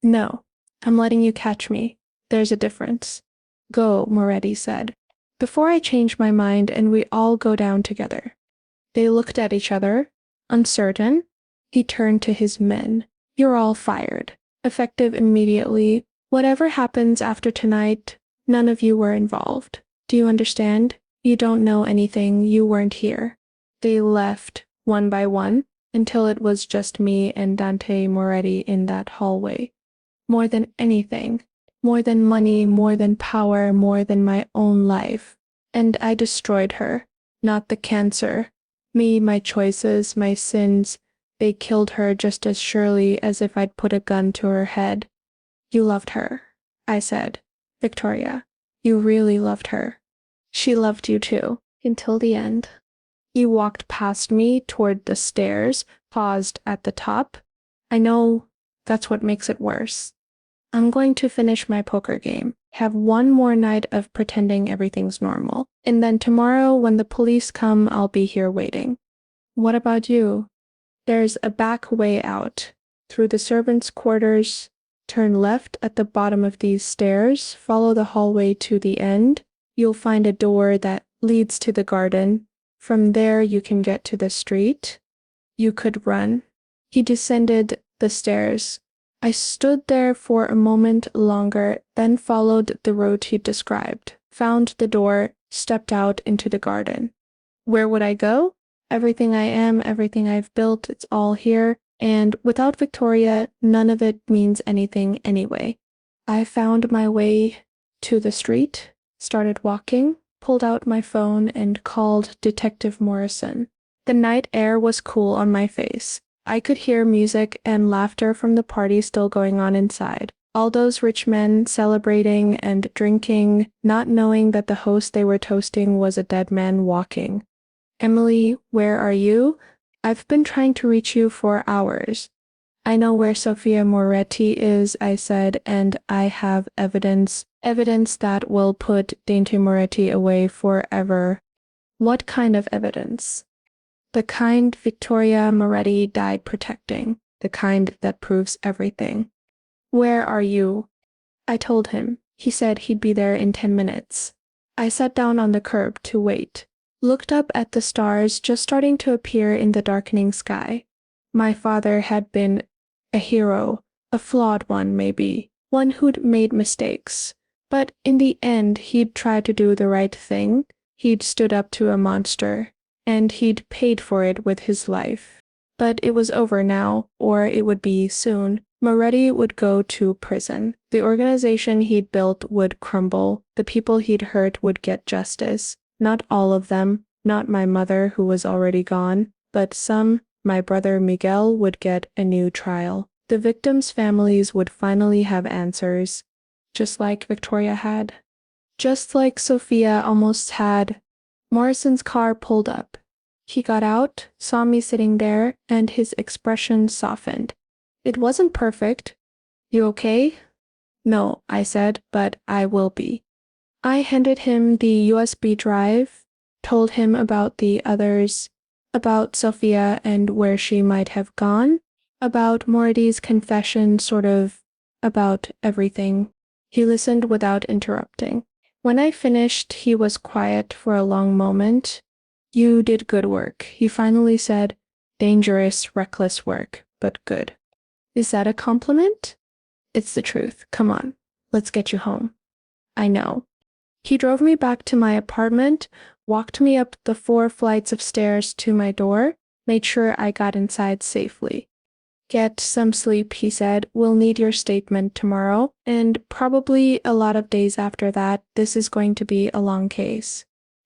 No. I'm letting you catch me. There's a difference. Go, Moretti said. Before I change my mind and we all go down together. They looked at each other, uncertain. He turned to his men. You're all fired. Effective immediately. Whatever happens after tonight, none of you were involved. Do you understand? You don't know anything. You weren't here. They left, one by one, until it was just me and Dante Moretti in that hallway. More than anything. More than money, more than power, more than my own life. And I destroyed her. Not the cancer. Me, my choices, my sins. They killed her just as surely as if I'd put a gun to her head. You loved her, I said. Victoria, you really loved her. She loved you too, until the end. You walked past me toward the stairs, paused at the top. I know that's what makes it worse. I'm going to finish my poker game, have one more night of pretending everything's normal, and then tomorrow when the police come, I'll be here waiting. What about you? There's a back way out, through the servants' quarters. Turn left at the bottom of these stairs, follow the hallway to the end. You'll find a door that leads to the garden. From there you can get to the street. You could run. He descended the stairs. I stood there for a moment longer, then followed the road he described, found the door, stepped out into the garden. Where would I go? Everything I am, everything I've built, it's all here, and without Victoria, none of it means anything anyway. I found my way to the street, started walking, pulled out my phone, and called Detective Morrison. The night air was cool on my face. I could hear music and laughter from the party still going on inside. All those rich men celebrating and drinking, not knowing that the host they were toasting was a dead man walking. Emily, where are you? I've been trying to reach you for hours. I know where Sophia Moretti is, I said, and I have evidence that will put Dainty Moretti away forever. What kind of evidence? The kind Victoria Moretti died protecting, the kind that proves everything. Where are you? I told him. He said he'd be there in 10 minutes. I sat down on the curb to wait, looked up at the stars just starting to appear in the darkening sky. My father had been a hero, a flawed one maybe, one who'd made mistakes. But in the end, he'd tried to do the right thing. He'd stood up to a monster, and he'd paid for it with his life. But it was over now, or it would be soon. Moretti would go to prison. The organization he'd built would crumble. The people he'd hurt would get justice. Not all of them, not my mother who was already gone, but some. My brother Miguel would get a new trial. The victims' families would finally have answers, just like Victoria had. Just like Sophia almost had. Morrison's car pulled up. He got out, saw me sitting there, and his expression softened. It wasn't perfect. You okay? No, I said, but I will be. I handed him the USB drive, told him about the others, about Sophia and where she might have gone, about Moretti's confession, sort of about everything. He listened without interrupting. When I finished, he was quiet for a long moment. You did good work, he finally said. Dangerous, reckless work, but good. Is that a compliment? It's the truth. Come on, let's get you home. I know. He drove me back to my apartment, walked me up the 4 flights of stairs to my door, made sure I got inside safely. Get some sleep, he said. We'll need your statement tomorrow, and probably a lot of days after that. This is going to be a long case.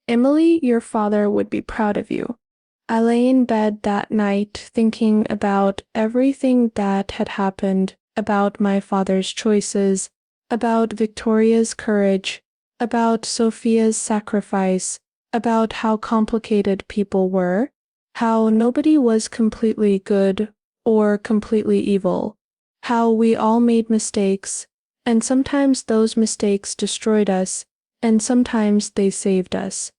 Emily, your father would be proud of you. I lay in bed that night thinking about everything that had happened, about my father's choices, about Victoria's courage, about Sophia's sacrifice, about how complicated people were, how nobody was completely good or completely evil, how we all made mistakes, and sometimes those mistakes destroyed us, and sometimes they saved us.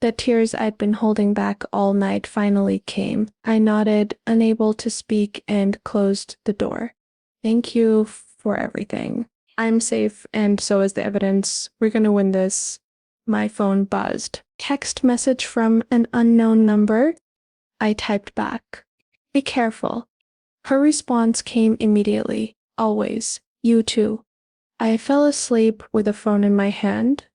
The tears I'd been holding back all night finally came. I nodded, unable to speak, and closed the door. Thank you for everything. I'm safe, and so is the evidence. We're gonna win this. My phone buzzed. Text message from an unknown number. I typed back. Be careful. Her response came immediately. Always. You too. I fell asleep with the phone in my hand.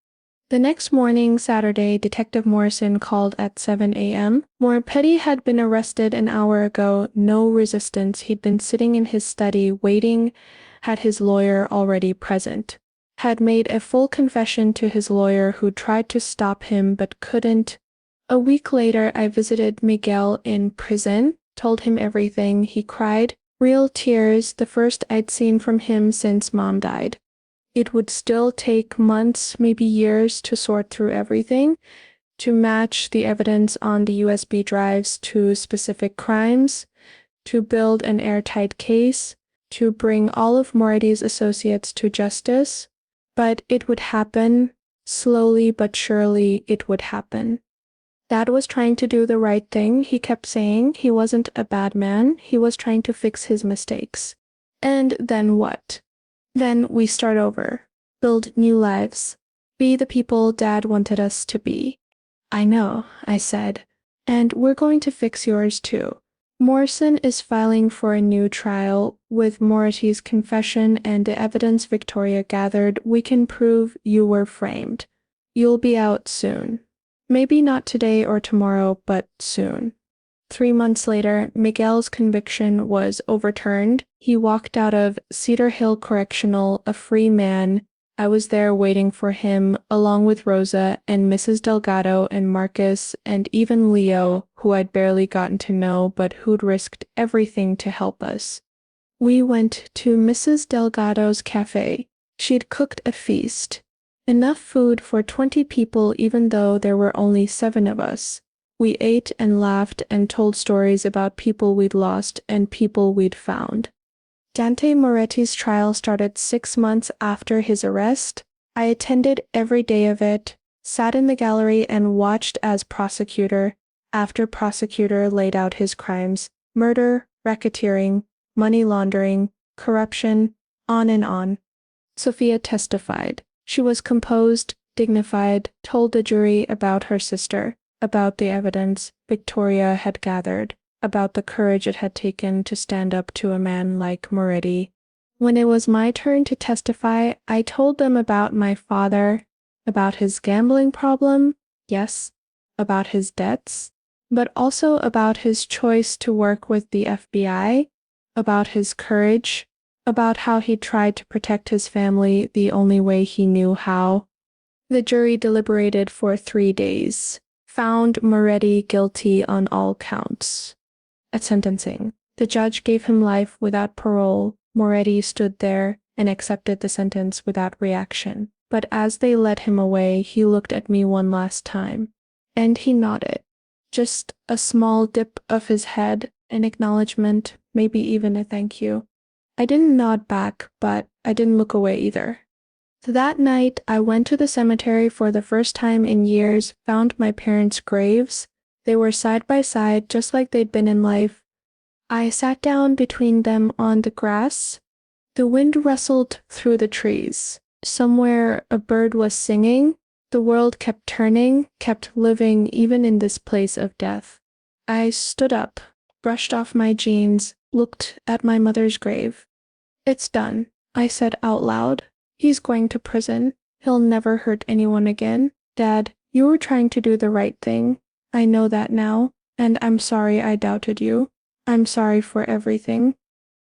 The next morning, Saturday, Detective Morrison called at 7 a.m. Moretti had been arrested an hour ago. No resistance. He'd been sitting in his study, waiting, had his lawyer already present. Had made a full confession to his lawyer who tried to stop him but couldn't. A week later, I visited Miguel in prison, told him everything. He cried, real tears, the first I'd seen from him since Mom died. It would still take months, maybe years, to sort through everything, to match the evidence on the USB drives to specific crimes, to build an airtight case, to bring all of Moradi's associates to justice. But it would happen. Slowly but surely it would happen. Dad was trying to do the right thing. He kept saying he wasn't a bad man. He was trying to fix his mistakes. And then what? Then we start over. Build new lives. Be the people Dad wanted us to be. I know, I said. And we're going to fix yours too. Morrison is filing for a new trial. With Morati's confession and the evidence Victoria gathered, we can prove you were framed. You'll be out soon. Maybe not today or tomorrow, but soon. 3 months later, Miguel's conviction was overturned. He walked out of Cedar Hill Correctional a free man. I was there waiting for him, along with Rosa and Mrs. Delgado and Marcus and even Leo, who I'd barely gotten to know but who'd risked everything to help us. We went to Mrs. Delgado's cafe. She'd cooked a feast. Enough food for 20 people even though there were only 7 of us. We ate and laughed and told stories about people we'd lost and people we'd found. Dante Moretti's trial started 6 months after his arrest. I attended every day of it, sat in the gallery and watched as prosecutor after prosecutor laid out his crimes: murder, racketeering, money laundering, corruption, on and on. Sophia testified. She was composed, dignified, told the jury about her sister, about the evidence Victoria had gathered, about the courage it had taken to stand up to a man like Moretti. When it was my turn to testify, I told them about my father, about his gambling problem, yes, about his debts, but also about his choice to work with the FBI, about his courage, about how he tried to protect his family the only way he knew how. The jury deliberated for 3 days, found Moretti guilty on all counts. At sentencing, the judge gave him life without parole. Moretti stood there and accepted the sentence without reaction. But as they led him away, he looked at me one last time. And he nodded. Just a small dip of his head, an acknowledgement, maybe even a thank you. I didn't nod back, but I didn't look away either. That night, I went to the cemetery for the first time in years, found my parents' graves. They were side by side, just like they'd been in life. I sat down between them on the grass. The wind rustled through the trees. Somewhere a bird was singing. The world kept turning, kept living even in this place of death. I stood up, brushed off my jeans, looked at my mother's grave. It's done, I said out loud. He's going to prison. He'll never hurt anyone again. Dad, you were trying to do the right thing. I know that now, and I'm sorry I doubted you. I'm sorry for everything.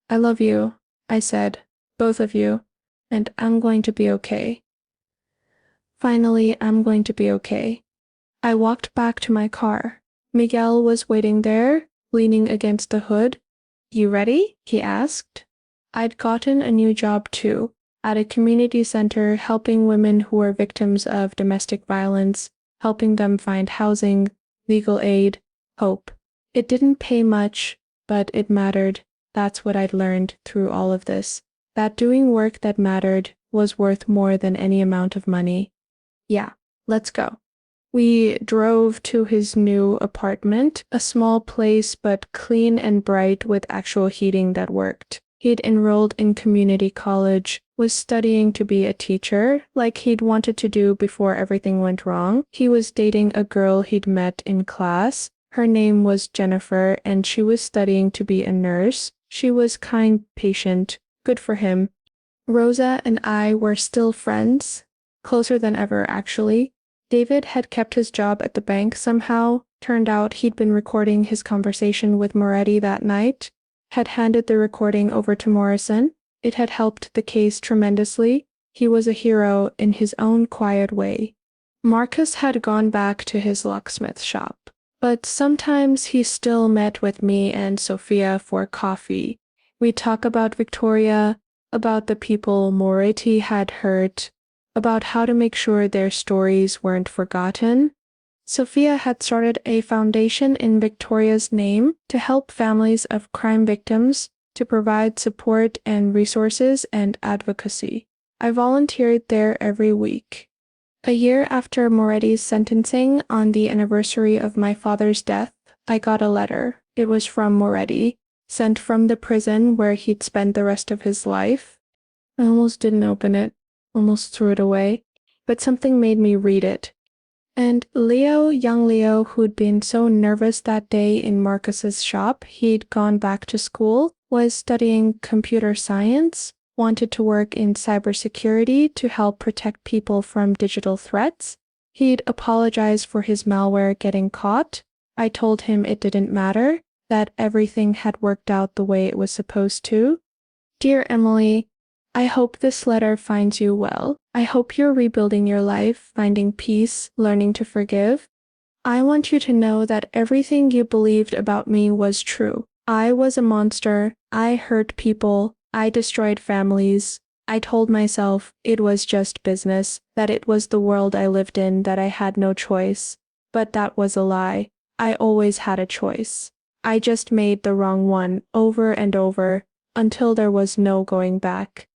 I love you, I said, both of you, and I'm going to be okay. Finally, I'm going to be okay. I walked back to my car. Miguel was waiting there, leaning against the hood. You ready? He asked. I'd gotten a new job too, at a community center helping women who were victims of domestic violence, helping them find housing, legal aid, hope. It didn't pay much, but it mattered. That's what I'd learned through all of this. That doing work that mattered was worth more than any amount of money. Yeah, let's go. We drove to his new apartment, a small place but clean and bright with actual heating that worked. He'd enrolled in community college, was studying to be a teacher, like he'd wanted to do before everything went wrong. He was dating a girl he'd met in class. Her name was Jennifer, and she was studying to be a nurse. She was kind, patient, good for him. Rosa and I were still friends, closer than ever, actually. David had kept his job at the bank somehow. Turned out he'd been recording his conversation with Moretti that night, had handed the recording over to Morrison. It had helped the case tremendously. He was a hero in his own quiet way. Marcus had gone back to his locksmith shop, but sometimes he still met with me and Sophia for coffee. We talk about Victoria, about the people Moretti had hurt, about how to make sure their stories weren't forgotten. Sophia had started a foundation in Victoria's name to help families of crime victims, to provide support and resources and advocacy. I volunteered there every week. A year after Moretti's sentencing, on the anniversary of my father's death, I got a letter. It was from Moretti, sent from the prison where he'd spend the rest of his life. I almost didn't open it, almost threw it away, but something made me read it. And Leo, young Leo, who'd been so nervous that day in Marcus's shop, he'd gone back to school, was studying computer science, wanted to work in cybersecurity to help protect people from digital threats. He'd apologized for his malware getting caught. I told him it didn't matter, that everything had worked out the way it was supposed to. Dear Emily, I hope this letter finds you well. I hope you're rebuilding your life, finding peace, learning to forgive. I want you to know that everything you believed about me was true. I was a monster. I hurt people. I destroyed families. I told myself it was just business, that it was the world I lived in, that I had no choice. But that was a lie. I always had a choice. I just made the wrong one over and over, until there was no going back.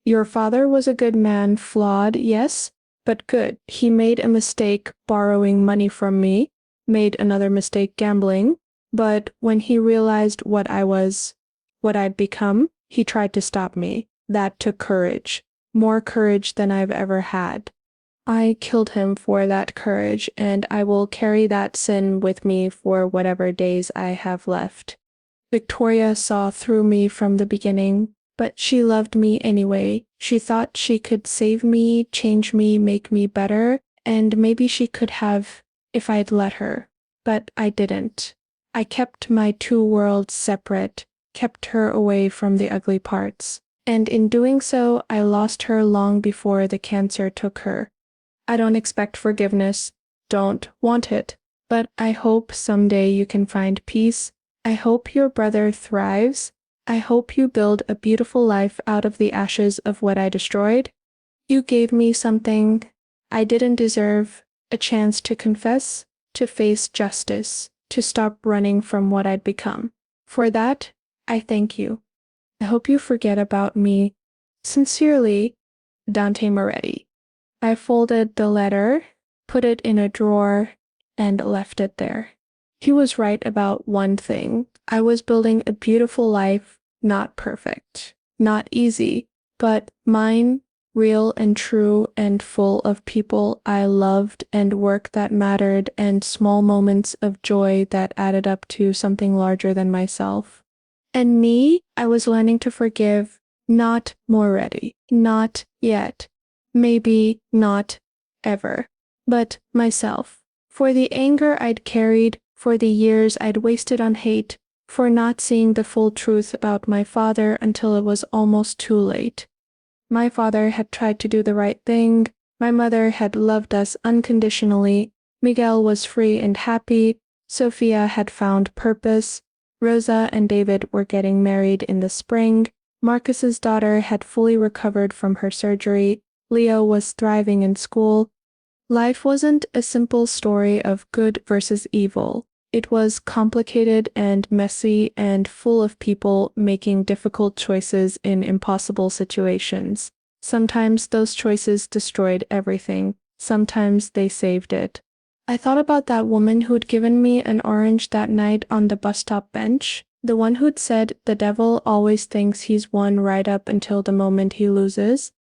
Your father was a good man, flawed, yes, but good. He made a mistake borrowing money from me, made another mistake gambling, but when he realized what I was, what I'd become, he tried to stop me. That took courage, more courage than I've ever had. I killed him for that courage, and I will carry that sin with me for whatever days I have left. Victoria saw through me from the beginning, but she loved me anyway. She thought she could save me, change me, make me better, and maybe she could have if I'd let her. But I didn't. I kept my two worlds separate, kept her away from the ugly parts. And in doing so, I lost her long before the cancer took her. I don't expect forgiveness, don't want it, but I hope someday you can find peace. I hope your brother thrives. I hope you build a beautiful life out of the ashes of what I destroyed. You gave me something I didn't deserve, a chance to confess, to face justice, to stop running from what I'd become. For that, I thank you. I hope you forget about me. Sincerely, Dante Moretti. I folded the letter, put it in a drawer, and left it there. He was right about one thing. I was building a beautiful life, not perfect, not easy, but mine, real and true and full of people I loved and work that mattered and small moments of joy that added up to something larger than myself. And me, I was learning to forgive, not Moretti, not yet, maybe not ever, but myself, for the anger I'd carried, for the years I'd wasted on hate, for not seeing the full truth about my father until it was almost too late. My father had tried to do the right thing, my mother had loved us unconditionally, Miguel was free and happy, Sophia had found purpose, Rosa and David were getting married in the spring, Marcus's daughter had fully recovered from her surgery, Leo was thriving in school. Life wasn't a simple story of good versus evil. It was complicated and messy and full of people making difficult choices in impossible situations. Sometimes those choices destroyed everything. Sometimes they saved it. I thought about that woman who'd given me an orange that night on the bus stop bench, the one who'd said the devil always thinks he's won right up until the moment he loses.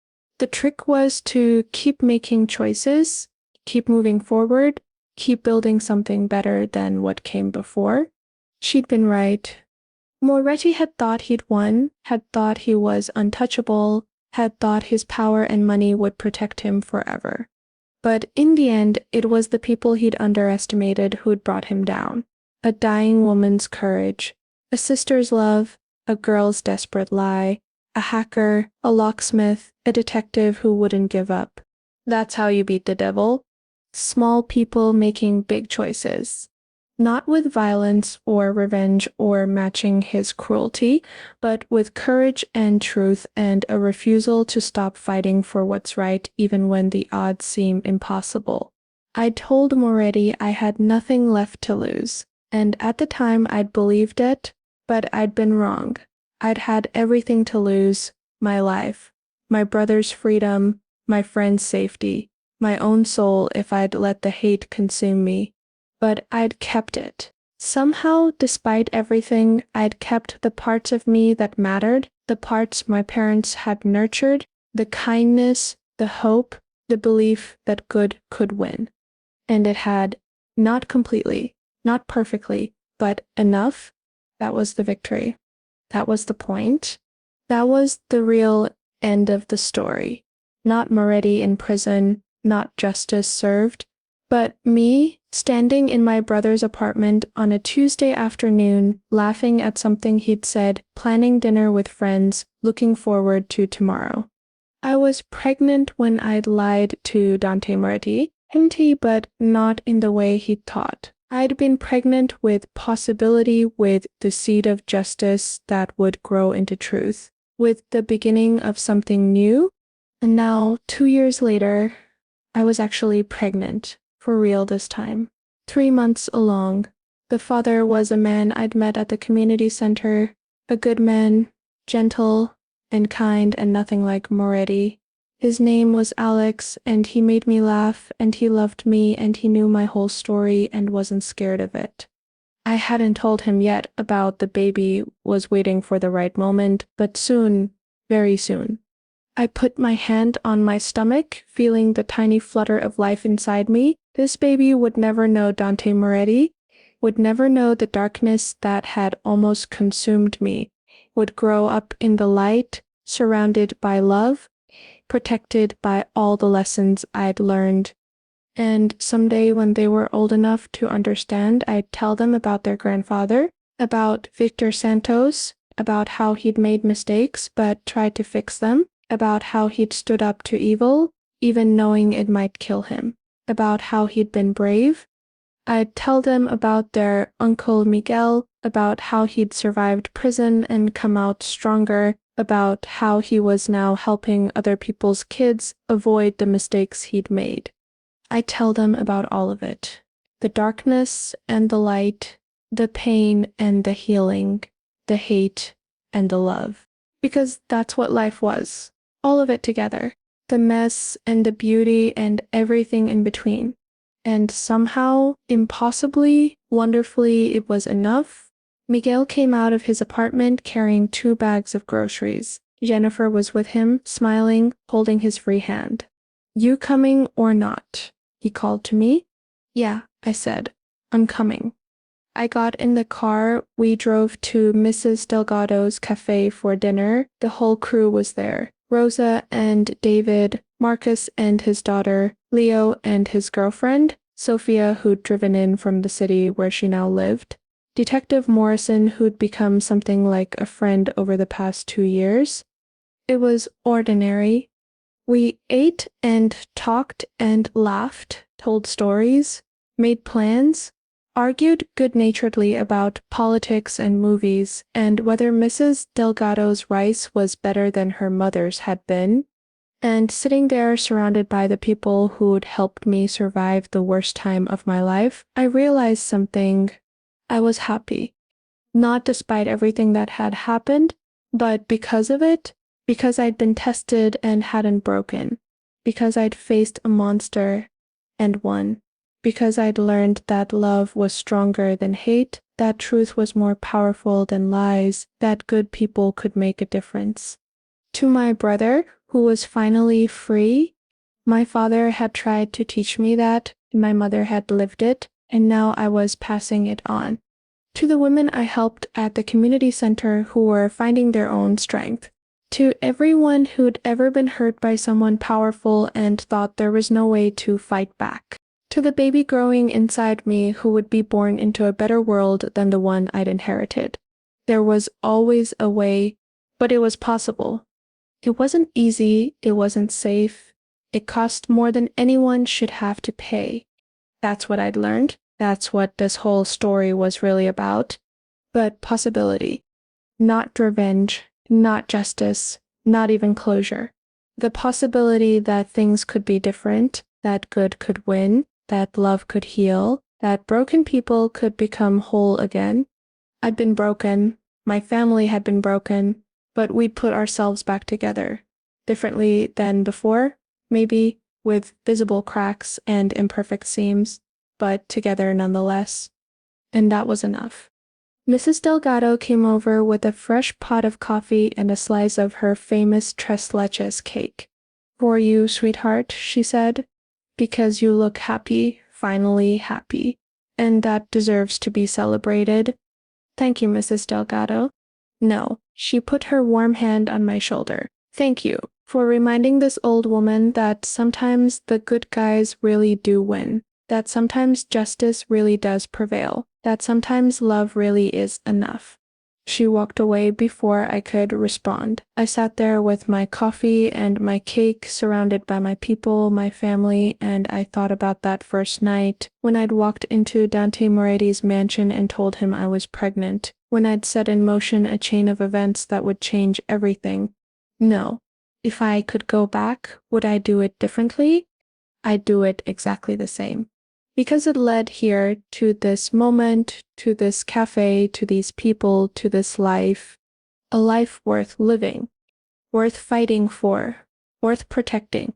The trick was to keep making choices, keep moving forward, keep building something better than what came before. She'd been right. Moretti had thought he'd won, had thought he was untouchable, had thought his power and money would protect him forever. But in the end, it was the people he'd underestimated who'd brought him down. A dying woman's courage, a sister's love, a girl's desperate lie, a hacker, a locksmith, a detective who wouldn't give up. That's how you beat the devil. Small people making big choices. Not with violence or revenge or matching his cruelty, but with courage and truth and a refusal to stop fighting for what's right even when the odds seem impossible. I told Moretti I had nothing left to lose, and at the time I'd believed it, but I'd been wrong. I'd had everything to lose, my life, my brother's freedom, my friend's safety, my own soul if I'd let the hate consume me. But I'd kept it. Somehow, despite everything, I'd kept the parts of me that mattered, the parts my parents had nurtured, the kindness, the hope, the belief that good could win. And it had, not completely, not perfectly, but enough. That was the victory. That was the point. That was the real end of the story. Not Moretti in prison, not justice served, but me standing in my brother's apartment on a Tuesday afternoon, laughing at something he'd said, planning dinner with friends, looking forward to tomorrow. I was pregnant when I'd lied to Dante Moretti, empty but not in the way he'd thought. I'd been pregnant with possibility, with the seed of justice that would grow into truth, with the beginning of something new. And now, 2 years later, I was actually pregnant, for real this time. 3 months along. The father was a man I'd met at the community center, a good man, gentle and kind and nothing like Moretti. His name was Alex, and he made me laugh, and he loved me, and he knew my whole story and wasn't scared of it. I hadn't told him yet about the baby, was waiting for the right moment, but soon, very soon. I put my hand on my stomach, feeling the tiny flutter of life inside me. This baby would never know Dante Moretti, would never know the darkness that had almost consumed me, would grow up in the light, surrounded by love, protected by all the lessons I'd learned. And someday when they were old enough to understand, I'd tell them about their grandfather, about Victor Santos, about how he'd made mistakes but tried to fix them, about how he'd stood up to evil, even knowing it might kill him, about how he'd been brave. I'd tell them about their Uncle Miguel, about how he'd survived prison and come out stronger, about how he was now helping other people's kids avoid the mistakes he'd made. I'd tell them about all of it. The darkness and the light, the pain and the healing, the hate and the love. Because that's what life was. All of it together. The mess and the beauty and everything in between. And somehow, impossibly, wonderfully, it was enough. Miguel came out of his apartment carrying 2 bags of groceries. Jennifer was with him, smiling, holding his free hand. "You coming or not?" he called to me. "Yeah," I said. "I'm coming." I got in the car. We drove to Mrs. Delgado's cafe for dinner. The whole crew was there. Rosa and David, Marcus and his daughter, Leo and his girlfriend, Sophia, who'd driven in from the city where she now lived, Detective Morrison, who'd become something like a friend over the past 2 years. It was ordinary. We ate and talked and laughed, told stories, made plans, argued good-naturedly about politics and movies, and whether Mrs. Delgado's rice was better than her mother's had been. And sitting there surrounded by the people who'd helped me survive the worst time of my life, I realized something. I was happy. Not despite everything that had happened, but because of it, because I'd been tested and hadn't broken, because I'd faced a monster and won, because I'd learned that love was stronger than hate, that truth was more powerful than lies, that good people could make a difference. To my brother, who was finally free, my father had tried to teach me that, my mother had lived it, and now I was passing it on. To the women I helped at the community center who were finding their own strength. To everyone who'd ever been hurt by someone powerful and thought there was no way to fight back. To the baby growing inside me who would be born into a better world than the one I'd inherited. There was always a way, but it was possible. It wasn't easy, it wasn't safe, It cost more than anyone should have to pay. That's what I'd learned. That's what this whole story was really about. But possibility. Not revenge, not justice, not even closure. The possibility that things could be different, that good could win, that love could heal, that broken people could become whole again. I'd been broken, my family had been broken, but we'd put ourselves back together. Differently than before, maybe, with visible cracks and imperfect seams, but together nonetheless. And that was enough. Mrs. Delgado came over with a fresh pot of coffee and a slice of her famous tres leches cake. For you, sweetheart, she said, because you look happy, finally happy, and that deserves to be celebrated. Thank you, Mrs. Delgado. No, she put her warm hand on my shoulder. Thank you for reminding this old woman that sometimes the good guys really do win, that sometimes justice really does prevail, that sometimes love really is enough. She walked away before I could respond. I sat there with my coffee and my cake, surrounded by my people, my family, and I thought about that first night when I'd walked into Dante Moretti's mansion and told him I was pregnant, when I'd set in motion a chain of events that would change everything. No. If I could go back, would I do it differently? I'd do it exactly the same. Because it led here to this moment, to this cafe, to these people, to this life. A life worth living, worth fighting for, worth protecting.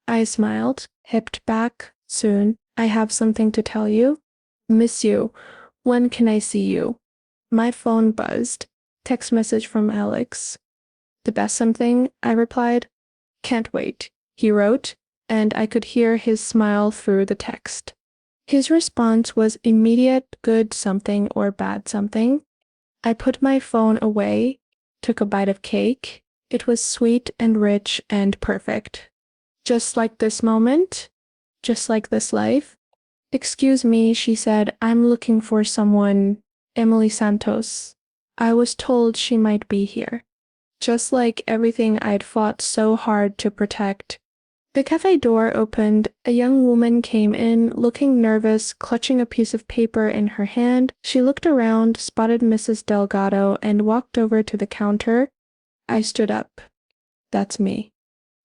I smiled, hipped back. Soon, I have something to tell you. Miss you. When can I see you? My phone buzzed. Text message from Alex. The best something, I replied. Can't wait, he wrote, and I could hear his smile through the text. His response was immediate good something or bad something. I put my phone away, took a bite of cake. It was sweet and rich and perfect. Just like this moment, just like this life. Excuse me, she said, I'm looking for someone, Emily Santos. I was told she might be here. Just like everything I'd fought so hard to protect. The cafe door opened. A young woman came in, looking nervous, clutching a piece of paper in her hand. She looked around, spotted Mrs. Delgado, and walked over to the counter. I stood up. That's me.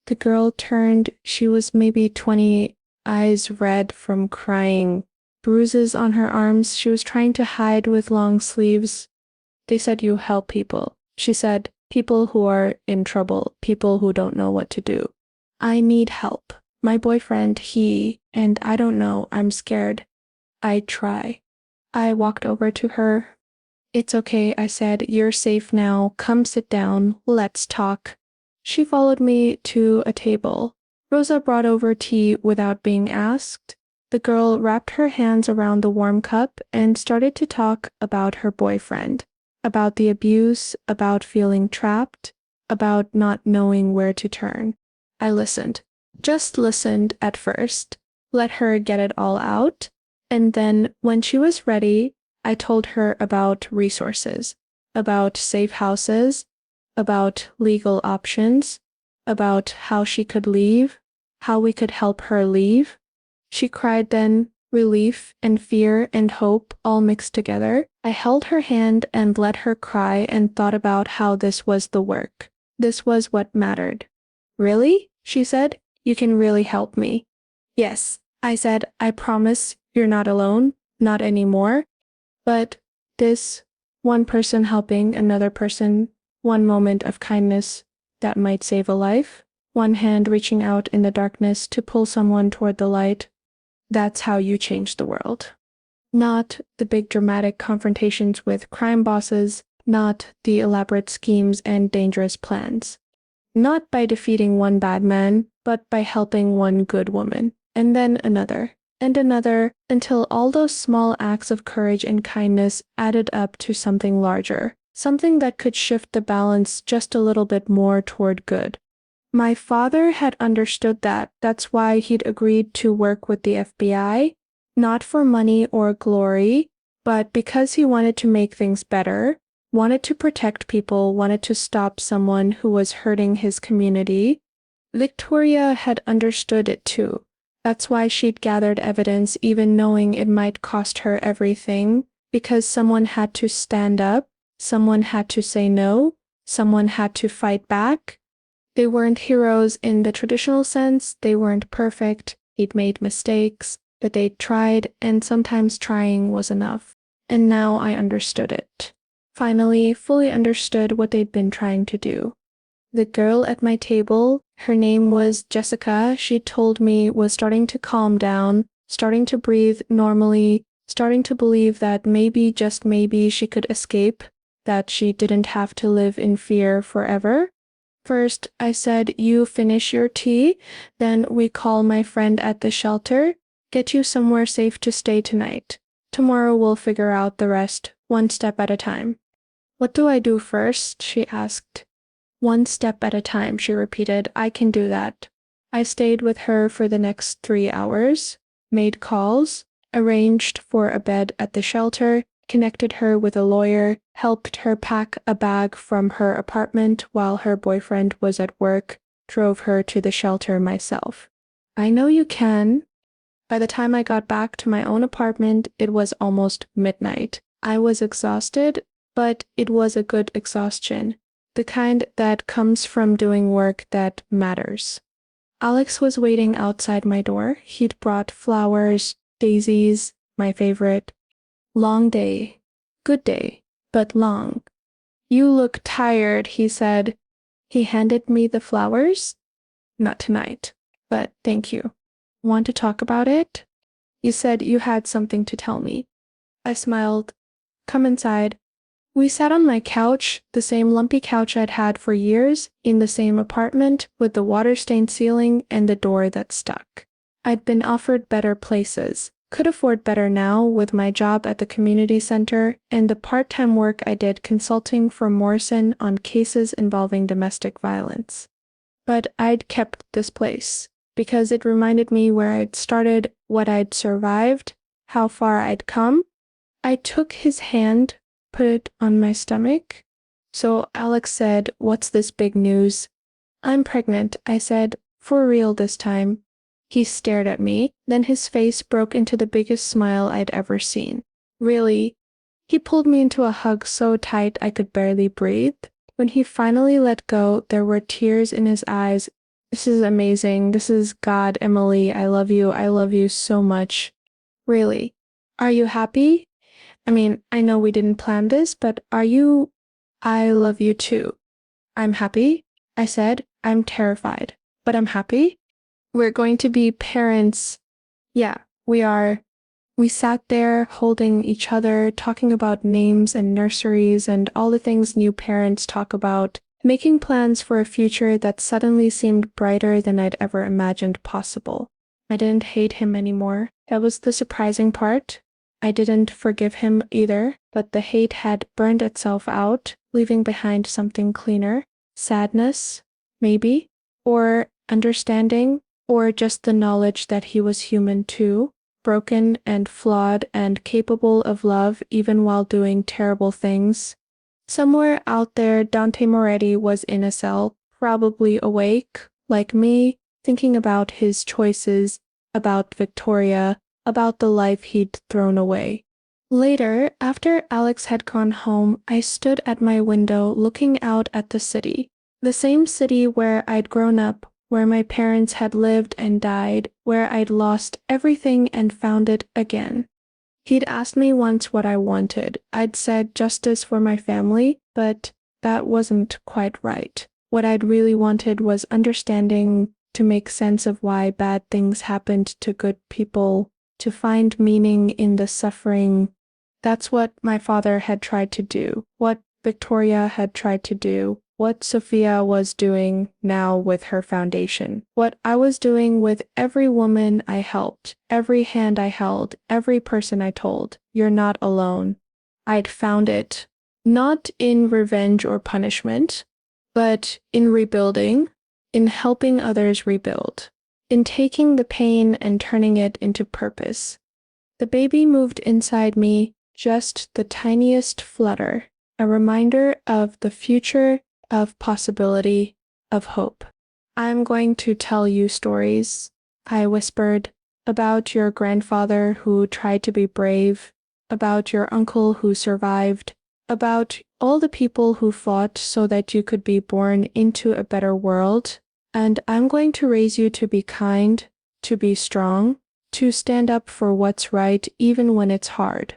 The girl turned. She was maybe 20, eyes red from crying, bruises on her arms she was trying to hide with long sleeves. They said you help people, she said. People who are in trouble, people who don't know what to do. I need help. My boyfriend, and I don't know, I'm scared. I try. I walked over to her. It's okay, I said. You're safe now. Come sit down. Let's talk. She followed me to a table. Rosa brought over tea without being asked. The girl wrapped her hands around the warm cup and started to talk about her boyfriend, about the abuse, about feeling trapped, about not knowing where to turn. I listened. Just listened at first. Let her get it all out. And then, when she was ready, I told her about resources, about safe houses, about legal options, about how she could leave, how we could help her leave. She cried then, relief and fear and hope all mixed together. I held her hand and let her cry and thought about how this was the work. This was what mattered. Really? She said. You can really help me. Yes, I said. I promise you're not alone, not anymore. But this, one person helping another person, one moment of kindness that might save a life, one hand reaching out in the darkness to pull someone toward the light. That's how you change the world. Not the big dramatic confrontations with crime bosses, not the elaborate schemes and dangerous plans. Not by defeating one bad man, but by helping one good woman, and then another, and another, until all those small acts of courage and kindness added up to something larger, something that could shift the balance just a little bit more toward good. My father had understood that. That's why he'd agreed to work with the FBI, not for money or glory, but because he wanted to make things better, wanted to protect people, wanted to stop someone who was hurting his community. Victoria had understood it too. That's why she'd gathered evidence even knowing it might cost her everything, because someone had to stand up, someone had to say no, someone had to fight back. They weren't heroes in the traditional sense, they weren't perfect, they'd made mistakes, but they'd tried, and sometimes trying was enough. And now I understood it. Finally, fully understood what they'd been trying to do. The girl at my table, her name was Jessica, she told me was starting to calm down, starting to breathe normally, starting to believe that maybe, just maybe, she could escape, that she didn't have to live in fear forever. First, I said, you finish your tea, then we call my friend at the shelter, get you somewhere safe to stay tonight. Tomorrow we'll figure out the rest, one step at a time. What do I do first? She asked. One step at a time, she repeated. I can do that. I stayed with her for the next 3 hours, made calls, arranged for a bed at the shelter, connected her with a lawyer, helped her pack a bag from her apartment while her boyfriend was at work, drove her to the shelter myself. I know you can. By the time I got back to my own apartment, it was almost midnight. I was exhausted, but it was a good exhaustion, the kind that comes from doing work that matters. Alex was waiting outside my door. He'd brought flowers, daisies, my favorite. Long day. Good day, but long. You look tired, he said. He handed me the flowers. Not tonight, but thank you. Want to talk about it? You said you had something to tell me. I smiled. Come inside. We sat on my couch, the same lumpy couch I'd had for years, in the same apartment, with the water-stained ceiling and the door that stuck. I'd been offered better places, could afford better now with my job at the community center and the part-time work I did consulting for Morrison on cases involving domestic violence. But I'd kept this place, because it reminded me where I'd started, what I'd survived, how far I'd come. I took his hand, put it on my stomach. So Alex said, "What's this big news?" "I'm pregnant," I said, for real this time. He stared at me, then his face broke into the biggest smile I'd ever seen. Really? He pulled me into a hug so tight I could barely breathe. When he finally let go, there were tears in his eyes. This is amazing. This is God, Emily. I love you. I love you so much. Really? Are you happy? I mean, I know we didn't plan this, but are you? I love you too. I'm happy, I said. I'm terrified, but I'm happy. We're going to be parents. Yeah, we are. We sat there holding each other, talking about names and nurseries and all the things new parents talk about, making plans for a future that suddenly seemed brighter than I'd ever imagined possible. I didn't hate him anymore. That was the surprising part. I didn't forgive him either, but the hate had burned itself out, leaving behind something cleaner. Sadness, maybe, or understanding, or just the knowledge that he was human too, broken and flawed and capable of love even while doing terrible things. Somewhere out there, Dante Moretti was in a cell, probably awake, like me, thinking about his choices, about Victoria, about the life he'd thrown away. Later, after Alex had gone home, I stood at my window looking out at the city. The same city where I'd grown up, where my parents had lived and died, where I'd lost everything and found it again. He'd asked me once what I wanted. I'd said justice for my family, but that wasn't quite right. What I'd really wanted was understanding, to make sense of why bad things happened to good people, to find meaning in the suffering. That's what my father had tried to do, what Victoria had tried to do, what Sophia was doing now with her foundation, what I was doing with every woman I helped, every hand I held, every person I told, "You're not alone." I'd found it, not in revenge or punishment, but in rebuilding, in helping others rebuild, in taking the pain and turning it into purpose. The baby moved inside me, just the tiniest flutter, a reminder of the future, of possibility, of hope. I'm going to tell you stories, I whispered, about your grandfather who tried to be brave, about your uncle who survived, about all the people who fought so that you could be born into a better world. And I'm going to raise you to be kind, to be strong, to stand up for what's right even when it's hard.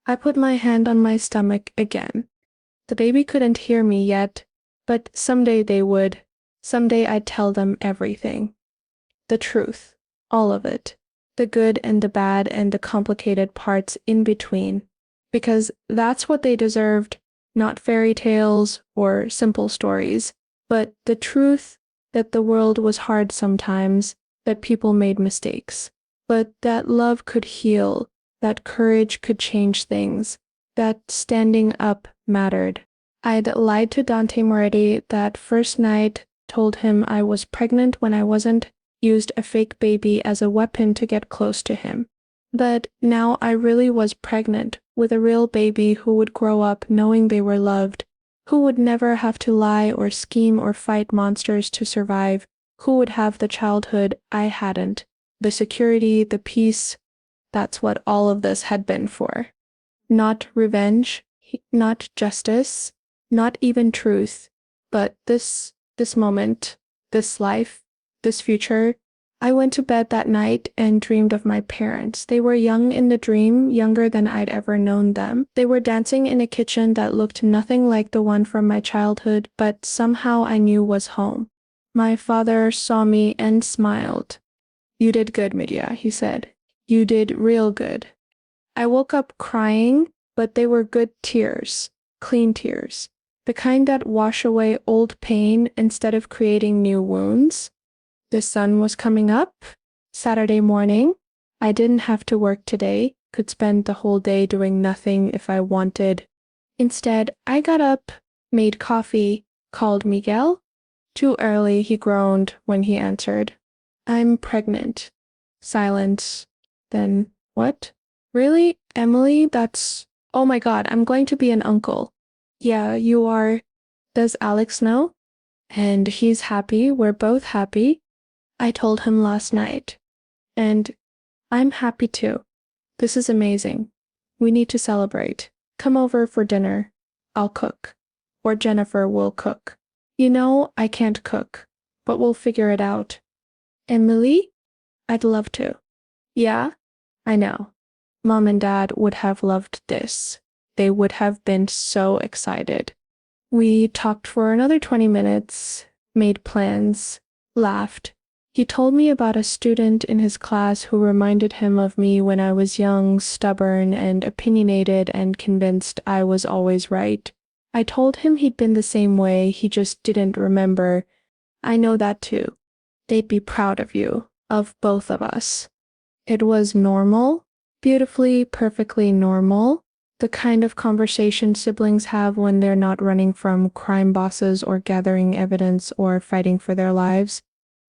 I put my hand on my stomach again. The baby couldn't hear me yet, but someday they would. Someday I'd tell them everything. The truth. All of it. The good and the bad and the complicated parts in between. Because that's what they deserved, not fairy tales or simple stories, but the truth that the world was hard sometimes, that people made mistakes, but that love could heal, that courage could change things, that standing up mattered. I'd lied to Dante Moretti that first night, told him I was pregnant when I wasn't, used a fake baby as a weapon to get close to him. But now I really was pregnant with a real baby who would grow up knowing they were loved, who would never have to lie or scheme or fight monsters to survive, who would have the childhood I hadn't, the security, the peace. That's what all of this had been for. Not revenge, not justice, not even truth, but this moment, this life, this future. I went to bed that night and dreamed of my parents. They were young in the dream, younger than I'd ever known them. They were dancing in a kitchen that looked nothing like the one from my childhood, but somehow I knew was home. My father saw me and smiled. "You did good, Medya," he said. "You did real good." I woke up crying, but they were good tears, clean tears, the kind that wash away old pain instead of creating new wounds. The sun was coming up. Saturday morning. I didn't have to work today, could spend the whole day doing nothing if I wanted. Instead, I got up, made coffee, called Miguel. Too early, he groaned when he answered. "I'm pregnant." Silence. Then, "What? Really, Emily? Oh my God, I'm going to be an uncle." "Yeah, you are." "Does Alex know?" "And he's happy, we're both happy." I told him last night. "And I'm happy too. This is amazing. We need to celebrate. Come over for dinner. I'll cook. Or Jennifer will cook. You know, I can't cook, but we'll figure it out." "Emily?" "I'd love to." "Yeah? I know. Mom and Dad would have loved this. They would have been so excited." We talked for another 20 minutes, made plans, laughed. He told me about a student in his class who reminded him of me when I was young, stubborn, and opinionated and convinced I was always right. I told him he'd been the same way, he just didn't remember. "I know that too. They'd be proud of you, of both of us." It was normal, beautifully, perfectly normal, the kind of conversation siblings have when they're not running from crime bosses or gathering evidence or fighting for their lives.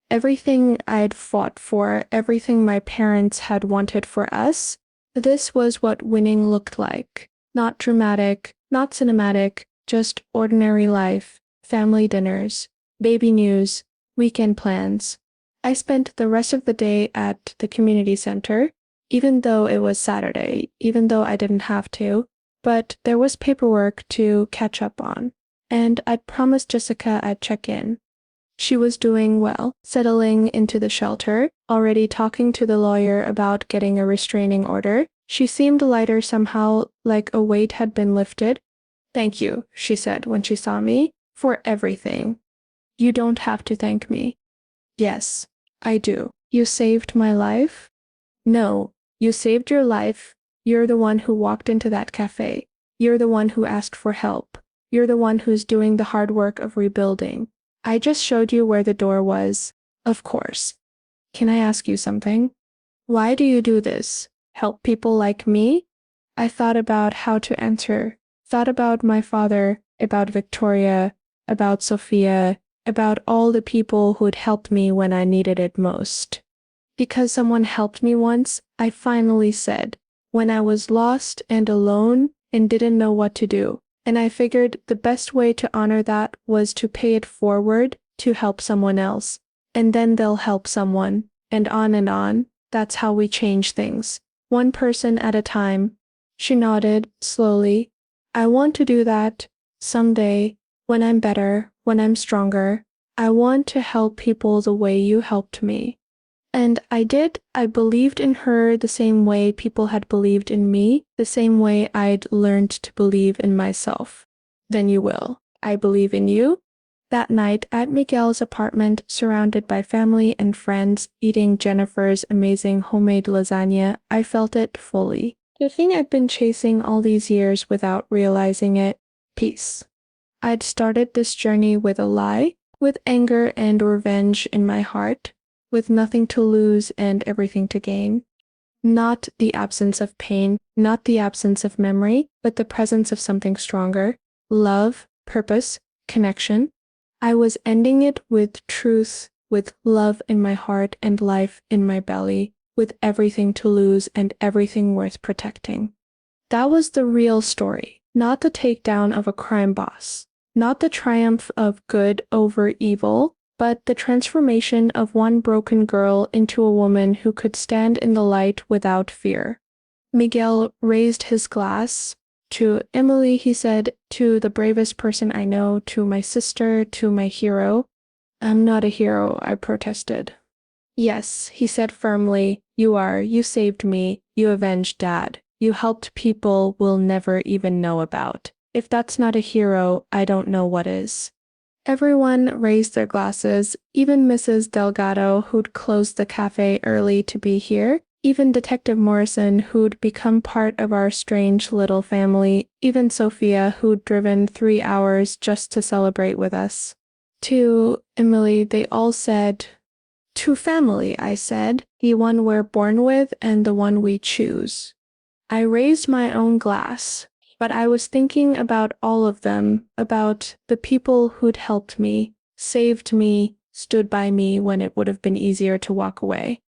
Everything I'd fought for, everything my parents had wanted for us, this was what winning looked like. Not dramatic, not cinematic, just ordinary life, family dinners, baby news, weekend plans. I spent the rest of the day at the community center, even though it was Saturday, even though I didn't have to, but there was paperwork to catch up on, and I'd promised Jessica I'd check in. She was doing well, settling into the shelter, already talking to the lawyer about getting a restraining order. She seemed lighter somehow, like a weight had been lifted. "Thank you," she said when she saw me, "for everything." "You don't have to thank me." "Yes, I do. You saved my life?" "No, you saved your life. You're the one who walked into that cafe. You're the one who asked for help. You're the one who's doing the hard work of rebuilding. I just showed you where the door was. Of course. Can I ask you something? Why do you do this? Help people like me?" I thought about how to answer. Thought about my father, about Victoria, about Sophia, about all the people who'd helped me when I needed it most. Because someone helped me once, I finally said, when I was lost and alone and didn't know what to do. And I figured the best way to honor that was to pay it forward to help someone else. and then they'll help someone, and on and on. That's how we change things. One person at a time. She nodded, slowly. I want to do that. Someday. When I'm better, when I'm stronger. I want to help people the way you helped me. And I did. I believed in her the same way people had believed in me, the same way I'd learned to believe in myself. Then you will. I believe in you. That night at Miguel's apartment, surrounded by family and friends, eating Jennifer's amazing homemade lasagna, I felt it fully. The thing I'd been chasing all these years without realizing it. Peace. I'd started this journey with a lie, with anger and revenge in my heart, with nothing to lose and everything to gain. Not the absence of pain, not the absence of memory, but the presence of something stronger. Love, purpose, connection. I was ending it with truth, with love in my heart and life in my belly, with everything to lose and everything worth protecting. That was the real story, not the takedown of a crime boss, not the triumph of good over evil, but the transformation of one broken girl into a woman who could stand in the light without fear. Miguel raised his glass. To Emily, he said, to the bravest person I know, to my sister, to my hero. I'm not a hero, I protested. Yes, he said firmly, you are. You saved me. You avenged Dad. You helped people we'll never even know about. If that's not a hero, I don't know what is. Everyone raised their glasses, even Mrs. Delgado, who'd closed the cafe early to be here, even Detective Morrison, who'd become part of our strange little family, even Sophia, who'd driven 3 hours just to celebrate with us. To Emily, they all said, to family, I said, the one we're born with and the one we choose. I raised my own glass, but I was thinking about all of them, about the people who'd helped me, saved me, stood by me when it would have been easier to walk away.